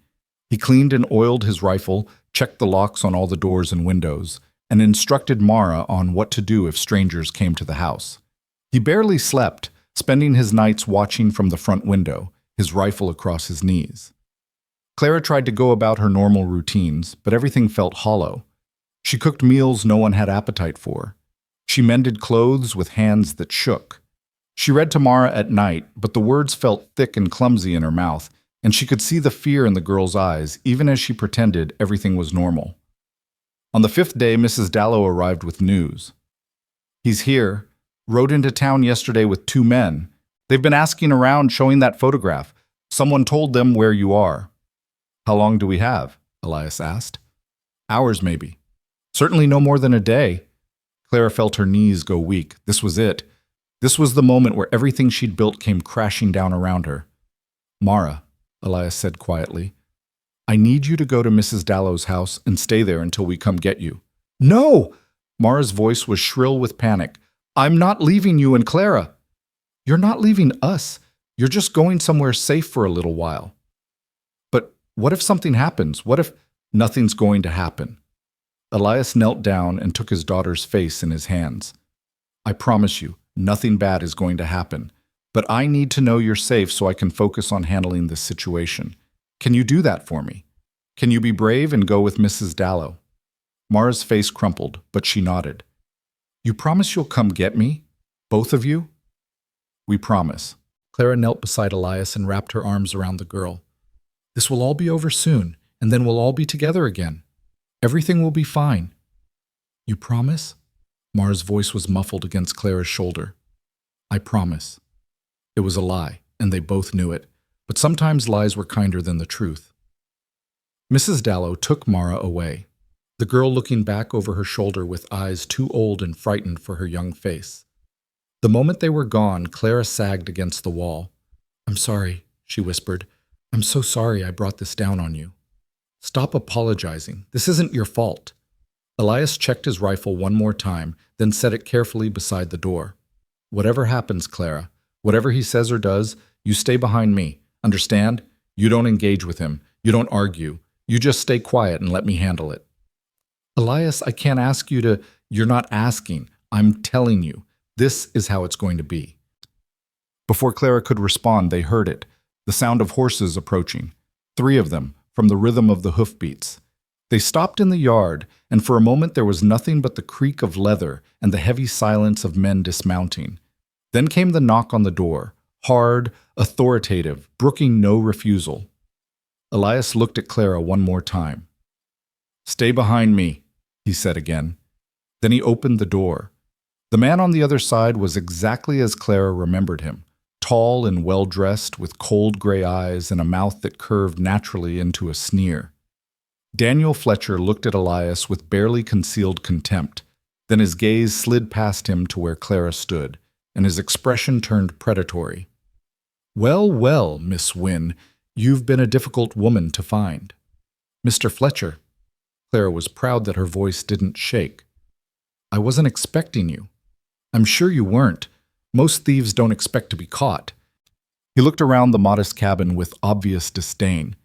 He cleaned and oiled his rifle, checked the locks on all the doors and windows, and instructed Mara on what to do if strangers came to the house. He barely slept, spending his nights watching from the front window, his rifle across his knees. Clara tried to go about her normal routines, but everything felt hollow. She cooked meals no one had appetite for. She mended clothes with hands that shook. She read to Mara at night, but the words felt thick and clumsy in her mouth, and she could see the fear in the girl's eyes, even as she pretended everything was normal. On the 5th day, Mrs. Dallow arrived with news. "He's here. Rode into town yesterday with 2 men. They've been asking around, showing that photograph. Someone told them where you are." "How long do we have?" Elias asked. "Hours, maybe. Certainly no more than a day." Clara felt her knees go weak. This was it. This was the moment where everything she'd built came crashing down around her. "Mara," Elias said quietly, "I need you to go to Mrs. Dallow's house and stay there until we come get you." "No!" Mara's voice was shrill with panic. "I'm not leaving you and Clara." "You're not leaving us. You're just going somewhere safe for a little while." "But what if something happens? What if—" "Nothing's going to happen." Elias knelt down and took his daughter's face in his hands. "I promise you, nothing bad is going to happen. But I need to know you're safe so I can focus on handling this situation. Can you do that for me? Can you be brave and go with Mrs. Dallow?" Mara's face crumpled, but she nodded. "You promise you'll come get me? Both of you?" "We promise." Clara knelt beside Elias and wrapped her arms around the girl. "This will all be over soon, and then we'll all be together again. Everything will be fine." "You promise?" Mara's voice was muffled against Clara's shoulder. "I promise." It was a lie, and they both knew it, but sometimes lies were kinder than the truth. Mrs. Dallow took Mara away, the girl looking back over her shoulder with eyes too old and frightened for her young face. The moment they were gone, Clara sagged against the wall. "I'm sorry," she whispered. "I'm so sorry I brought this down on you." "Stop apologizing. This isn't your fault." Elias checked his rifle one more time, then set it carefully beside the door. "Whatever happens, Clara, whatever he says or does, you stay behind me. Understand? You don't engage with him. You don't argue. You just stay quiet and let me handle it." "Elias, I can't ask you to—" "You're not asking. I'm telling you. This is how it's going to be." Before Clara could respond, they heard it, the sound of horses approaching. 3 of them, from the rhythm of the hoofbeats. They stopped in the yard, and for a moment there was nothing but the creak of leather and the heavy silence of men dismounting. Then came the knock on the door, hard, authoritative, brooking no refusal. Elias looked at Clara one more time. "Stay behind me," he said again. Then he opened the door. The man on the other side was exactly as Clara remembered him, tall and well-dressed, with cold gray eyes and a mouth that curved naturally into a sneer. Daniel Fletcher looked at Elias with barely concealed contempt. Then his gaze slid past him to where Clara stood, and his expression turned predatory. "Well, well, Miss Wynne, you've been a difficult woman to find." "Mr. Fletcher." Clara was proud that her voice didn't shake. "I wasn't expecting you." "I'm sure you weren't. Most thieves don't expect to be caught." He looked around the modest cabin with obvious disdain.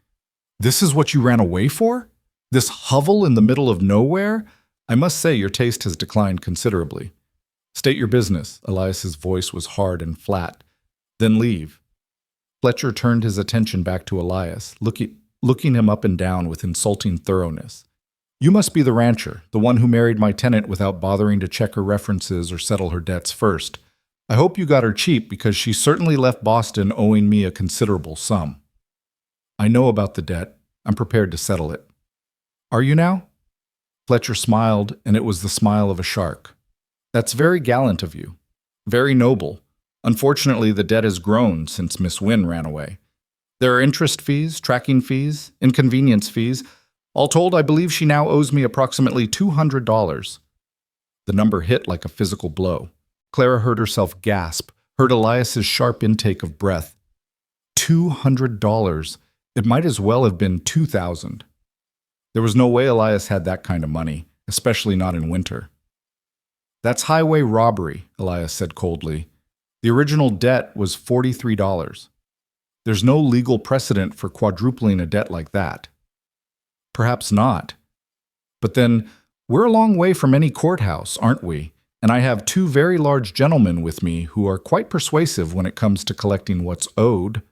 "This is what you ran away for? This hovel in the middle of nowhere? I must say your taste has declined considerably." "State your business." Elias's voice was hard and flat. "Then leave." Fletcher turned his attention back to Elias, looking him up and down with insulting thoroughness. "You must be the rancher, the one who married my tenant without bothering to check her references or settle her debts first. I hope you got her cheap, because she certainly left Boston owing me a considerable sum." "I know about the debt. I'm prepared to settle it." "Are you now?" Fletcher smiled, and it was the smile of a shark. "That's very gallant of you. Very noble. Unfortunately, the debt has grown since Miss Wynne ran away. There are interest fees, tracking fees, inconvenience fees. All told, I believe she now owes me approximately $200. The number hit like a physical blow. Clara heard herself gasp, heard Elias's sharp intake of breath. $200. It might as well have been $2,000. There was no way Elias had that kind of money, especially not in winter. "That's highway robbery," Elias said coldly. "The original debt was $43. There's no legal precedent for quadrupling a debt like that." "Perhaps not. But then, We're a long way from any courthouse, aren't we? And I have two very large gentlemen with me who are quite persuasive when it comes to collecting what's owed.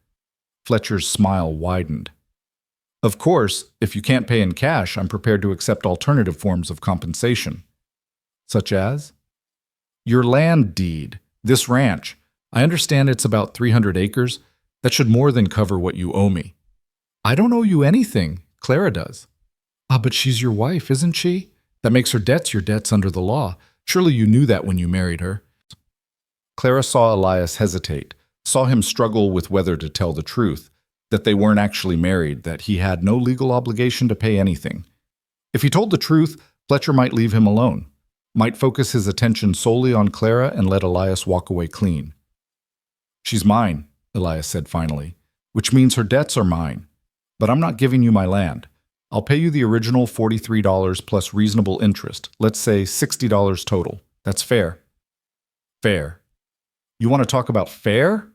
Fletcher's smile widened. Of course, if you can't pay in cash, I'm prepared to accept alternative forms of compensation. Such as? Your land deed, this ranch. I understand it's about 300 acres. That should more than cover what you owe me. I don't owe you anything. Clara does. Ah, but she's your wife, isn't she? That makes her debts your debts under the law. Surely you knew that when you married her. Clara saw Elias hesitate, saw him struggle with whether to tell the truth, that they weren't actually married, that he had no legal obligation to pay anything. If he told the truth, Fletcher might leave him alone, might focus his attention solely on Clara and let Elias walk away clean. She's mine, Elias said finally, which means her debts are mine. But I'm not giving you my land. I'll pay you the original $43 plus reasonable interest, let's say $60 total. That's fair. Fair. You want to talk about fair?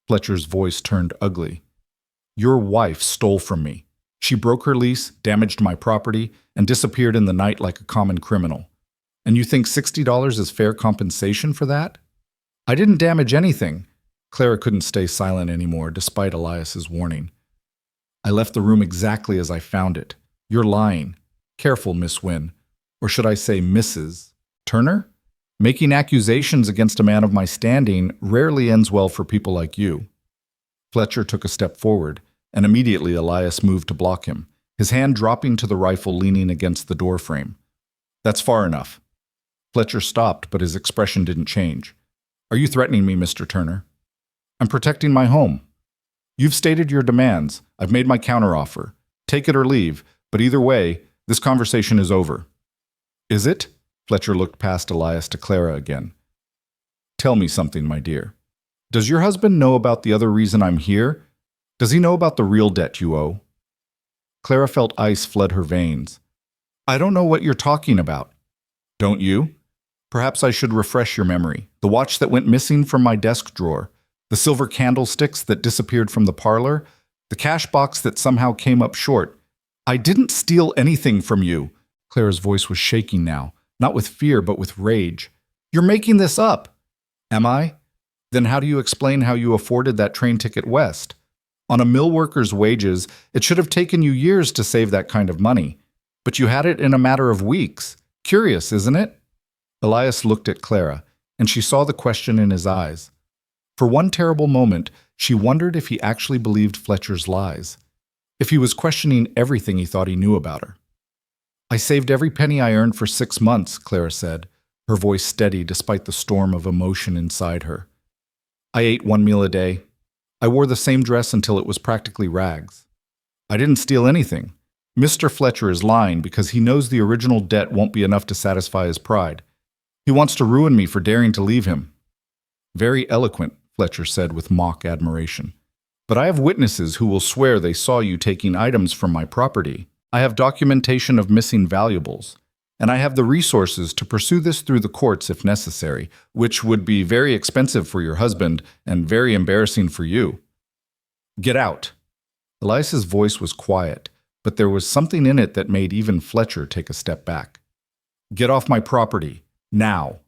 Fletcher's voice turned ugly. Your wife stole from me. She broke her lease, damaged my property, and disappeared in the night like a common criminal. And you think $60 is fair compensation for that? I didn't damage anything. Clara couldn't stay silent anymore, despite Elias's warning. I left the room exactly as I found it. You're lying. Careful, Miss Wynne. Or should I say Mrs. Turner? Making accusations against a man of my standing rarely ends well for people like you. Fletcher took a step forward, and immediately Elias moved to block him, his hand dropping to the rifle leaning against the doorframe. That's far enough. Fletcher stopped, but his expression didn't change. Are you threatening me, Mr. Turner? I'm protecting my home. You've stated your demands. I've made my counteroffer. Take it or leave, but either way, this conversation is over. Is it? Fletcher looked past Elias to Clara again. Tell me something, my dear. Does your husband know about the other reason I'm here? Does he know about the real debt you owe? Clara felt ice flood her veins. I don't know what you're talking about. Don't you? Perhaps I should refresh your memory. The watch that went missing from my desk drawer, the silver candlesticks that disappeared from the parlor, the cash box that somehow came up short. I didn't steal anything from you. Clara's voice was shaking now, not with fear but with rage. You're making this up. Am I? Then how do you explain how you afforded that train ticket west? On a mill worker's wages, it should have taken you years to save that kind of money. But you had it in a matter of weeks. Curious, isn't it? Elias looked at Clara, and she saw the question in his eyes. For one terrible moment, she wondered if he actually believed Fletcher's lies, if he was questioning everything he thought he knew about her. I saved every penny I earned for 6 months, Clara said, her voice steady despite the storm of emotion inside her. I ate 1 meal a day. I wore the same dress until it was practically rags. I didn't steal anything. Mr. Fletcher is lying because he knows the original debt won't be enough to satisfy his pride. He wants to ruin me for daring to leave him. Very eloquent, Fletcher said with mock admiration. But I have witnesses who will swear they saw you taking items from my property. I have documentation of missing valuables. And I have the resources to pursue this through the courts if necessary, which would be very expensive for your husband and very embarrassing for you. Get out. Elias's voice was quiet, but there was something in it that made even Fletcher take a step back. Get off my property, now.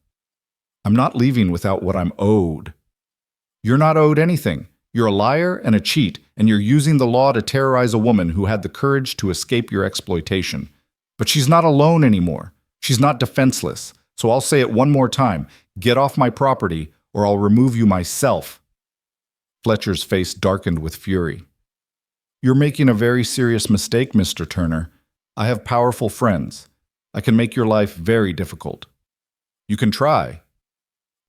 I'm not leaving without what I'm owed. You're not owed anything. You're a liar and a cheat, and you're using the law to terrorize a woman who had the courage to escape your exploitation. But she's not alone anymore. She's not defenseless. So I'll say it one more time. Get off my property, or I'll remove you myself. Fletcher's face darkened with fury. You're making a very serious mistake, Mr. Turner. I have powerful friends. I can make your life very difficult. You can try.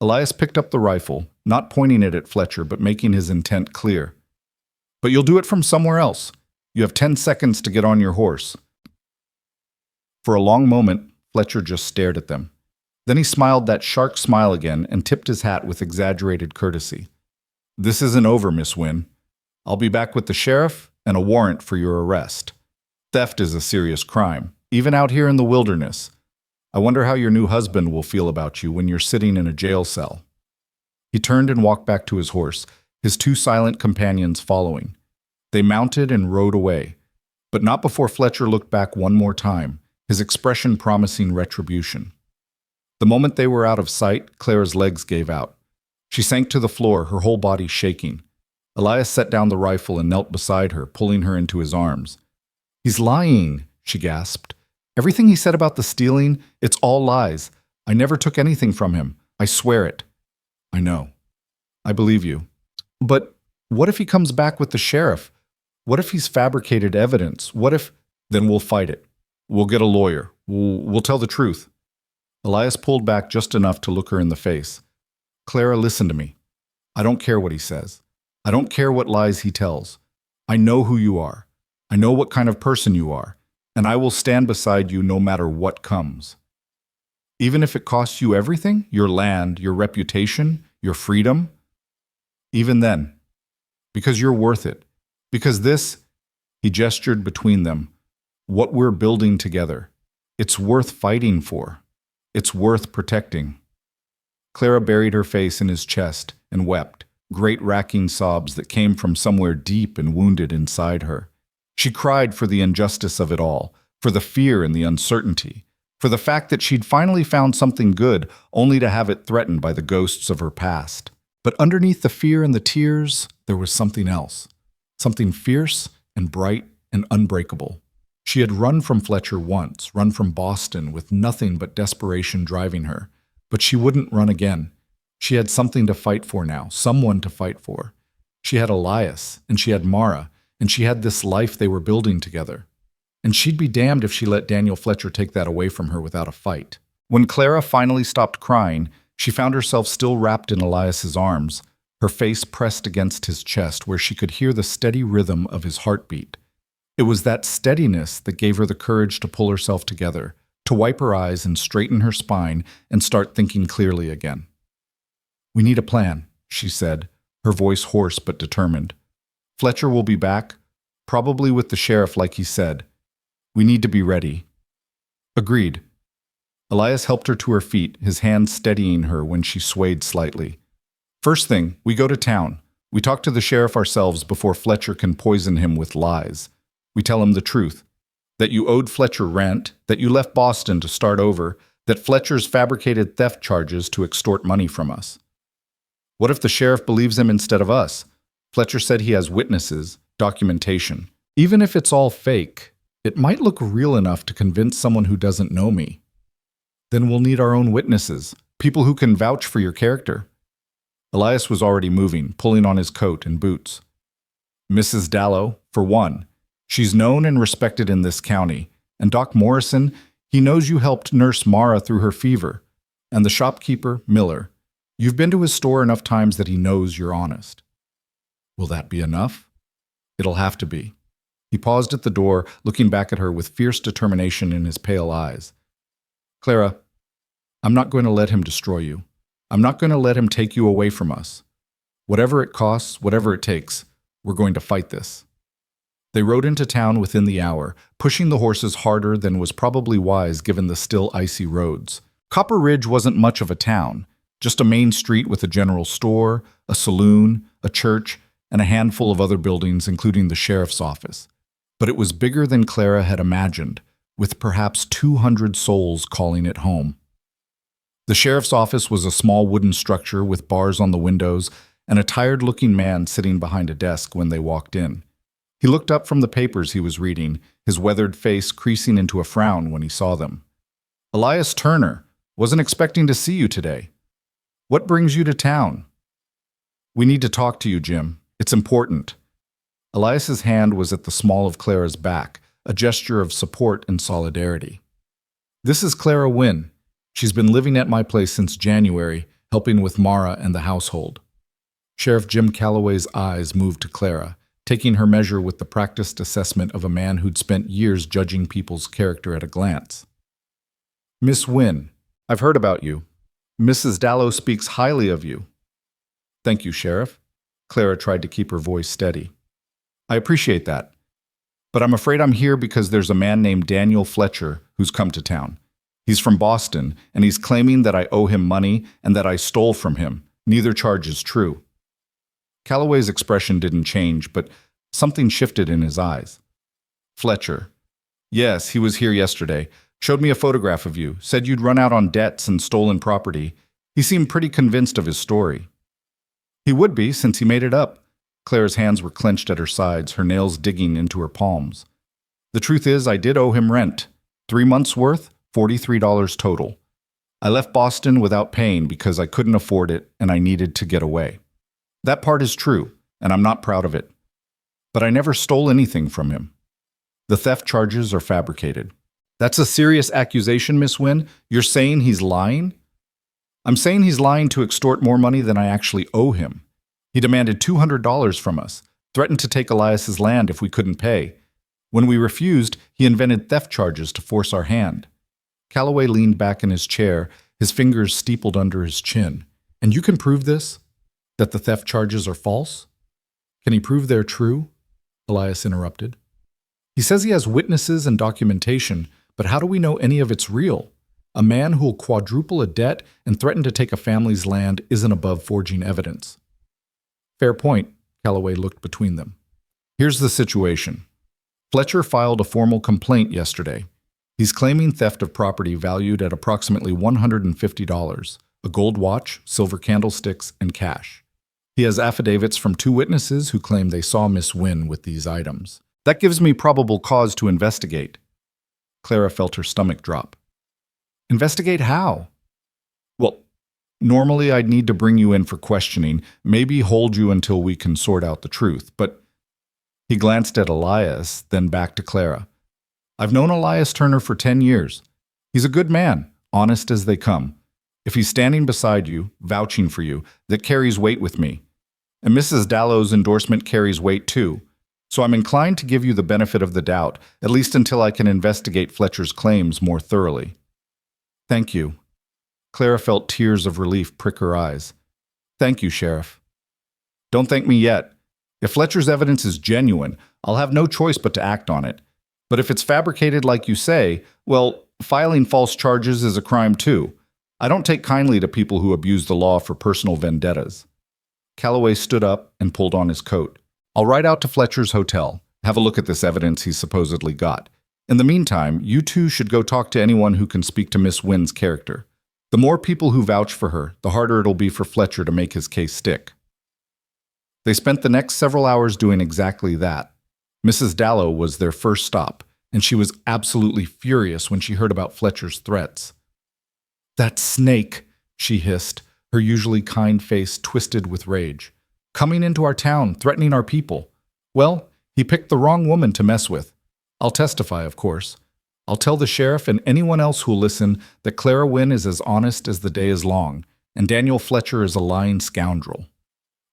Elias picked up the rifle, not pointing it at Fletcher, but making his intent clear. But you'll do it from somewhere else. You have 10 seconds to get on your horse. For a long moment, Fletcher just stared at them. Then he smiled that shark smile again and tipped his hat with exaggerated courtesy. This isn't over, Miss Wynne. I'll be back with the sheriff and a warrant for your arrest. Theft is a serious crime, even out here in the wilderness. I wonder how your new husband will feel about you when you're sitting in a jail cell. He turned and walked back to his horse, his 2 silent companions following. They mounted and rode away, but not before Fletcher looked back one more time, his expression promising retribution. The moment they were out of sight, Clara's legs gave out. She sank to the floor, her whole body shaking. Elias set down the rifle and knelt beside her, pulling her into his arms. "He's lying," she gasped. "Everything he said about the stealing, it's all lies. I never took anything from him. I swear it." "I know. I believe you. But what if he comes back with the sheriff? What if he's fabricated evidence? What if—" "Then we'll fight it. We'll get a lawyer. We'll tell the truth." Elias pulled back just enough to look her in the face. "Clara, listen to me. I don't care what he says. I don't care what lies he tells. I know who you are. I know what kind of person you are, and I will stand beside you no matter what comes. Even if it costs you everything, your land, your reputation, your freedom, even then. Because you're worth it. Because this," he gestured between them, "what we're building together, it's worth fighting for. It's worth protecting." Clara buried her face in his chest and wept, great racking sobs that came from somewhere deep and wounded inside her. She cried for the injustice of it all, for the fear and the uncertainty, for the fact that she'd finally found something good only to have it threatened by the ghosts of her past. But underneath the fear and the tears, there was something else, something fierce and bright and unbreakable. She had run from Fletcher once, run from Boston with nothing but desperation driving her, but she wouldn't run again. She had something to fight for now, someone to fight for. She had Elias, and she had Mara, and she had this life they were building together. And she'd be damned if she let Daniel Fletcher take that away from her without a fight. When Clara finally stopped crying, she found herself still wrapped in Elias's arms, her face pressed against his chest where she could hear the steady rhythm of his heartbeat. It was that steadiness that gave her the courage to pull herself together, to wipe her eyes and straighten her spine and start thinking clearly again. "We need a plan," she said, her voice hoarse but determined. "Fletcher will be back, probably with the sheriff like he said. We need to be ready." "Agreed." Elias helped her to her feet, his hand steadying her when she swayed slightly. "First thing, we go to town. We talk to the sheriff ourselves before Fletcher can poison him with lies. We tell him the truth, that you owed Fletcher rent, that you left Boston to start over, that Fletcher's fabricated theft charges to extort money from us. What if the sheriff believes him instead of us? Fletcher said he has witnesses, documentation. Even if it's all fake, it might look real enough to convince someone who doesn't know me. Then we'll need our own witnesses, people who can vouch for your character." Elias was already moving, pulling on his coat and boots. "Mrs. Dallow, for one. She's known and respected in this county. And Doc Morrison, he knows you helped nurse Mara through her fever. And the shopkeeper, Miller. You've been to his store enough times that he knows you're honest." "Will that be enough?" "It'll have to be." He paused at the door, looking back at her with fierce determination in his pale eyes. "Clara, I'm not going to let him destroy you. I'm not going to let him take you away from us. Whatever it costs, whatever it takes, we're going to fight this." They rode into town within the hour, pushing the horses harder than was probably wise given the still icy roads. Copper Ridge wasn't much of a town, just a main street with a general store, a saloon, a church, and a handful of other buildings, including the sheriff's office. But it was bigger than Clara had imagined, with perhaps 200 souls calling it home. The sheriff's office was a small wooden structure with bars on the windows and a tired-looking man sitting behind a desk when they walked in. He looked up from the papers he was reading, his weathered face creasing into a frown when he saw them. "Elias Turner, wasn't expecting to see you today. What brings you to town?" "We need to talk to you, Jim. It's important." Elias's hand was at the small of Clara's back, a gesture of support and solidarity. "This is Clara Wynn. She's been living at my place since January, helping with Mara and the household." Sheriff Jim Calloway's eyes moved to Clara, taking her measure with the practiced assessment of a man who'd spent years judging people's character at a glance. "Miss Wynn, I've heard about you. Mrs. Dallow speaks highly of you." "Thank you, Sheriff." Clara tried to keep her voice steady. "I appreciate that. But I'm afraid I'm here because there's a man named Daniel Fletcher who's come to town. He's from Boston, and he's claiming that I owe him money and that I stole from him. Neither charge is true." Calloway's expression didn't change, but something shifted in his eyes. "Fletcher. Yes, he was here yesterday. Showed me a photograph of you, said you'd run out on debts and stolen property. He seemed pretty convinced of his story. He would be, since he made it up. Clara's hands were clenched at her sides, her nails digging into her palms. The truth is, I did owe him rent. 3 months' worth, $43 total. I left Boston without paying because I couldn't afford it and I needed to get away. That part is true, and I'm not proud of it. But I never stole anything from him. The theft charges are fabricated. That's a serious accusation, Miss Wynn. You're saying he's lying? I'm saying he's lying to extort more money than I actually owe him. He demanded $200 from us, threatened to take Elias's land if we couldn't pay. When we refused, he invented theft charges to force our hand. Calloway leaned back in his chair, his fingers steepled under his chin. And you can prove this? That the theft charges are false? Can he prove they're true? Elias interrupted. He says he has witnesses and documentation, but how do we know any of it's real? A man who'll quadruple a debt and threaten to take a family's land isn't above forging evidence. Fair point, Calloway looked between them. Here's the situation. Fletcher filed a formal complaint yesterday. He's claiming theft of property valued at approximately $150, a gold watch, silver candlesticks, and cash. He has affidavits from 2 witnesses who claim they saw Miss Wynn with these items. That gives me probable cause to investigate. Clara felt her stomach drop. Investigate how? Well, normally I'd need to bring you in for questioning, maybe hold you until we can sort out the truth, but he glanced at Elias, then back to Clara. I've known Elias Turner for 10 years. He's a good man, honest as they come. If he's standing beside you, vouching for you, that carries weight with me. And Mrs. Dallow's endorsement carries weight too. So I'm inclined to give you the benefit of the doubt, at least until I can investigate Fletcher's claims more thoroughly. Thank you. Clara felt tears of relief prick her eyes. Thank you, Sheriff. Don't thank me yet. If Fletcher's evidence is genuine, I'll have no choice but to act on it. But if it's fabricated like you say, well, filing false charges is a crime too. I don't take kindly to people who abuse the law for personal vendettas. Calloway stood up and pulled on his coat. I'll ride out to Fletcher's hotel, have a look at this evidence he supposedly got. In the meantime, you two should go talk to anyone who can speak to Miss Wynn's character. The more people who vouch for her, the harder it'll be for Fletcher to make his case stick. They spent the next several hours doing exactly that. Mrs. Dallow was their first stop, and she was absolutely furious when she heard about Fletcher's threats. That snake, she hissed, her usually kind face twisted with rage. Coming into our town, threatening our people. Well, he picked the wrong woman to mess with. I'll testify, of course. I'll tell the sheriff and anyone else who'll listen that Clara Wynn is as honest as the day is long, and Daniel Fletcher is a lying scoundrel.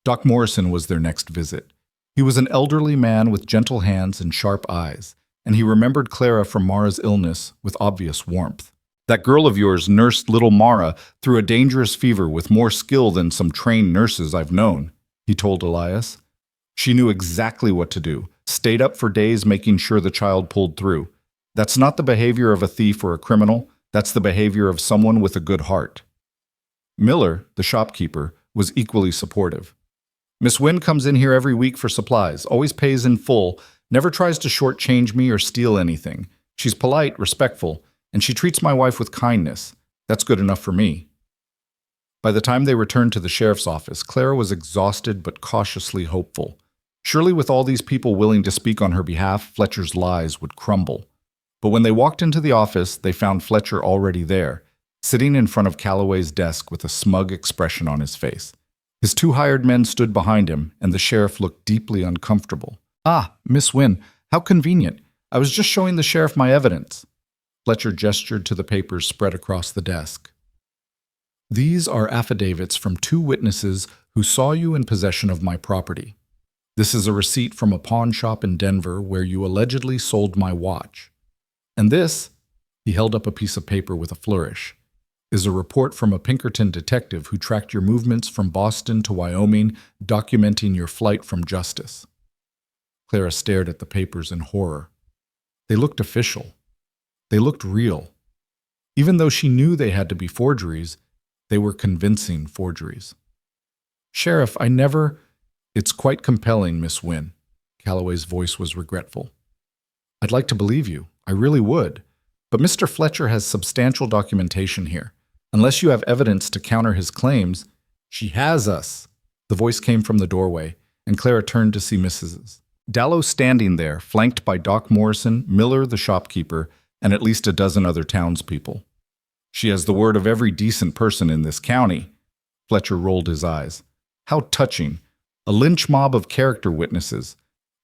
Doc Morrison was their next visit. He was an elderly man with gentle hands and sharp eyes, and he remembered Clara from Mara's illness with obvious warmth. That girl of yours nursed little Mara through a dangerous fever with more skill than some trained nurses I've known, he told Elias. She knew exactly what to do, stayed up for days making sure the child pulled through. That's not the behavior of a thief or a criminal, that's the behavior of someone with a good heart. Miller, the shopkeeper, was equally supportive. Miss Wynn comes in here every week for supplies, always pays in full, never tries to shortchange me or steal anything. She's polite, respectful, and she treats my wife with kindness. That's good enough for me. By the time they returned to the sheriff's office, Clara was exhausted but cautiously hopeful. Surely with all these people willing to speak on her behalf, Fletcher's lies would crumble. But when they walked into the office, they found Fletcher already there, sitting in front of Calloway's desk with a smug expression on his face. His 2 hired men stood behind him, and the sheriff looked deeply uncomfortable. Ah, Miss Wynn, how convenient. I was just showing the sheriff my evidence. Fletcher gestured to the papers spread across the desk. These are affidavits from 2 witnesses who saw you in possession of my property. This is a receipt from a pawn shop in Denver where you allegedly sold my watch. And this, he held up a piece of paper with a flourish, is a report from a Pinkerton detective who tracked your movements from Boston to Wyoming, documenting your flight from justice. Clara stared at the papers in horror. They looked official. They looked real. Even though she knew they had to be forgeries, they were convincing forgeries. Sheriff, I never... It's quite compelling, Miss Wynn. Calloway's voice was regretful. I'd like to believe you. I really would. But Mr. Fletcher has substantial documentation here. Unless you have evidence to counter his claims, she has us. The voice came from the doorway, and Clara turned to see Mrs. Dallow standing there, flanked by Doc Morrison, Miller the shopkeeper, and at least a dozen other townspeople. She has the word of every decent person in this county. Fletcher rolled his eyes. How touching. A lynch mob of character witnesses.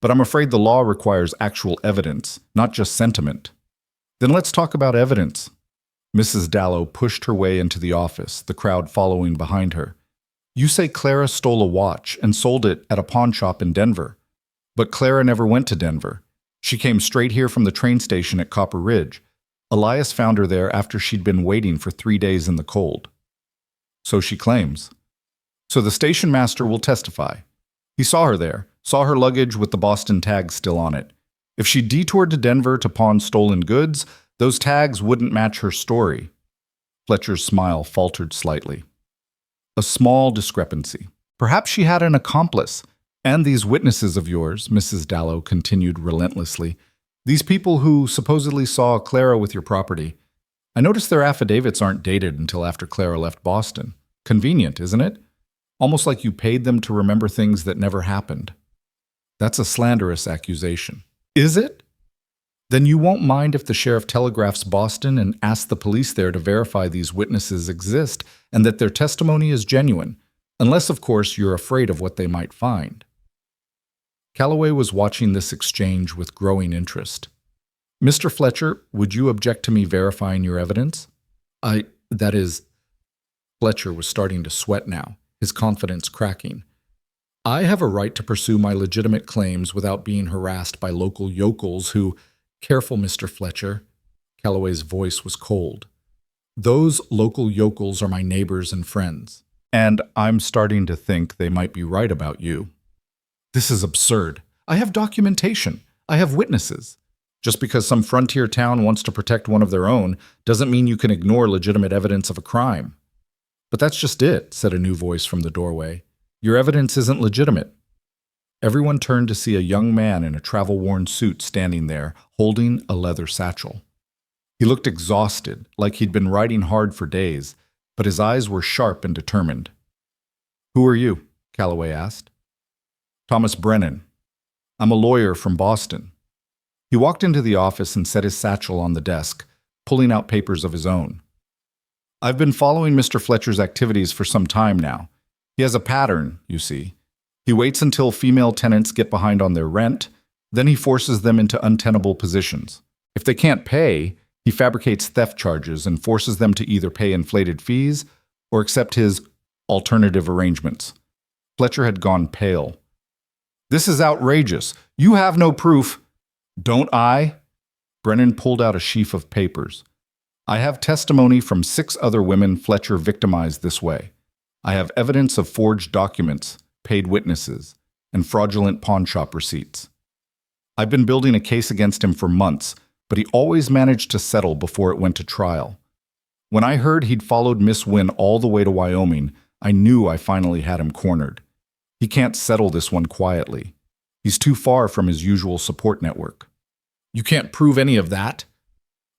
But I'm afraid the law requires actual evidence, not just sentiment. Then let's talk about evidence. Mrs. Dallow pushed her way into the office, the crowd following behind her. You say Clara stole a watch and sold it at a pawn shop in Denver. But Clara never went to Denver. She came straight here from the train station at Copper Ridge. Elias found her there after she'd been waiting for 3 days in the cold. So she claims. So the station master will testify. He saw her there, saw her luggage with the Boston tag still on it. If she detoured to Denver to pawn stolen goods, those tags wouldn't match her story. Fletcher's smile faltered slightly. A small discrepancy. Perhaps she had an accomplice. And these witnesses of yours, Mrs. Dallow continued relentlessly, these people who supposedly saw Clara with your property, I noticed their affidavits aren't dated until after Clara left Boston. Convenient, isn't it? Almost like you paid them to remember things that never happened. That's a slanderous accusation. Is it? Then you won't mind if the sheriff telegraphs Boston and asks the police there to verify these witnesses exist and that their testimony is genuine, unless, of course, you're afraid of what they might find. Calloway was watching this exchange with growing interest. Mr. Fletcher, would you object to me verifying your evidence? That is, Fletcher was starting to sweat now, his confidence cracking. I have a right to pursue my legitimate claims without being harassed by local yokels who, careful, Mr. Fletcher. Calloway's voice was cold. Those local yokels are my neighbors and friends, and I'm starting to think they might be right about you. This is absurd. I have documentation. I have witnesses. Just because some frontier town wants to protect one of their own doesn't mean you can ignore legitimate evidence of a crime. But that's just it, said a new voice from the doorway. Your evidence isn't legitimate. Everyone turned to see a young man in a travel-worn suit standing there, holding a leather satchel. He looked exhausted, like he'd been riding hard for days, but his eyes were sharp and determined. Who are you? Calloway asked. Thomas Brennan. I'm a lawyer from Boston. He walked into the office and set his satchel on the desk, pulling out papers of his own. I've been following Mr. Fletcher's activities for some time now. He has a pattern, you see. He waits until female tenants get behind on their rent, then he forces them into untenable positions. If they can't pay, he fabricates theft charges and forces them to either pay inflated fees or accept his alternative arrangements. Fletcher had gone pale. This is outrageous. You have no proof. Don't I? Brennan pulled out a sheaf of papers. I have testimony from 6 other women Fletcher victimized this way. I have evidence of forged documents, paid witnesses, and fraudulent pawnshop receipts. I've been building a case against him for months, but he always managed to settle before it went to trial. When I heard he'd followed Miss Wynne all the way to Wyoming, I knew I finally had him cornered. He can't settle this one quietly. He's too far from his usual support network. You can't prove any of that.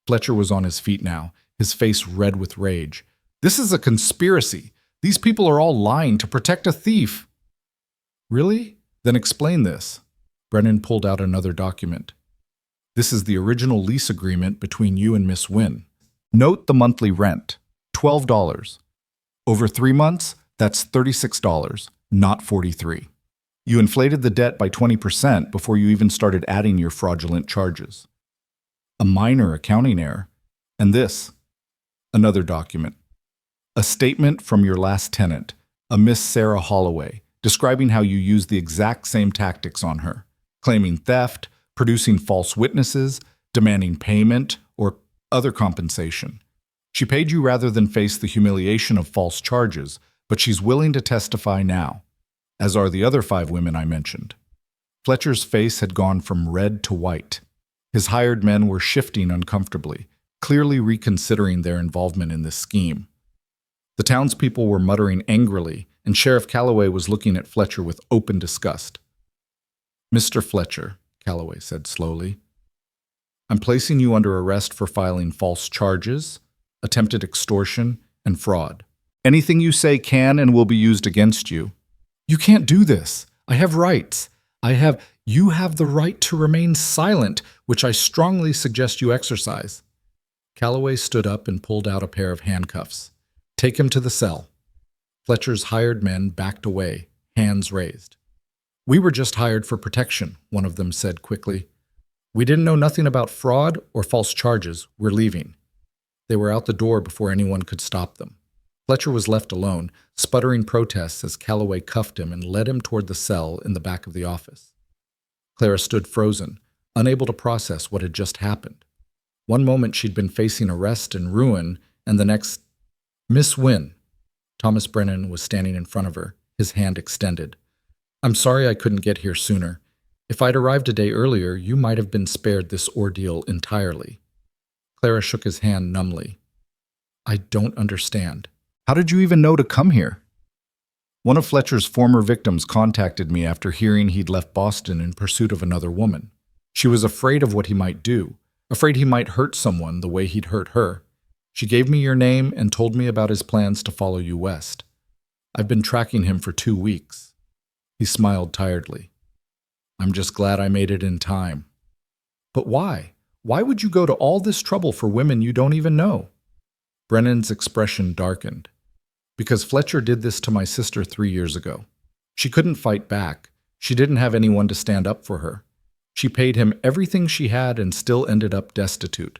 Fletcher was on his feet now, his face red with rage. This is a conspiracy. These people are all lying to protect a thief. Really? Then explain this. Brennan pulled out another document. This is the original lease agreement between you and Miss Wynne. Note the monthly rent, $12. Over 3 months, that's $36, not $43. You inflated the debt by 20% before you even started adding your fraudulent charges. A minor accounting error. And this, another document. A statement from your last tenant, a Miss Sarah Holloway, describing how you used the exact same tactics on her, claiming theft, producing false witnesses, demanding payment, or other compensation. She paid you rather than face the humiliation of false charges, but she's willing to testify now, as are the other 5 women I mentioned. Fletcher's face had gone from red to white. His hired men were shifting uncomfortably, clearly reconsidering their involvement in this scheme. The townspeople were muttering angrily, and Sheriff Calloway was looking at Fletcher with open disgust. Mr. Fletcher, Calloway said slowly, I'm placing you under arrest for filing false charges, attempted extortion, and fraud. Anything you say can and will be used against you. You can't do this. I have rights. You have the right to remain silent, which I strongly suggest you exercise. Calloway stood up and pulled out a pair of handcuffs. Take him to the cell. Fletcher's hired men backed away, hands raised. We were just hired for protection, one of them said quickly. We didn't know nothing about fraud or false charges. We're leaving. They were out the door before anyone could stop them. Fletcher was left alone, sputtering protests as Calloway cuffed him and led him toward the cell in the back of the office. Clara stood frozen, unable to process what had just happened. One moment she'd been facing arrest and ruin, and the next, Miss Wynne. Thomas Brennan was standing in front of her, his hand extended. I'm sorry I couldn't get here sooner. If I'd arrived a day earlier, you might have been spared this ordeal entirely. Clara shook his hand numbly. I don't understand. How did you even know to come here? One of Fletcher's former victims contacted me after hearing he'd left Boston in pursuit of another woman. She was afraid of what he might do, afraid he might hurt someone the way he'd hurt her. She gave me your name and told me about his plans to follow you west. I've been tracking him for 2 weeks. He smiled tiredly. I'm just glad I made it in time. But why? Why would you go to all this trouble for women you don't even know? Brennan's expression darkened. Because Fletcher did this to my sister 3 years ago. She couldn't fight back. She didn't have anyone to stand up for her. She paid him everything she had and still ended up destitute.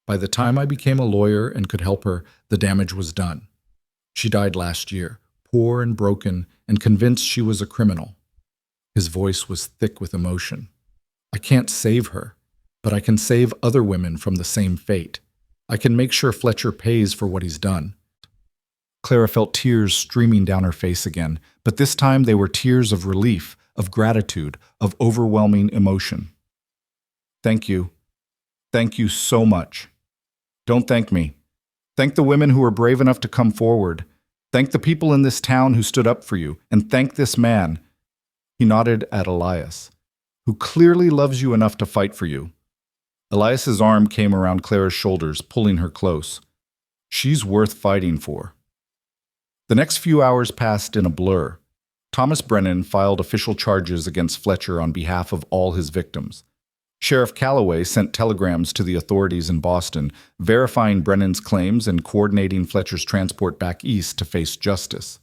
By the time I became a lawyer and could help her, the damage was done. She died last year, poor and broken, and convinced she was a criminal. His voice was thick with emotion. I can't save her, but I can save other women from the same fate. I can make sure Fletcher pays for what he's done. Clara felt tears streaming down her face again, but this time they were tears of relief, of gratitude, of overwhelming emotion. Thank you. Thank you so much. Don't thank me. Thank the women who were brave enough to come forward. Thank the people in this town who stood up for you, and thank this man. He nodded at Elias, who clearly loves you enough to fight for you. Elias's arm came around Clara's shoulders, pulling her close. She's worth fighting for. The next few hours passed in a blur. Thomas Brennan filed official charges against Fletcher on behalf of all his victims. Sheriff Calloway sent telegrams to the authorities in Boston, verifying Brennan's claims and coordinating Fletcher's transport back east to face justice.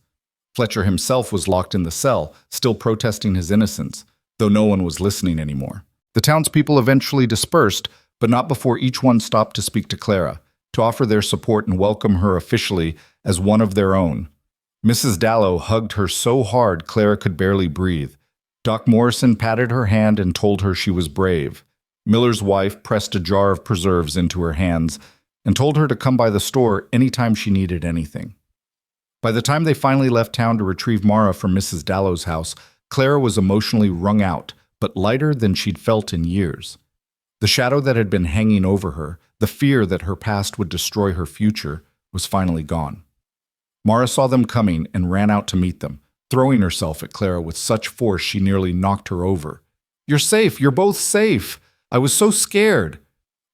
Fletcher himself was locked in the cell, still protesting his innocence, though no one was listening anymore. The townspeople eventually dispersed, but not before each one stopped to speak to Clara, to offer their support and welcome her officially as one of their own. Mrs. Dallow hugged her so hard Clara could barely breathe. Doc Morrison patted her hand and told her she was brave. Miller's wife pressed a jar of preserves into her hands and told her to come by the store anytime she needed anything. By the time they finally left town to retrieve Mara from Mrs. Dallow's house, Clara was emotionally wrung out, but lighter than she'd felt in years. The shadow that had been hanging over her, the fear that her past would destroy her future, was finally gone. Mara saw them coming and ran out to meet them, throwing herself at Clara with such force she nearly knocked her over. You're safe! You're both safe! I was so scared!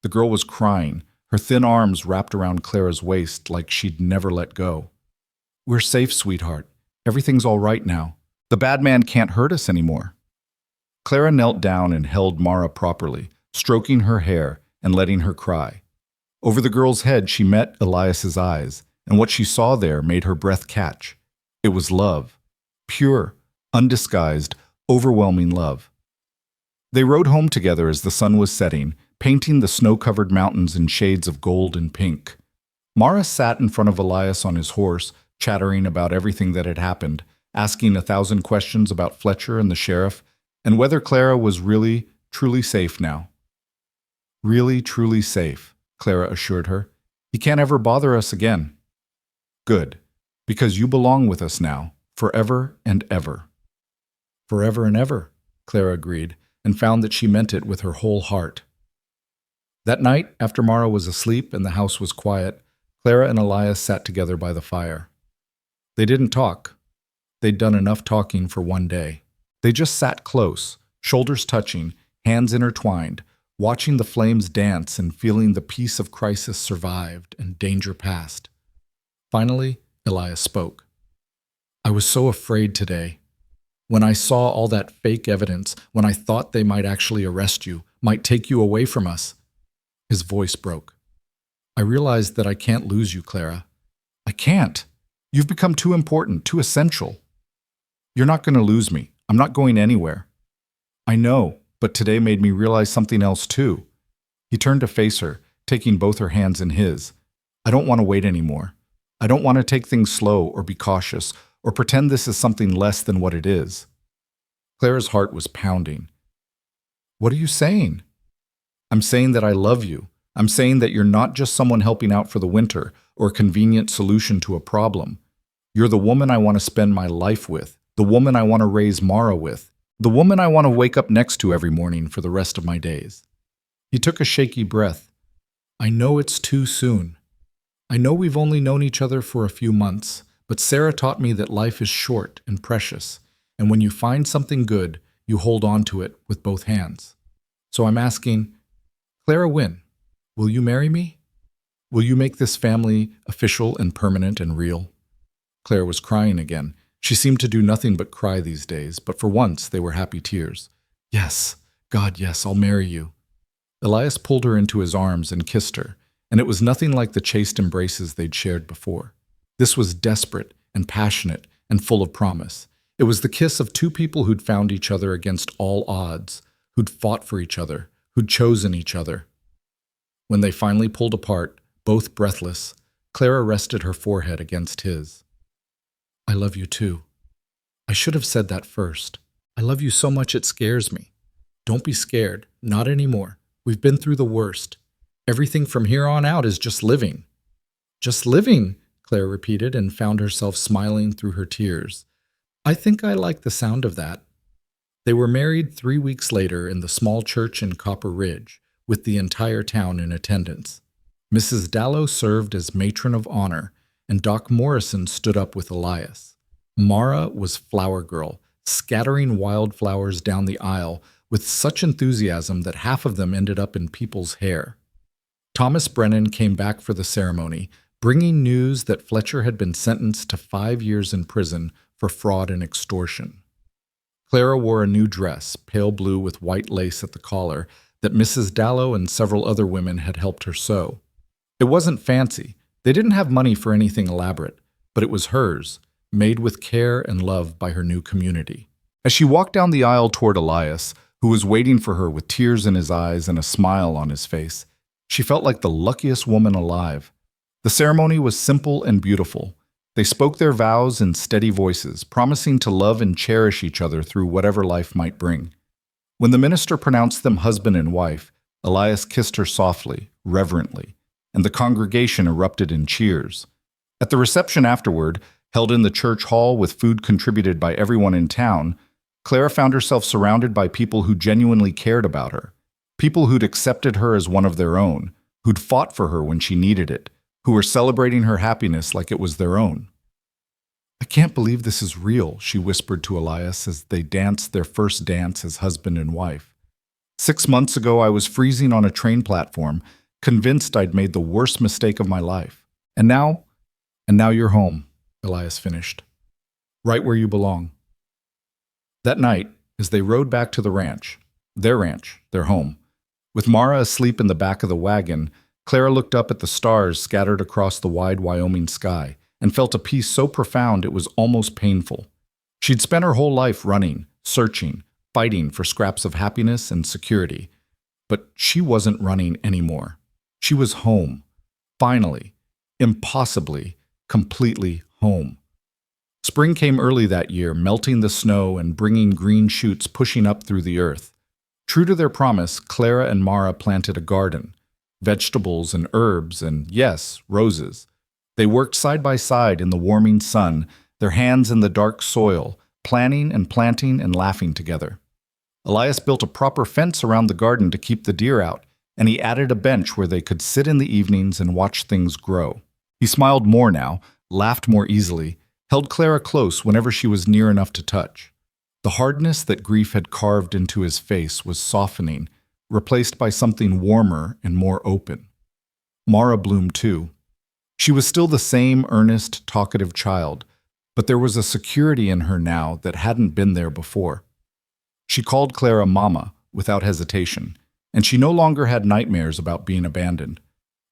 The girl was crying, her thin arms wrapped around Clara's waist like she'd never let go. We're safe, sweetheart. Everything's all right now. The bad man can't hurt us anymore. Clara knelt down and held Mara properly, stroking her hair and letting her cry. Over the girl's head she met Elias's eyes, and what she saw there made her breath catch. It was love. Pure, undisguised, overwhelming love. They rode home together as the sun was setting, painting the snow-covered mountains in shades of gold and pink. Mara sat in front of Elias on his horse, chattering about everything that had happened, asking 1,000 questions about Fletcher and the sheriff, and whether Clara was really, truly safe now. Really, truly safe, Clara assured her. He can't ever bother us again. Good, because you belong with us now, forever and ever. Forever and ever, Clara agreed, and found that she meant it with her whole heart. That night, after Mara was asleep and the house was quiet, Clara and Elias sat together by the fire. They didn't talk. They'd done enough talking for one day. They just sat close, shoulders touching, hands intertwined, watching the flames dance and feeling the peace of crisis survived and danger past. Finally, Elias spoke. I was so afraid today. When I saw all that fake evidence, when I thought they might actually arrest you, might take you away from us. His voice broke. I realized that I can't lose you, Clara. I can't. You've become too important, too essential. You're not going to lose me. I'm not going anywhere. I know, but today made me realize something else too. He turned to face her, taking both her hands in his. I don't want to wait anymore. I don't want to take things slow or be cautious or pretend this is something less than what it is. Clara's heart was pounding. What are you saying? I'm saying that I love you. I'm saying that you're not just someone helping out for the winter or a convenient solution to a problem. You're the woman I want to spend my life with, the woman I want to raise Mara with, the woman I want to wake up next to every morning for the rest of my days. He took a shaky breath. I know it's too soon. I know we've only known each other for a few months, but Sarah taught me that life is short and precious, and when you find something good, you hold on to it with both hands. So I'm asking, Clara Wynne, will you marry me? Will you make this family official and permanent and real? Claire was crying again. She seemed to do nothing but cry these days, but for once they were happy tears. Yes, God, yes, I'll marry you. Elias pulled her into his arms and kissed her, and it was nothing like the chaste embraces they'd shared before. This was desperate and passionate and full of promise. It was the kiss of two people who'd found each other against all odds, who'd fought for each other, who'd chosen each other. When they finally pulled apart, both breathless, Clara rested her forehead against his. I love you too. I should have said that first. I love you so much it scares me. Don't be scared, not anymore. We've been through the worst. Everything from here on out is just living. Just living, Claire repeated and found herself smiling through her tears. I think I like the sound of that. They were married 3 weeks later in the small church in Copper Ridge, with the entire town in attendance. Mrs. Dallow served as matron of honor, and Doc Morrison stood up with Elias. Mara was flower girl, scattering wildflowers down the aisle with such enthusiasm that half of them ended up in people's hair. Thomas Brennan came back for the ceremony, bringing news that Fletcher had been sentenced to 5 years in prison for fraud and extortion. Clara wore a new dress, pale blue with white lace at the collar, that Mrs. Dallow and several other women had helped her sew. It wasn't fancy. They didn't have money for anything elaborate, but it was hers, made with care and love by her new community. As she walked down the aisle toward Elias, who was waiting for her with tears in his eyes and a smile on his face, she felt like the luckiest woman alive. The ceremony was simple and beautiful. They spoke their vows in steady voices, promising to love and cherish each other through whatever life might bring. When the minister pronounced them husband and wife, Elias kissed her softly, reverently, and the congregation erupted in cheers. At the reception afterward, held in the church hall with food contributed by everyone in town, Clara found herself surrounded by people who genuinely cared about her, people who'd accepted her as one of their own, who'd fought for her when she needed it, who were celebrating her happiness like it was their own. I can't believe this is real, she whispered to Elias as they danced their first dance as husband and wife. 6 months ago, I was freezing on a train platform, convinced I'd made the worst mistake of my life. And now you're home, Elias finished. Right where you belong. That night, as they rode back to the ranch, their home, with Mara asleep in the back of the wagon, Clara looked up at the stars scattered across the wide Wyoming sky and felt a peace so profound it was almost painful. She'd spent her whole life running, searching, fighting for scraps of happiness and security. But she wasn't running anymore. She was home. Finally. Impossibly. Completely home. Spring came early that year, melting the snow and bringing green shoots pushing up through the earth. True to their promise, Clara and Mara planted a garden. Vegetables and herbs and, yes, roses. They worked side by side in the warming sun, their hands in the dark soil, planning and planting and laughing together. Elias built a proper fence around the garden to keep the deer out, and he added a bench where they could sit in the evenings and watch things grow. He smiled more now, laughed more easily, held Clara close whenever she was near enough to touch. The hardness that grief had carved into his face was softening, replaced by something warmer and more open. Mara bloomed too. She was still the same earnest, talkative child, but there was a security in her now that hadn't been there before. She called Clara Mama without hesitation, and she no longer had nightmares about being abandoned.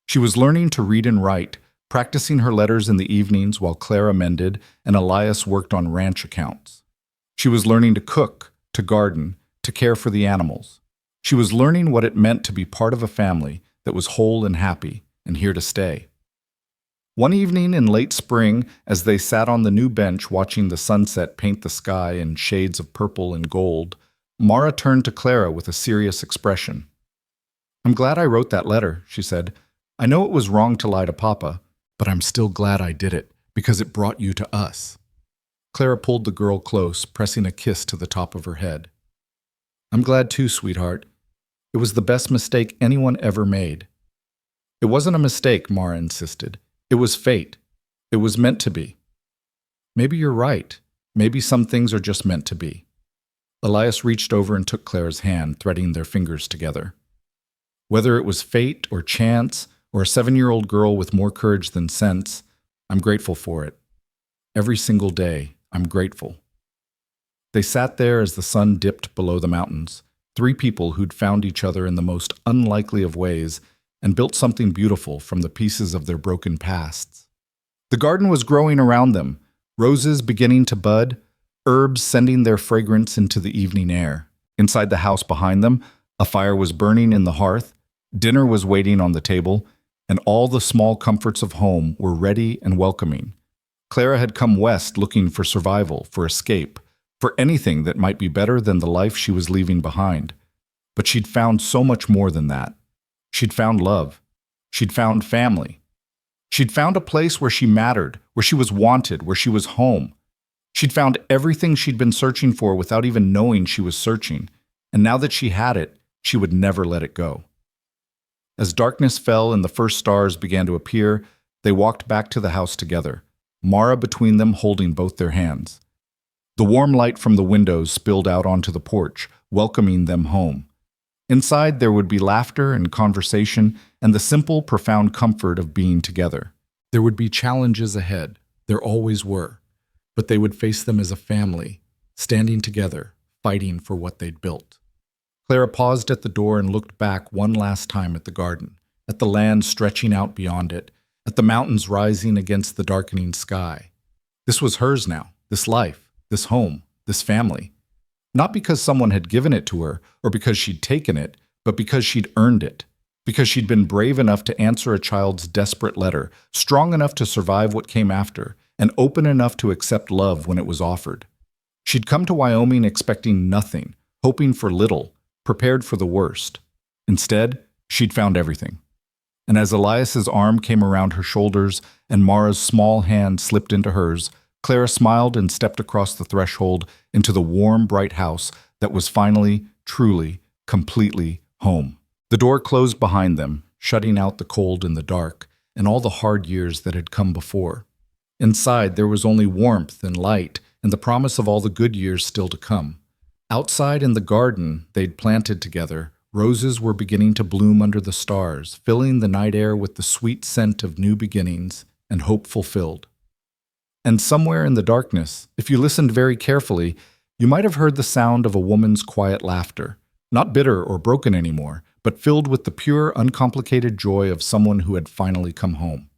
She was learning to read and write, practicing her letters in the evenings while Clara mended and Elias worked on ranch accounts. She was learning to cook, to garden, to care for the animals. She was learning what it meant to be part of a family that was whole and happy and here to stay. One evening in late spring, as they sat on the new bench watching the sunset paint the sky in shades of purple and gold, Mara turned to Clara with a serious expression. "I'm glad I wrote that letter," she said. "I know it was wrong to lie to Papa, but I'm still glad I did it, because it brought you to us." Clara pulled the girl close, pressing a kiss to the top of her head. "I'm glad too, sweetheart. It was the best mistake anyone ever made." "It wasn't a mistake," Mara insisted. "It was fate. It was meant to be." "Maybe you're right. Maybe some things are just meant to be." Elias reached over and took Clara's hand, threading their fingers together. "Whether it was fate or chance or a 7-year-old girl with more courage than sense, I'm grateful for it. Every single day, I'm grateful." They sat there as the sun dipped below the mountains, 3 people who'd found each other in the most unlikely of ways and built something beautiful from the pieces of their broken pasts. The garden was growing around them, roses beginning to bud, herbs sending their fragrance into the evening air. Inside the house behind them, a fire was burning in the hearth, dinner was waiting on the table, and all the small comforts of home were ready and welcoming. Clara had come west looking for survival, for escape, for anything that might be better than the life she was leaving behind. But she'd found so much more than that. She'd found love. She'd found family. She'd found a place where she mattered, where she was wanted, where she was home. She'd found everything she'd been searching for without even knowing she was searching, and now that she had it, she would never let it go. As darkness fell and the first stars began to appear, they walked back to the house together, Mara between them holding both their hands. The warm light from the windows spilled out onto the porch, welcoming them home. Inside there would be laughter and conversation and the simple, profound comfort of being together. There would be challenges ahead, there always were, but they would face them as a family, standing together, fighting for what they'd built. Clara paused at the door and looked back one last time at the garden, at the land stretching out beyond it, at the mountains rising against the darkening sky. This was hers now, this life, this home, this family. Not because someone had given it to her or because she'd taken it, but because she'd earned it. Because she'd been brave enough to answer a child's desperate letter, strong enough to survive what came after, and open enough to accept love when it was offered. She'd come to Wyoming expecting nothing, hoping for little, prepared for the worst. Instead, she'd found everything. And as Elias's arm came around her shoulders and Mara's small hand slipped into hers, Clara smiled and stepped across the threshold into the warm, bright house that was finally, truly, completely home. The door closed behind them, shutting out the cold and the dark, and all the hard years that had come before. Inside, there was only warmth and light and the promise of all the good years still to come. Outside in the garden they'd planted together, roses were beginning to bloom under the stars, filling the night air with the sweet scent of new beginnings and hope fulfilled. And somewhere in the darkness, if you listened very carefully, you might have heard the sound of a woman's quiet laughter, not bitter or broken anymore, but filled with the pure, uncomplicated joy of someone who had finally come home.